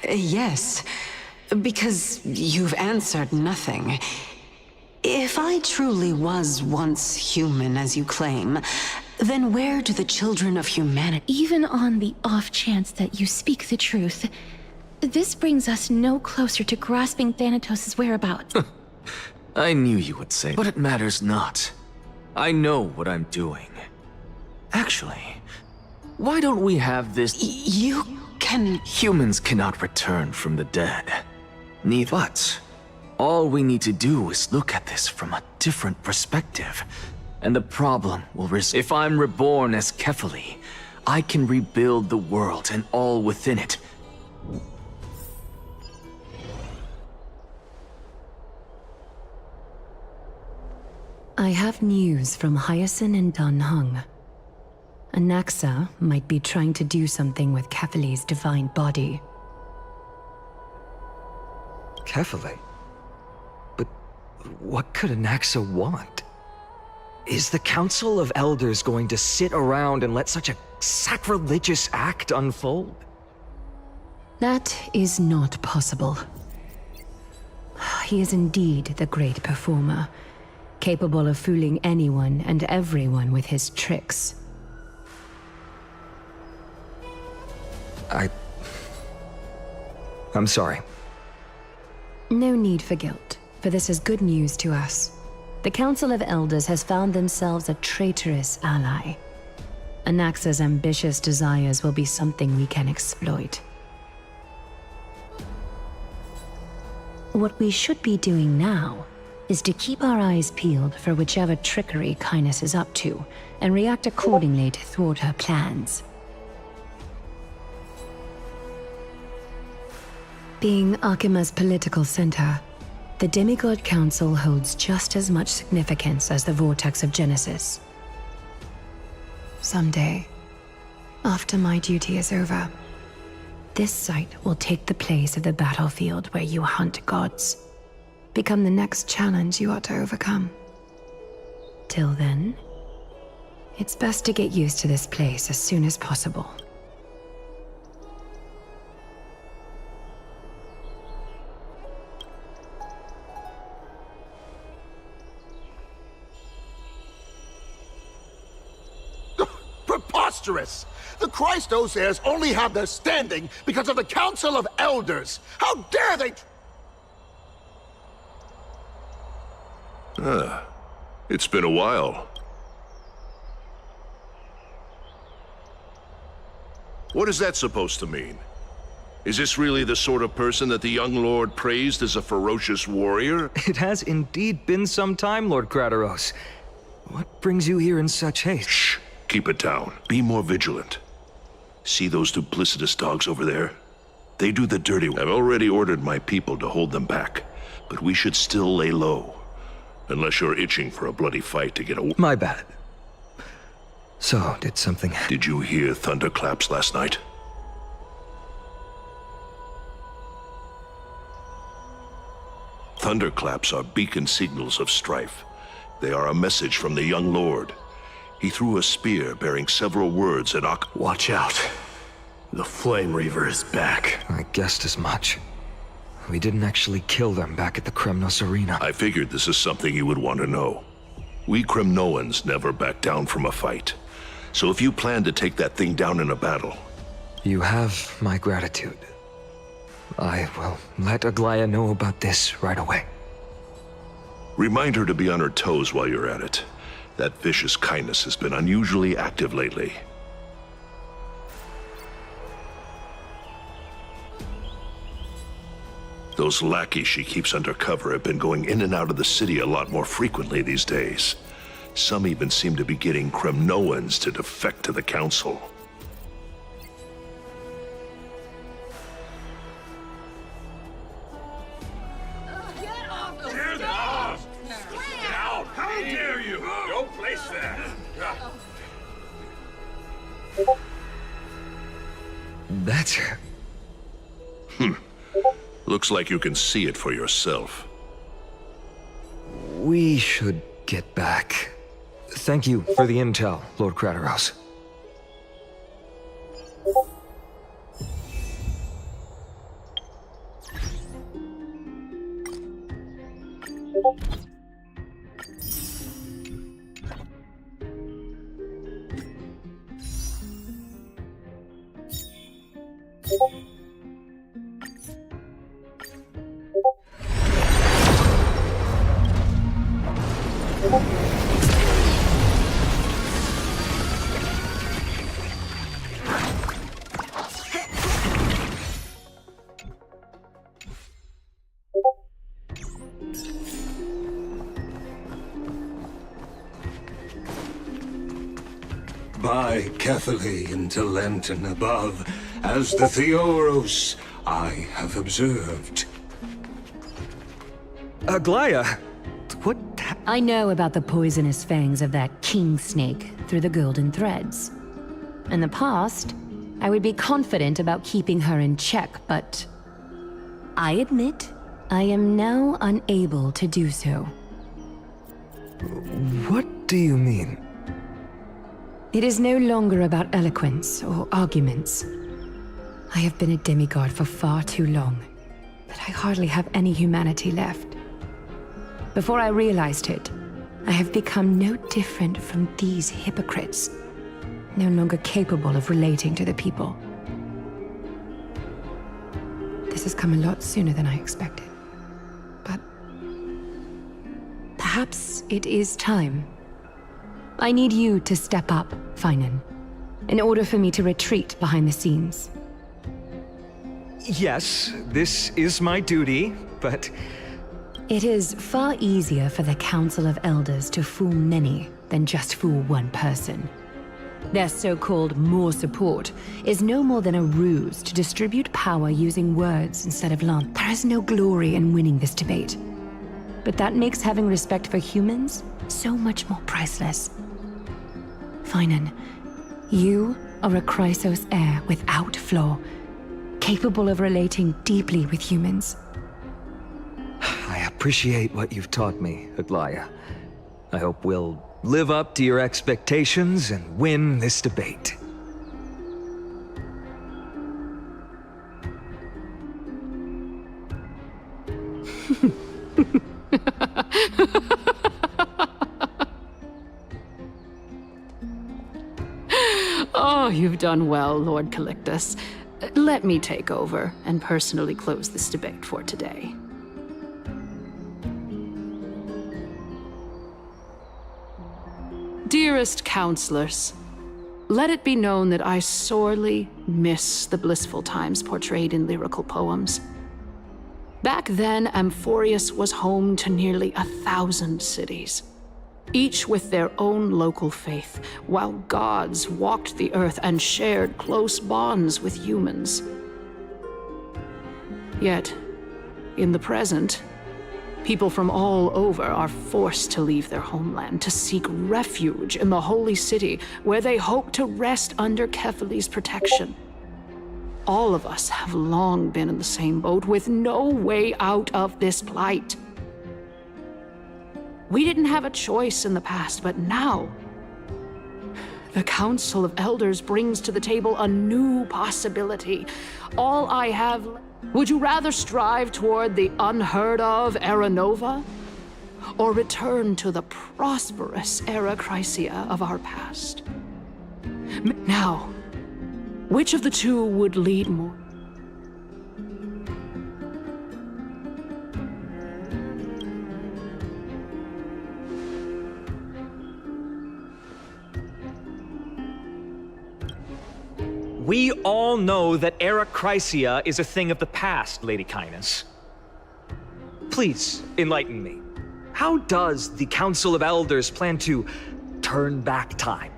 Yes, because you've answered nothing. If I truly was once human, as you claim, then where do the children of humanity... Even on the off chance that you speak the truth, this brings us no closer to grasping Thanatos' whereabouts. I knew you would say, but it matters not. I know what I'm doing. Actually, why don't we have this... You can... Humans cannot return from the dead. Neither. But all we need to do is look at this from a different perspective, and the problem will resolve. If I'm reborn as Kefali, I can rebuild the world and all within it. I have news from Hyacinth and Dan Heng. Anaxa might be trying to do something with Kefali's divine body. Kefali? But what could Anaxa want? Is the Council of Elders going to sit around and let such a sacrilegious act unfold? That is not possible. He is indeed the great performer, capable of fooling anyone and everyone with his tricks. I'm sorry. No need for guilt, for this is good news to us. The Council of Elders has found themselves a traitorous ally. Anaxa's ambitious desires will be something we can exploit. What we should be doing now is to keep our eyes peeled for whichever trickery Kindness is up to, and react accordingly to thwart her plans. Being Akima's political center, the Demigod Council holds just as much significance as the Vortex of Genesis. Someday, after my duty is over, this site will take the place of the battlefield where you hunt gods, become the next challenge you ought to overcome. Till then, it's best to get used to this place as soon as possible. Preposterous! The Christos heirs only have their standing because of the Council of Elders! How dare they— It's been a while. What is that supposed to mean? Is this really the sort of person that the young lord praised as a ferocious warrior? It has indeed been some time, Lord Crateros. What brings you here in such haste? Shh! Keep it down. Be more vigilant. See those duplicitous dogs over there? They do the dirty work. I've already ordered my people to hold them back, but we should still lay low. Unless you're itching for a bloody fight to get away. My bad. So, did something... Did you hear thunderclaps last night? Thunderclaps are beacon signals of strife. They are a message from the young lord. He threw a spear bearing several words at Watch out. The Flame Reaver is back. I guessed as much. We didn't actually kill them back at the Kremnos Arena. I figured this is something you would want to know. We Kremnoans never back down from a fight. So if you plan to take that thing down in a battle... You have my gratitude. I will let Aglaya know about this right away. Remind her to be on her toes while you're at it. That vicious Kindness has been unusually active lately. Those lackeys she keeps undercover have been going in and out of the city a lot more frequently these days. Some even seem to be getting Kremnoans to defect to the Council. That's her. Looks like you can see it for yourself. We should get back. Thank you for the intel, Lord Crateros. By Catholic into Lenten above, as the Theoros I have observed. Aglaya, what? I know about the poisonous fangs of that king snake through the golden threads. In the past, I would be confident about keeping her in check, but I admit I am now unable to do so. What do you mean? It is no longer about eloquence or arguments. I have been a demigod for far too long, that I hardly have any humanity left. Before I realized it, I have become no different from these hypocrites, no longer capable of relating to the people. This has come a lot sooner than I expected. But perhaps it is time. I need you to step up, Finan, in order for me to retreat behind the scenes. Yes, this is my duty, but... It is far easier for the Council of Elders to fool many than just fool one person. Their so-called more support is no more than a ruse to distribute power using words instead of land. There is no glory in winning this debate. But that makes having respect for humans so much more priceless. Finan, you are a Chrysos heir without flaw, capable of relating deeply with humans. I appreciate what you've taught me, Aglaya. I hope we'll live up to your expectations and win this debate. Oh, you've done well, Lord Calictus. Let me take over and personally close this debate for today. Dearest counselors, let it be known that I sorely miss the blissful times portrayed in lyrical poems. Back then, Amphorius was home to nearly 1,000 cities, each with their own local faith, while gods walked the earth and shared close bonds with humans. Yet, in the present, people from all over are forced to leave their homeland to seek refuge in the holy city, where they hope to rest under Kefali's protection. All of us have long been in the same boat, with no way out of this plight. We didn't have a choice in the past, but now, the Council of Elders brings to the table a new possibility. All I have... Would you rather strive toward the unheard of Era Nova, or return to the prosperous Era Chrysia of our past? Now, which of the two would lead more? We all know that Era Chrysia is a thing of the past, Lady Kainis. Please, enlighten me. How does the Council of Elders plan to turn back time?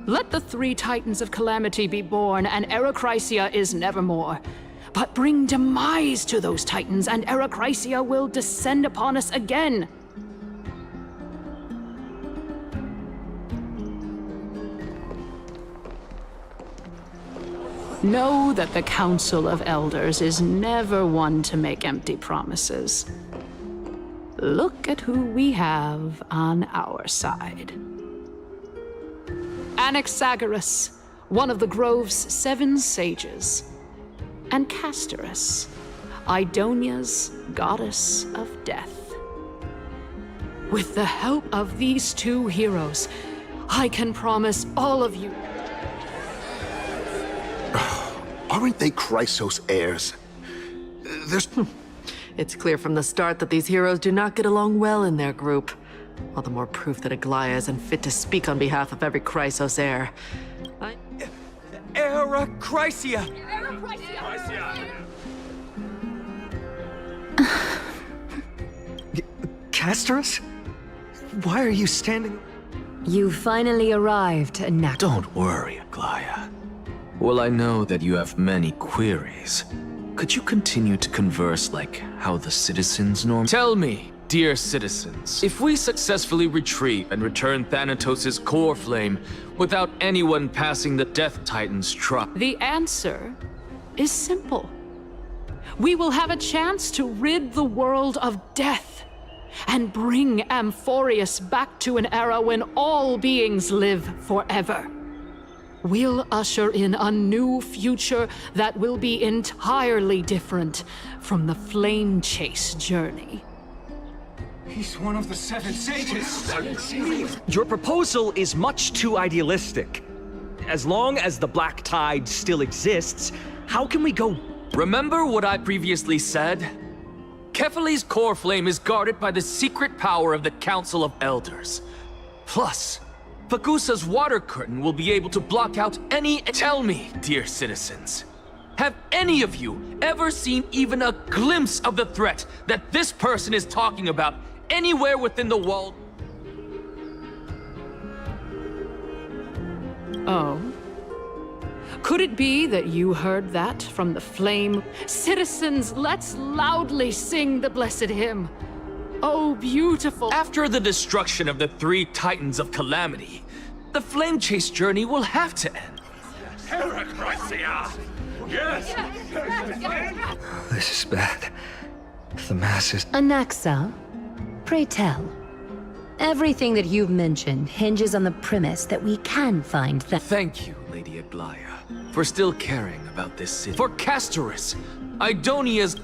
Let the 3 Titans of Calamity be born, and Era Chrysia is nevermore. But bring demise to those Titans, and Era Chrysia will descend upon us again. Know that the Council of Elders is never one to make empty promises. Look at who we have on our side. Anaxagoras, one of the Grove's 7 sages, and Castorus, Idonia's goddess of death. With the help of these 2 heroes, I can promise all of you... Aren't they Chrysos heirs? There's... It's clear from the start that these heroes do not get along well in their group. All the more proof that Aglaya is unfit to speak on behalf of every Chrysos heir. Era Chrysia! Castorus? Why are you standing... You finally arrived, Anak. Don't worry, Aglaya. Well, I know that you have many queries. Could you continue to converse like how the citizens normally... Tell me, dear citizens, if we successfully retreat and return Thanatos' core flame without anyone passing the Death Titan's truck... The answer is simple. We will have a chance to rid the world of death. and bring Amphorius back to an era when all beings live forever. We'll usher in a new future that will be entirely different from the flame chase journey. He's one of the seven sages. Your proposal is much too idealistic. As long as the Black Tide still exists, how can we go? Remember what I previously said? Kefali's core flame is guarded by the secret power of the Council of Elders. Plus, Fagusa's water curtain will be able to block out any... Tell me, dear citizens, have any of you ever seen even a glimpse of the threat that this person is talking about anywhere within the wall? Oh? Could it be that you heard that from the flame? Citizens, let's loudly sing the blessed hymn. Oh, beautiful. After the destruction of the 3 Titans of Calamity, the flame chase journey will have to end. Yes! This is bad. The masses... Anaxa, pray tell. Everything that you've mentioned hinges on the premise that we can find that... Thank you, Lady Aglaya, for still caring about this city. For Castorus, Idonia's...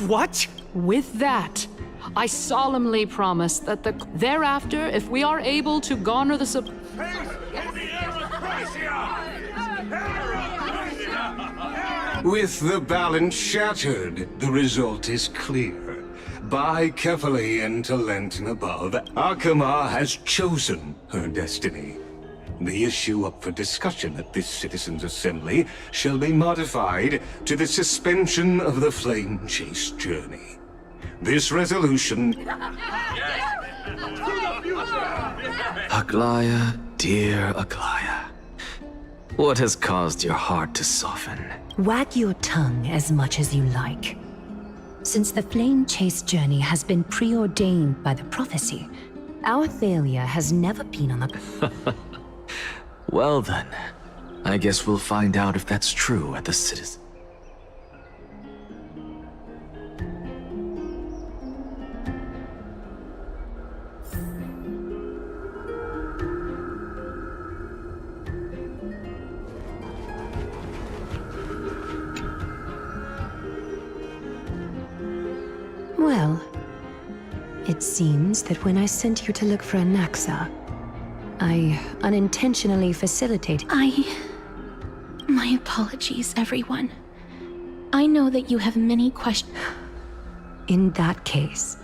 What? With that, I solemnly promise that thereafter, if we are able to garner the With the balance shattered, the result is clear. By Kefali and Talent and above, Akama has chosen her destiny. The issue up for discussion at this citizens' assembly shall be modified to the suspension of the flame chase journey. This resolution... Aglaya, dear Aglaya. What has caused your heart to soften? Wag your tongue as much as you like. Since the flame chase journey has been preordained by the prophecy, our failure has never been on the... Well then, I guess we'll find out if that's true at the citizen. Well, it seems that when I sent you to look for Anaxa, I unintentionally facilitated... My apologies, everyone. I know that you have many questions. In that case...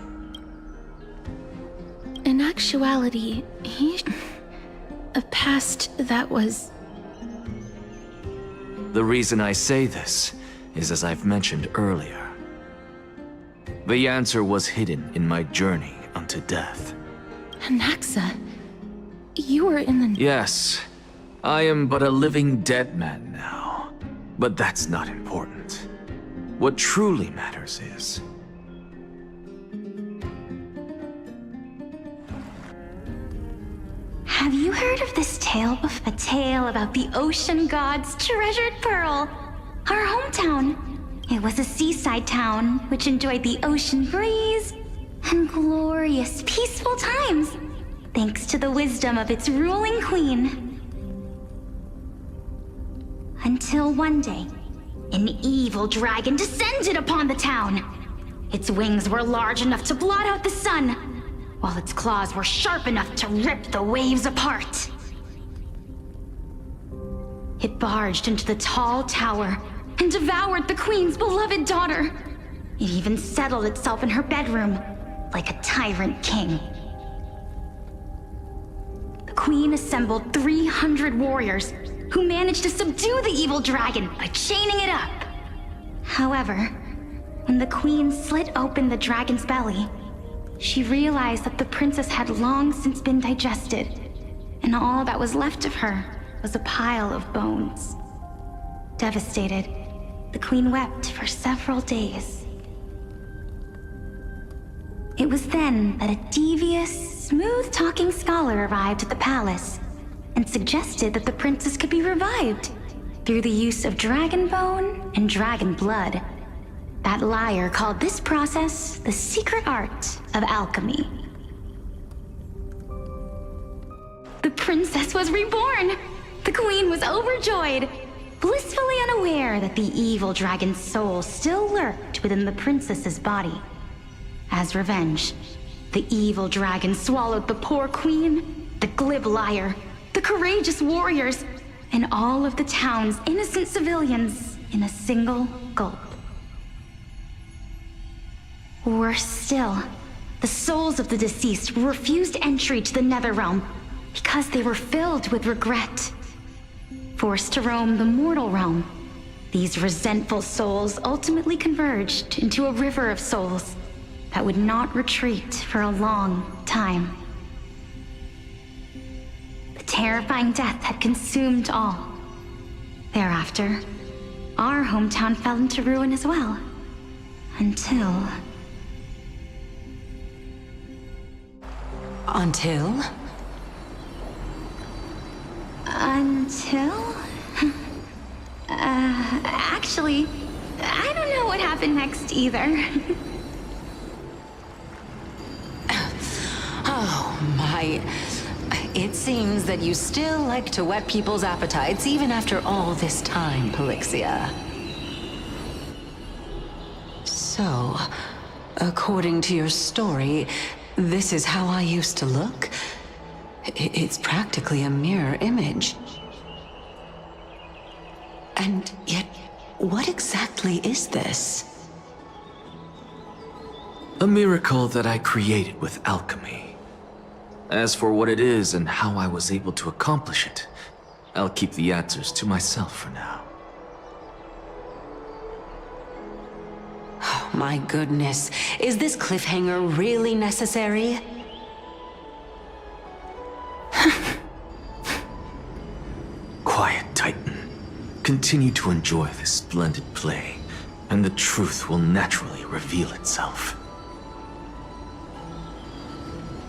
In actuality, a past that was... The reason I say this is as I've mentioned earlier. The answer was hidden in my journey unto death. Anaxa, you were in the... Yes, I am but a living dead man now. But that's not important. What truly matters is... Have you heard of this tale before? A tale about the ocean god's treasured pearl, our hometown. It was a seaside town which enjoyed the ocean breeze and glorious, peaceful times, thanks to the wisdom of its ruling queen. Until one day, an evil dragon descended upon the town. Its wings were large enough to blot out the sun, while its claws were sharp enough to rip the waves apart. It barged into the tall tower and devoured the queen's beloved daughter. It even settled itself in her bedroom, like a tyrant king. The queen assembled 300 warriors who managed to subdue the evil dragon by chaining it up. However, when the queen slit open the dragon's belly, she realized that the princess had long since been digested, and all that was left of her was a pile of bones. Devastated, the queen wept for several days. It was then that a devious, smooth-talking scholar arrived at the palace and suggested that the princess could be revived through the use of dragon bone and dragon blood. That liar called this process the secret art of alchemy. The princess was reborn! The queen was overjoyed, blissfully unaware that the evil dragon's soul still lurked within the princess's body. As revenge, the evil dragon swallowed the poor queen, the glib liar, the courageous warriors, and all of the town's innocent civilians in a single gulp. Worse still, the souls of the deceased refused entry to the Netherrealm because they were filled with regret. Forced to roam the mortal realm, these resentful souls ultimately converged into a river of souls that would not retreat for a long time. The terrifying death had consumed all. Thereafter, our hometown fell into ruin as well. Until... Until? Actually, I don't know what happened next either. Oh, my... It seems that you still like to whet people's appetites even after all this time, Pelixia. So, according to your story, this is how I used to look? It's practically a mirror image. And yet, what exactly is this? A miracle that I created with alchemy. As for what it is and how I was able to accomplish it, I'll keep the answers to myself for now. Oh, my goodness. Is this cliffhanger really necessary? Quiet, Titan. Continue to enjoy this splendid play, and the truth will naturally reveal itself.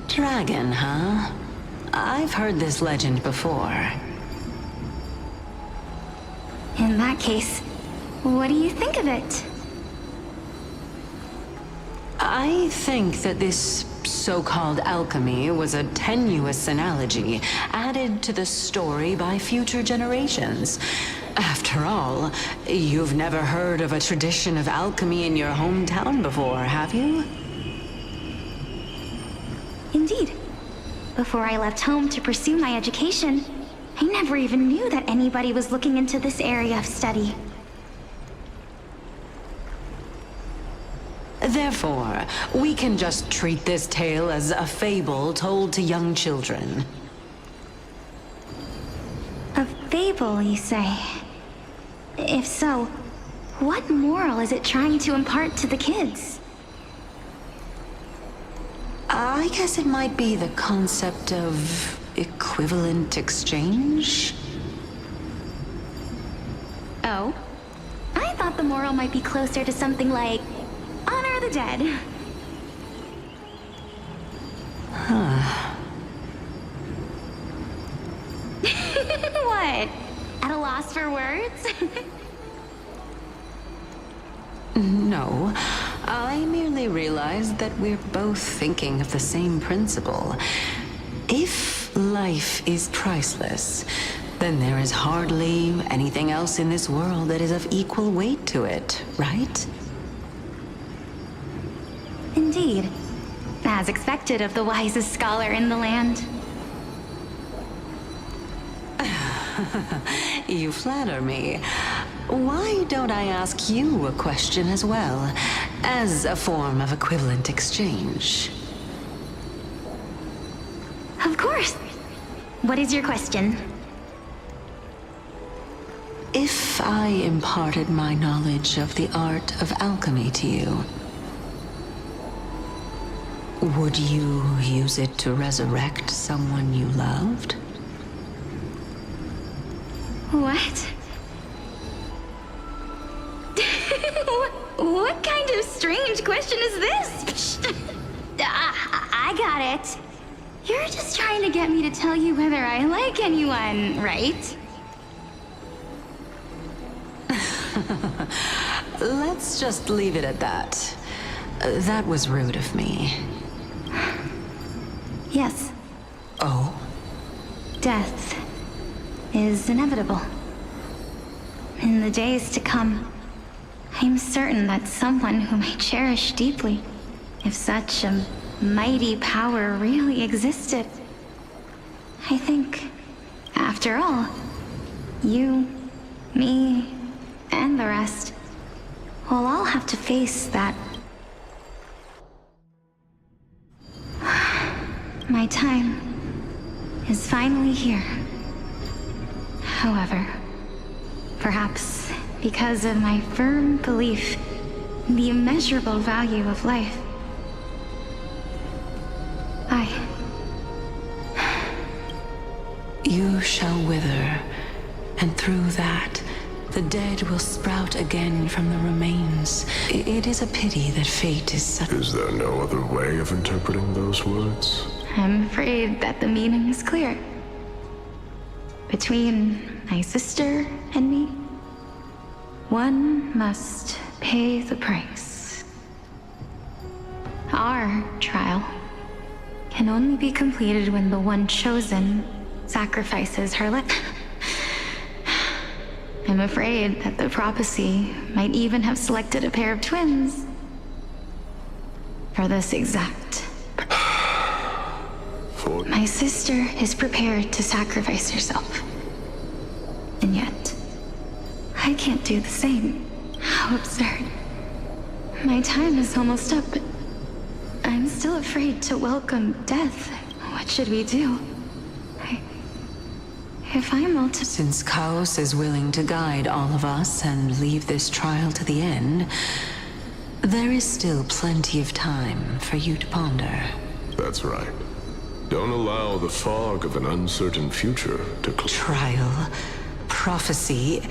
Dragon, huh? I've heard this legend before. In that case, what do you think of it? I think that this so-called alchemy was a tenuous analogy added to the story by future generations. After all, you've never heard of a tradition of alchemy in your hometown before, have you? Indeed. Before I left home to pursue my education, I never even knew that anybody was looking into this area of study. Therefore, we can just treat this tale as a fable told to young children. A fable, you say? If so, what moral is it trying to impart to the kids? I guess it might be the concept of equivalent exchange? Oh? I thought the moral might be closer to something like honor the dead. Huh. What? At a loss for words? No, I merely realized that we're both thinking of the same principle. If life is priceless, then there is hardly anything else in this world that is of equal weight to it, right? Indeed. As expected of the wisest scholar in the land. You flatter me. Why don't I ask you a question as well, as a form of equivalent exchange? Of course. What is your question? If I imparted my knowledge of the art of alchemy to you, would you use it to resurrect someone you loved? What? What kind of strange question is this? I got it. You're just trying to get me to tell you whether I like anyone, right? Let's just leave it at that. That was rude of me. Yes. Oh? Death is inevitable. In the days to come, I'm certain that someone whom I cherish deeply, if such a mighty power really existed, I think, after all, you, me, and the rest will all have to face that. My time is finally here. However, perhaps because of my firm belief in the immeasurable value of life, You shall wither, and through that, the dead will sprout again from the remains. It is a pity that fate is such. Is there no other way of interpreting those words? I'm afraid that the meaning is clear. Between my sister and me, one must pay the price. Our trial can only be completed when the one chosen sacrifices her life. I'm afraid that the prophecy might even have selected a pair of twins for this exact. My sister is prepared to sacrifice herself. And yet, I can't do the same. How absurd. My time is almost up, but I'm still afraid to welcome death. What should we do? If I'm Since Chaos is willing to guide all of us and leave this trial to the end, there is still plenty of time for you to ponder. That's right. Don't allow the fog of an uncertain future to Trial, prophecy,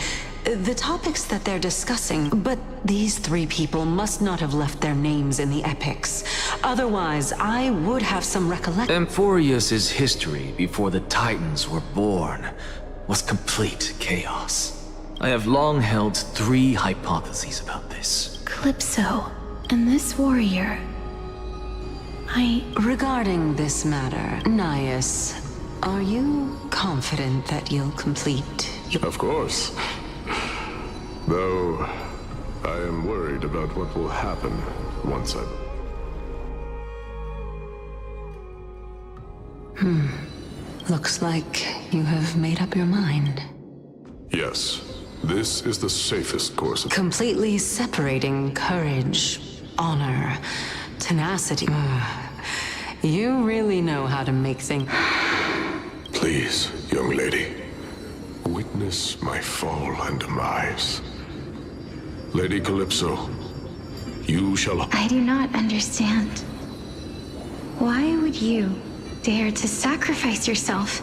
the topics that they're discussing, but these three people must not have left their names in the epics. Otherwise, I would have some recollection. Amphorius's history before the Titans were born was complete chaos. I have long held three hypotheses about this. Calypso and this warrior. Regarding this matter, Nias, are you confident that you'll complete your... Of course. Though, I am worried about what will happen once I... Looks like you have made up your mind. Yes, this is the safest course of... Completely separating courage, honor, tenacity. You really know how to make things... Please, young lady, witness my fall and demise. Lady Calypso, you shall... I do not understand. Why would you dare to sacrifice yourself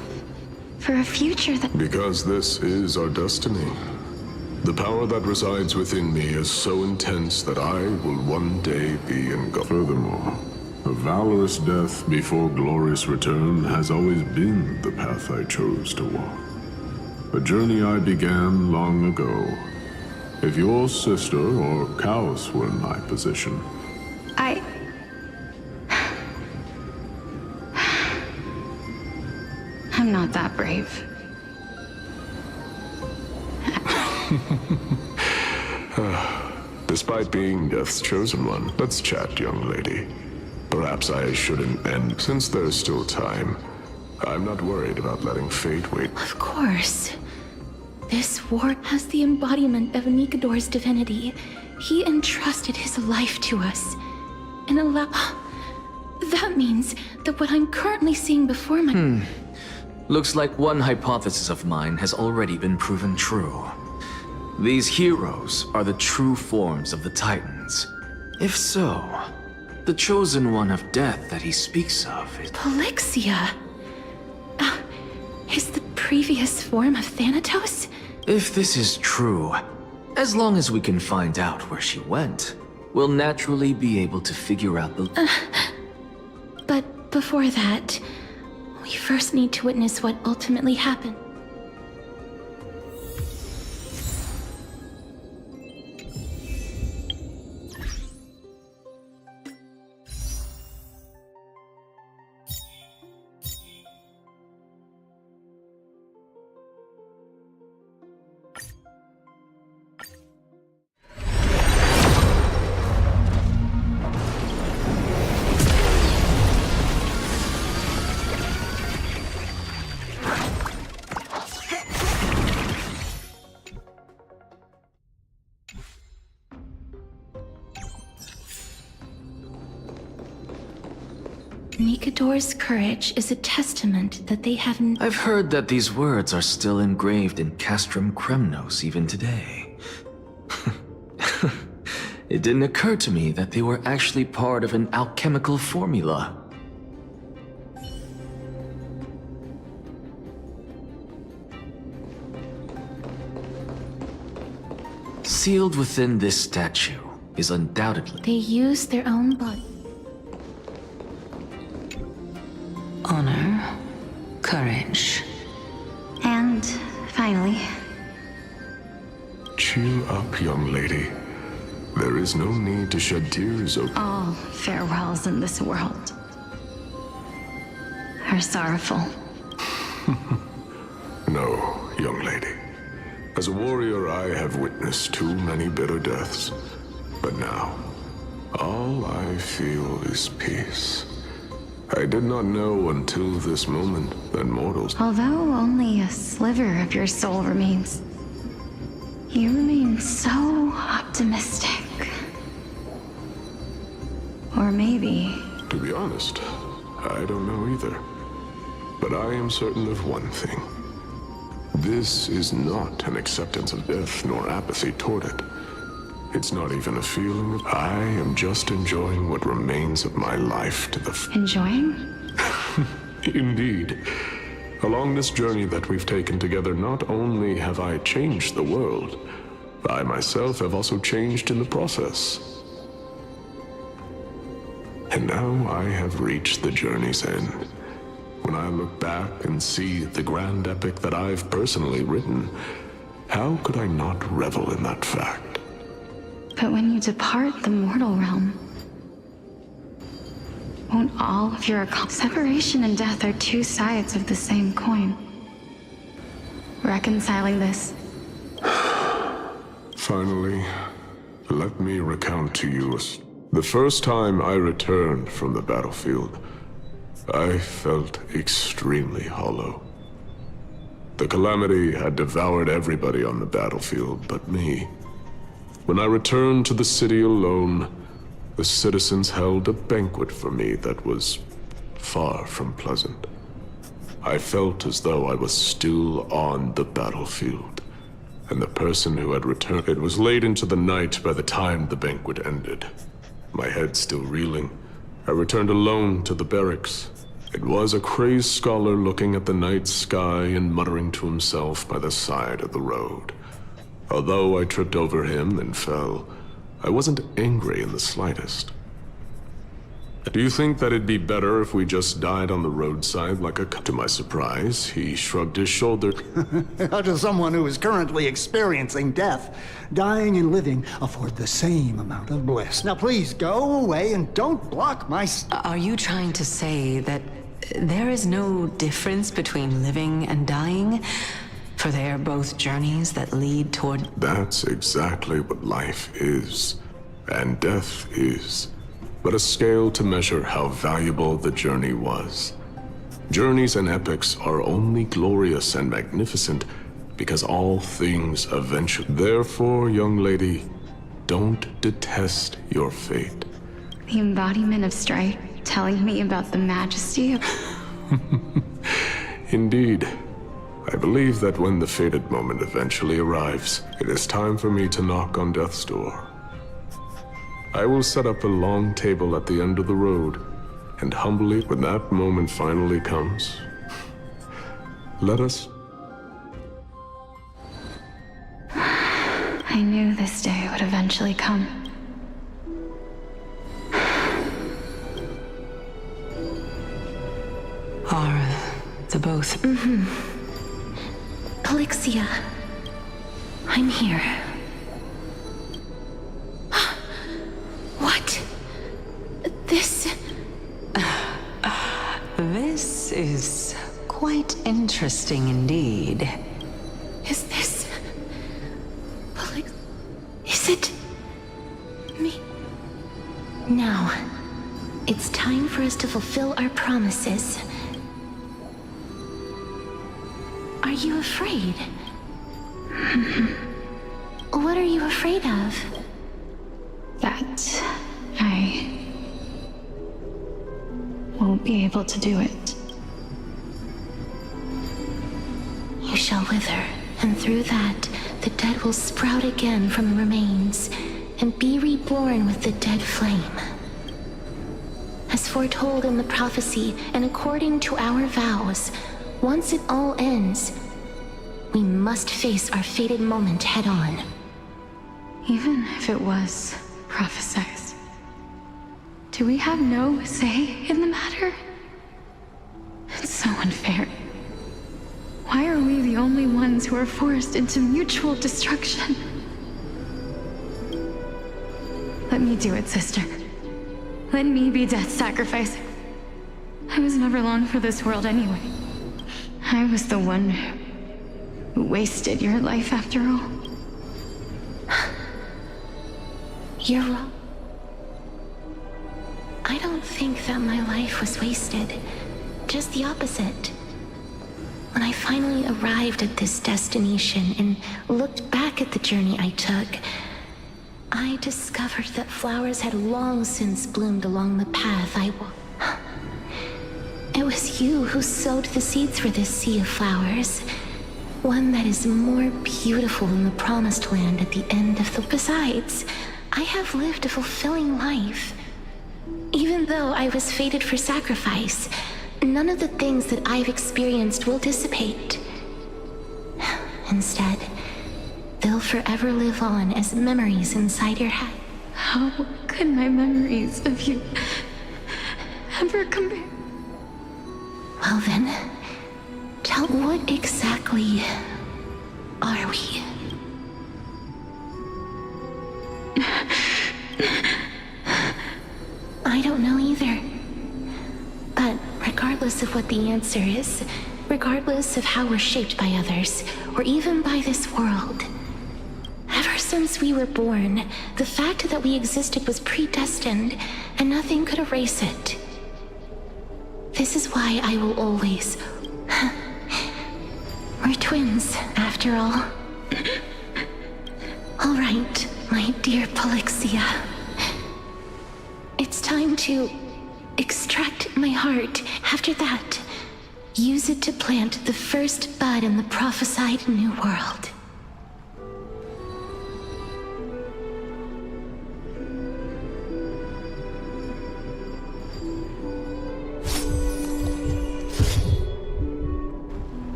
for a future that... Because this is our destiny. The power that resides within me is so intense that I will one day be engulfed. Furthermore, a valorous death before glorious return has always been the path I chose to walk. A journey I began long ago. If your sister or Chaos were in my position... I'm not that brave. Despite being Death's chosen one, let's chat, young lady. Perhaps I shouldn't end. Since there's still time, I'm not worried about letting fate wait. Of course. This war has the embodiment of Nikador's divinity. He entrusted his life to us. And that means that what I'm currently seeing before my... Looks like one hypothesis of mine has already been proven true. These heroes are the true forms of the Titans. If so, the chosen one of death that he speaks of is... Polixia! Is the previous form of Thanatos? If this is true, as long as we can find out where she went, we'll naturally be able to figure out the... But before that, we first need to witness what ultimately happened. Mikador's courage is a testament that they have I've heard that these words are still engraved in Castrum Kremnos even today. It didn't occur to me that they were actually part of an alchemical formula. Sealed within this statue is undoubtedly... They use their own blood. Honor, courage. And finally, Cheer up, young lady. There is no need to shed tears over... all farewells in this world are sorrowful. No, young lady. As a warrior, I have witnessed too many bitter deaths. But now, all I feel is peace. I did not know until this moment that mortals... Although only a sliver of your soul remains, you remain so optimistic. Or maybe... To be honest, I don't know either. But I am certain of one thing. This is not an acceptance of death nor apathy toward it. It's not even a feeling of... I am just enjoying what remains of my life to the... Enjoying? Indeed. Along this journey that we've taken together, not only have I changed the world, I myself have also changed in the process. And now I have reached the journey's end. When I look back and see the grand epic that I've personally written, how could I not revel in that fact? But when you depart the mortal realm, won't all of your separation and death are two sides of the same coin? Reconciling this. Finally, let me recount to you the first time I returned from the battlefield. I felt extremely hollow. The calamity had devoured everybody on the battlefield but me. When I returned to the city alone, the citizens held a banquet for me that was far from pleasant. I felt as though I was still on the battlefield, and the person who had returned... It was late into the night by the time the banquet ended. My head still reeling, I returned alone to the barracks. It was a crazed scholar looking at the night sky and muttering to himself by the side of the road. Although I tripped over him and fell, I wasn't angry in the slightest. Do you think that it'd be better if we just died on the roadside like a... To my surprise, he shrugged his shoulder. How does someone who is currently experiencing death, dying and living, afford the same amount of bliss? Now please, go away and don't block my... Are you trying to say that there is no difference between living and dying? For they are both journeys that lead toward... That's exactly what life is, and death is. But a scale to measure how valuable the journey was. Journeys and epics are only glorious and magnificent because all things eventually... Therefore, young lady, don't detest your fate. The embodiment of strife telling me about the majesty of... Indeed. I believe that when the fated moment eventually arrives, it is time for me to knock on death's door. I will set up a long table at the end of the road, and humbly, when that moment finally comes, let us... I knew this day would eventually come. Are the both... Calixia, I'm here. What? This... This is quite interesting indeed. Is this... Is it... me? Now, it's time for us to fulfill our promises. Are you afraid? What are you afraid of? That I won't won't be able to do it. You shall wither, and through that, the dead will sprout again from the remains, and be reborn with the dead flame. As foretold in the prophecy, and according to our vows, once it all ends, we must face our fated moment head-on. Even if it was prophesied, do we have no say in the matter? It's so unfair. Why are we the only ones who are forced into mutual destruction? Let me do it, sister. Let me be death's sacrifice. I was never long for this world anyway. I was the one who wasted your life after all. You're wrong. I don't think that my life was wasted. Just the opposite. When I finally arrived at this destination and looked back at the journey I took, I discovered that flowers had long since bloomed along the path I walked. It was you who sowed the seeds for this sea of flowers. One that is more beautiful than the promised land at the end of the... Besides, I have lived a fulfilling life. Even though I was fated for sacrifice, none of the things that I've experienced will dissipate. Instead, they'll forever live on as memories inside your head. How could my memories of you ever compare? Well then, tell what exactly are we? I don't know either. But regardless of what the answer is, regardless of how we're shaped by others, or even by this world, ever since we were born, the fact that we existed was predestined, and nothing could erase it. This is why I will always... We're twins, after all. All right, my dear Polixia. It's time to extract my heart. After that, use it to plant the first bud in the prophesied new world.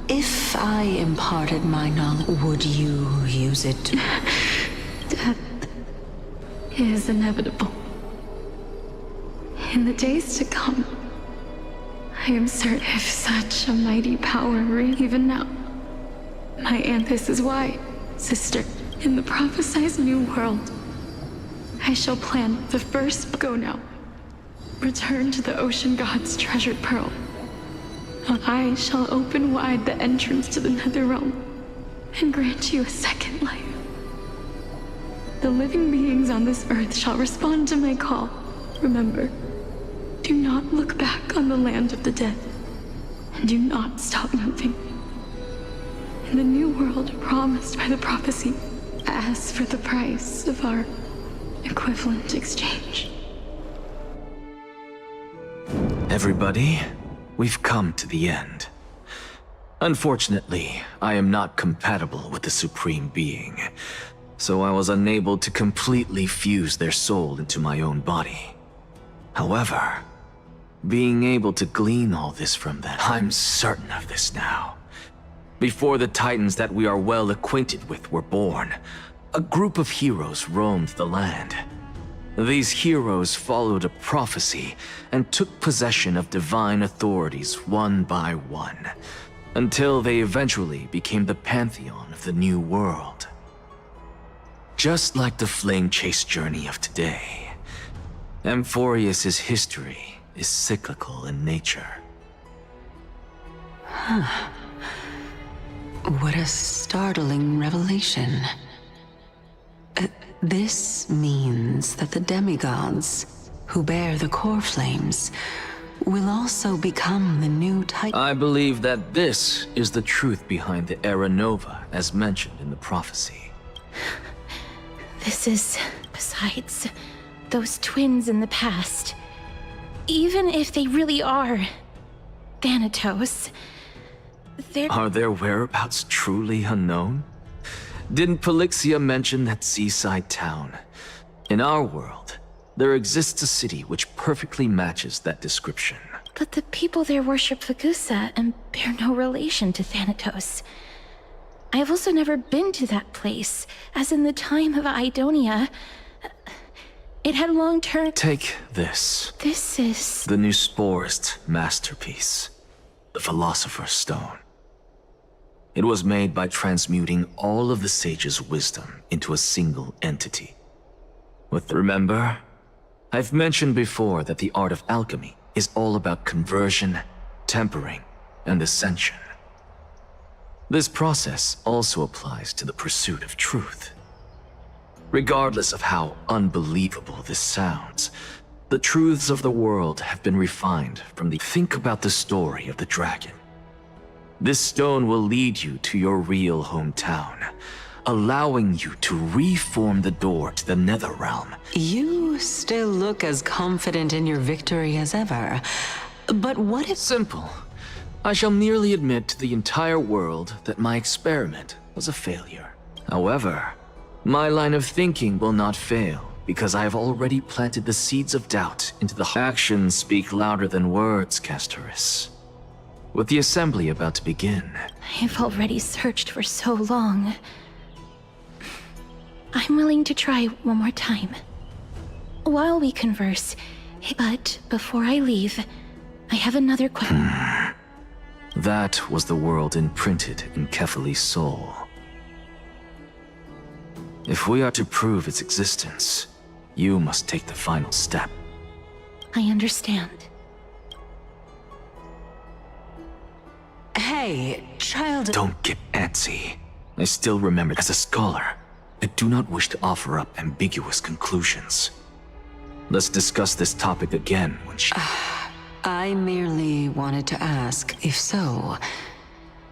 If I imparted my knowledge, would you use it? Death is inevitable. In the days to come, I am certain if such a mighty power reigns even now, my aunt, this is why, sister, in the prophesied new world, I shall plant the first go now. Return to the ocean god's treasured pearl. I shall open wide the entrance to the nether realm and grant you a second life. The living beings on this earth shall respond to my call. Remember, do not look back on the land of the dead, and do not stop moving. In the new world promised by the prophecy, ask for the price of our equivalent exchange. Everybody, we've come to the end. Unfortunately, I am not compatible with the Supreme Being, so I was unable to completely fuse their soul into my own body. However, being able to glean all this from them, I'm certain of this now. Before the Titans that we are well acquainted with were born, a group of heroes roamed the land. These heroes followed a prophecy and took possession of divine authorities one by one, until they eventually became the pantheon of the new world. Just like the flame chase journey of today, Amphorius's history is cyclical in nature. Huh. What a startling revelation. This means that the demigods, who bear the core flames, will also become the new Titan. I believe that this is the truth behind the Era Nova, as mentioned in the prophecy. This is, besides those twins in the past, Even if they really are Thanatos, Are their whereabouts truly unknown? Didn't Polixia mention that seaside town? In our world, there exists a city which perfectly matches that description. But the people there worship Fagusa and bear no relation to Thanatos. I have also never been to that place, as in the time of Idonia, it had long-term— Take this. This is— The new Sporist masterpiece. The Philosopher's Stone. It was made by transmuting all of the sage's wisdom into a single entity. Remember? I've mentioned before that the art of alchemy is all about conversion, tempering, and ascension. This process also applies to the pursuit of truth. Regardless of how unbelievable this sounds, the truths of the world have been refined from the— Think about the story of the dragon. This stone will lead you to your real hometown, allowing you to reform the door to the Netherrealm. You still look as confident in your victory as ever. But what if— Simple. I shall merely admit to the entire world that my experiment was a failure. However, my line of thinking will not fail, because I have already planted the seeds of doubt into the— Actions speak louder than words, Castoris. With the assembly about to begin— I've already searched for so long. I'm willing to try one more time. While we converse, but before I leave, I have another question. That was the world imprinted in Kefali's soul. If we are to prove its existence, you must take the final step. I understand. Hey, child— Don't get antsy. I still remember, as a scholar, I do not wish to offer up ambiguous conclusions. Let's discuss this topic again when she— I merely wanted to ask, if so,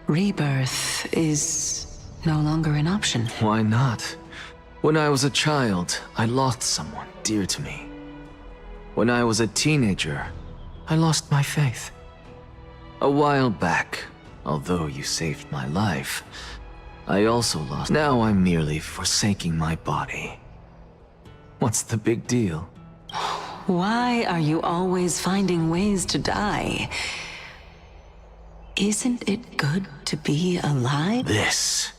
rebirth is no longer an option. Why not? When I was a child, I lost someone dear to me. When I was a teenager, I lost my faith. A while back, although you saved my life, I also lost— Now I'm merely forsaking my body. What's the big deal? Why are you always finding ways to die? Isn't it good to be alive? This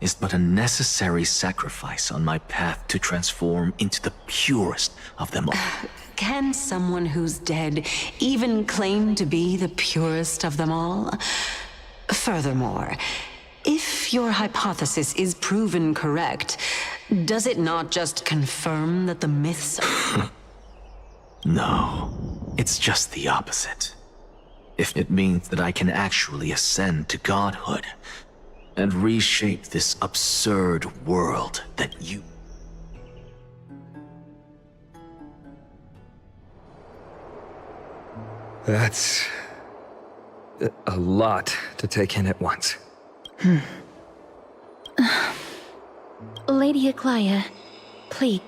is but a necessary sacrifice on my path to transform into the purest of them all. Can someone who's dead even claim to be the purest of them all? Furthermore, if your hypothesis is proven correct, does it not just confirm that the myths— No, it's just the opposite. If it means that I can actually ascend to godhood and reshape this absurd world that you— That's a lot to take in at once. Lady Aglaya, please.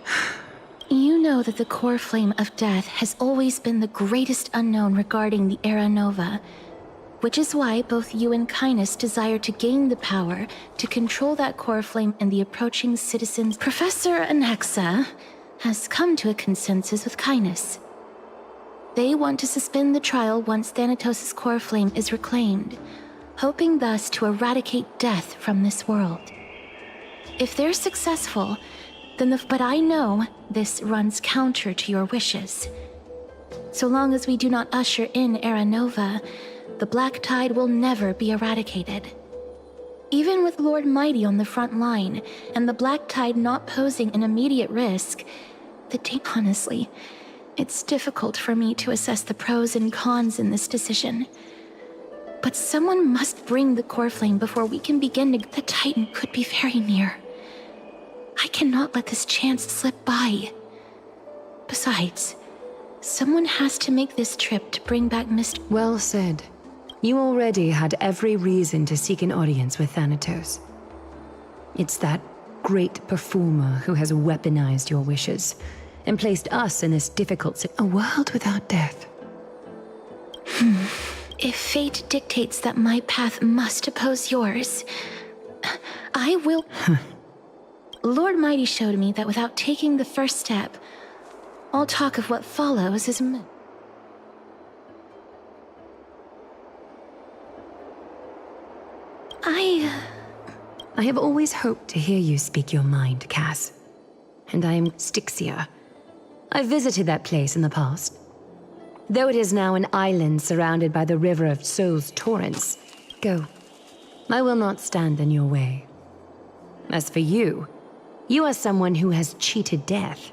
You know that the core flame of death has always been the greatest unknown regarding the Era Nova, which is why both you and Kainis desire to gain the power to control that core flame and the approaching citizens. Professor Anaxa has come to a consensus with Kainis. They want to suspend the trial once Thanatos' core flame is reclaimed, hoping thus to eradicate death from this world. If they're successful, then but I know this runs counter to your wishes. So long as we do not usher in Era Nova, the Black Tide will never be eradicated. Even with Lord Mighty on the front line, and the Black Tide not posing an immediate risk, honestly, it's difficult for me to assess the pros and cons in this decision. But someone must bring the core flame before we can begin to— The Titan could be very near. I cannot let this chance slip by. Besides, someone has to make this trip to bring back Mr. Well said. You already had every reason to seek an audience with Thanatos. It's that great performer who has weaponized your wishes and placed us in this difficult A world without death. If fate dictates that my path must oppose yours, I will. Lord Mighty showed me that without taking the first step, all talk of what follows is I have always hoped to hear you speak your mind, Cass. And I am Styxia. I visited that place in the past. Though it is now an island surrounded by the river of Souls torrents, go. I will not stand in your way. As for you, you are someone who has cheated death.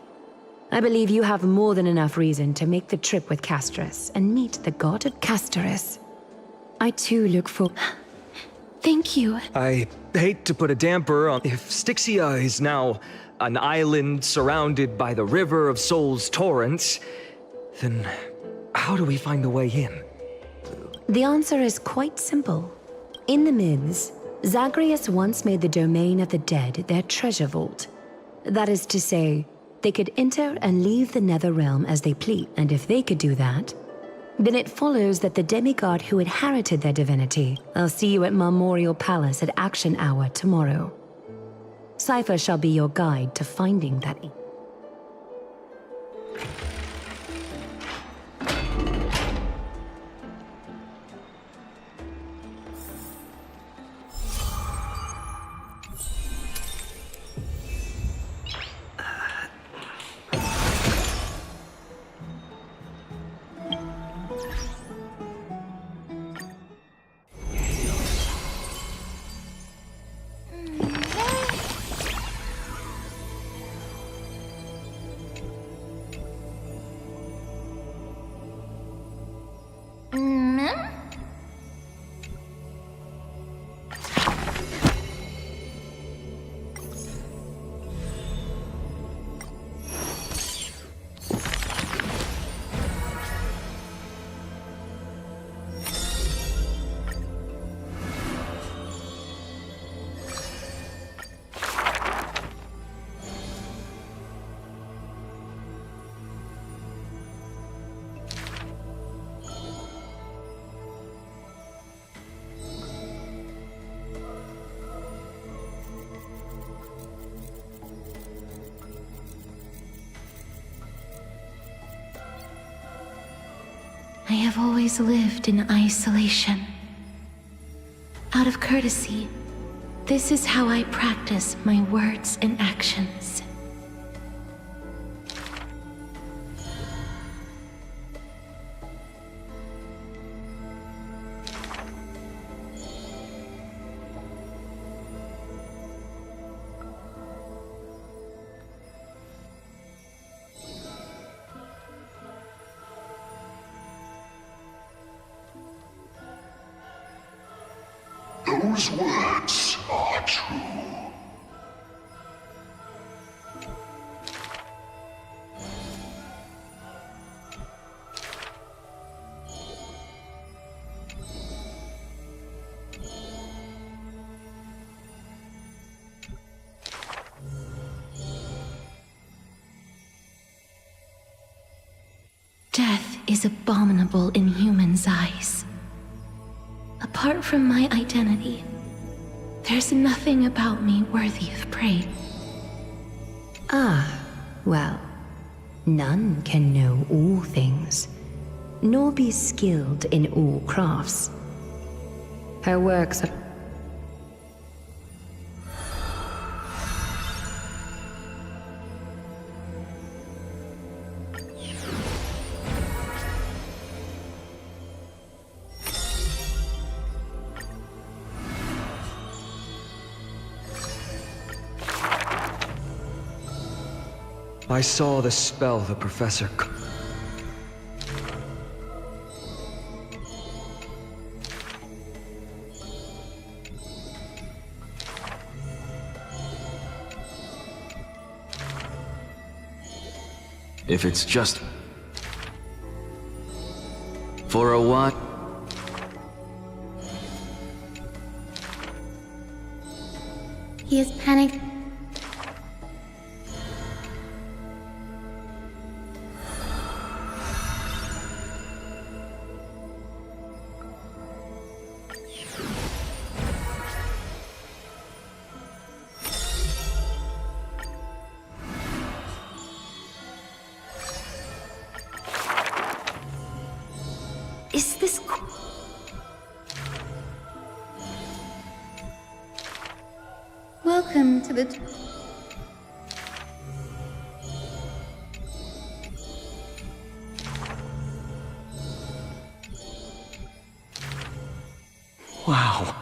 I believe you have more than enough reason to make the trip with Castrus and meet the god of Casterus. I too look for... Thank you. I hate to put a damper on... If Styxia is now an island surrounded by the river of Souls torrents, then how do we find a way in? The answer is quite simple. In the myths, Zagreus once made the domain of the dead their treasure vault. That is to say, they could enter and leave the nether realm as they please, and if they could do that, then it follows that the demigod who inherited their divinity. I'll see you at Marmorial Palace at Action Hour tomorrow. Cypher shall be your guide to finding that... I have always lived in isolation. Out of courtesy, this is how I practice my words and actions. Those words are true. Death is abominable in humans' eyes. Apart from my identity, there's nothing about me worthy of praise. Ah, well, none can know all things, nor be skilled in all crafts. Her works are... I saw the spell the professor... If it's just... for a what? He is panicked. Is this... Welcome to the... Wow.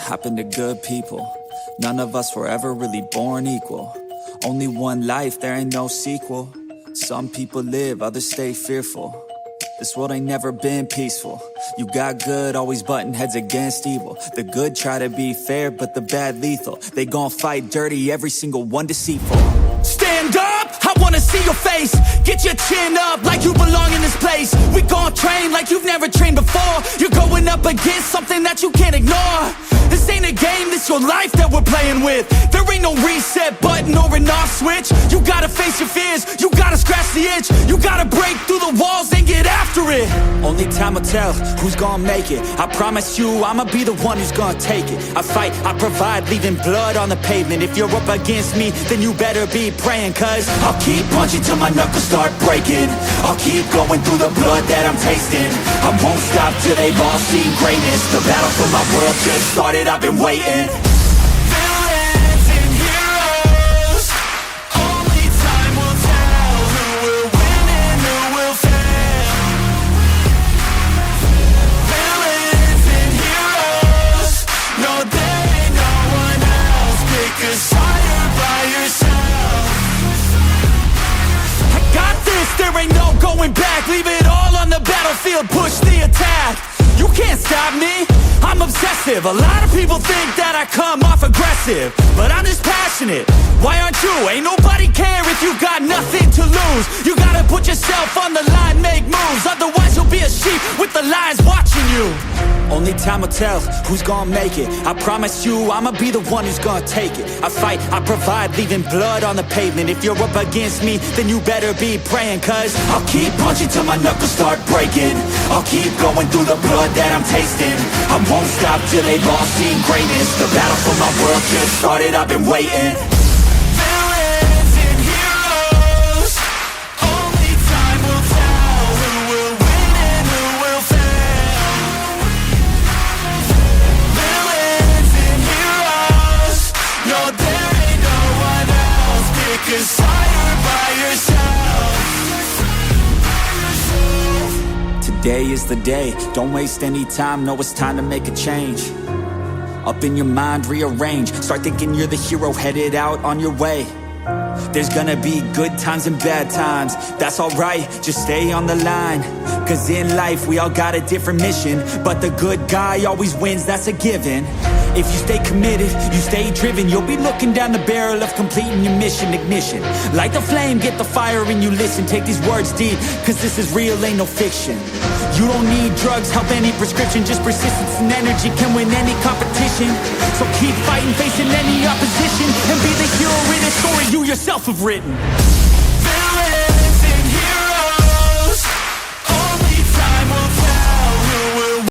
Happen to good people. None of us were ever really born equal. Only one life, there ain't no sequel. Some people live, others stay fearful. This world ain't never been peaceful. You got good, always butting heads against evil. The good try to be fair, but the bad lethal. They gon' fight dirty, every single one deceitful. Stand up, I wanna see your face. Get your chin up like you belong in this place. We gon' train like you've never trained before. You're going up against something that you can't ignore. This ain't a game, this your life that we're playing with. There ain't no reset button or an off switch. You gotta face your fears, you gotta scratch the itch. You gotta break through the walls and get after it. Only time will tell who's gonna make it. I promise you, I'ma be the one who's gonna take it. I fight, I provide, leaving blood on the pavement. If you're up against me, then you better be praying. Cause I'll keep punching till my knuckles start breaking. I'll keep going through the blood that I'm tasting. I won't stop till they've all seen greatness. The battle for my world just started, I've been waiting. Villains and heroes, only time will tell who will win and who will fail. Villains and heroes, no there ain't no one else. Pick a side by yourself. I got this, there ain't no going back. Leave it all on the battlefield, push the attack. You can't stop me, I'm obsessive. A lot of people think that I come off aggressive, but I'm just passionate. Why aren't you? Ain't nobody care if you got nothing to lose. You gotta put yourself on the line, make moves. Otherwise you'll be a sheep with the lions watching you. Only time will tell who's gonna make it. I promise you, I'ma be the one who's gonna take it. I fight, I provide, leaving blood on the pavement. If you're up against me, then you better be praying. Cause I'll keep punching till my knuckles start breaking. I'll keep going through the blood that I'm tasting. I won't stop till they've all seen greatness. The battle for my world just started, I've been waiting. Villains and heroes, only time will tell who will win and who will fail. Today is the day, don't waste any time, know it's time to make a change. Up in your mind, rearrange, start thinking you're the hero headed out on your way. There's gonna be good times and bad times, that's alright, just stay on the line. Cause in life we all got a different mission, but the good guy always wins, that's a given. If you stay committed, you stay driven, you'll be looking down the barrel of completing your mission. Ignition, light the flame, get the fire and you listen. Take these words deep, cause this is real, ain't no fiction. You don't need drugs, help any prescription, just persistence and energy can win any competition. So keep fighting, facing any opposition, and be the hero in a story you yourself have written.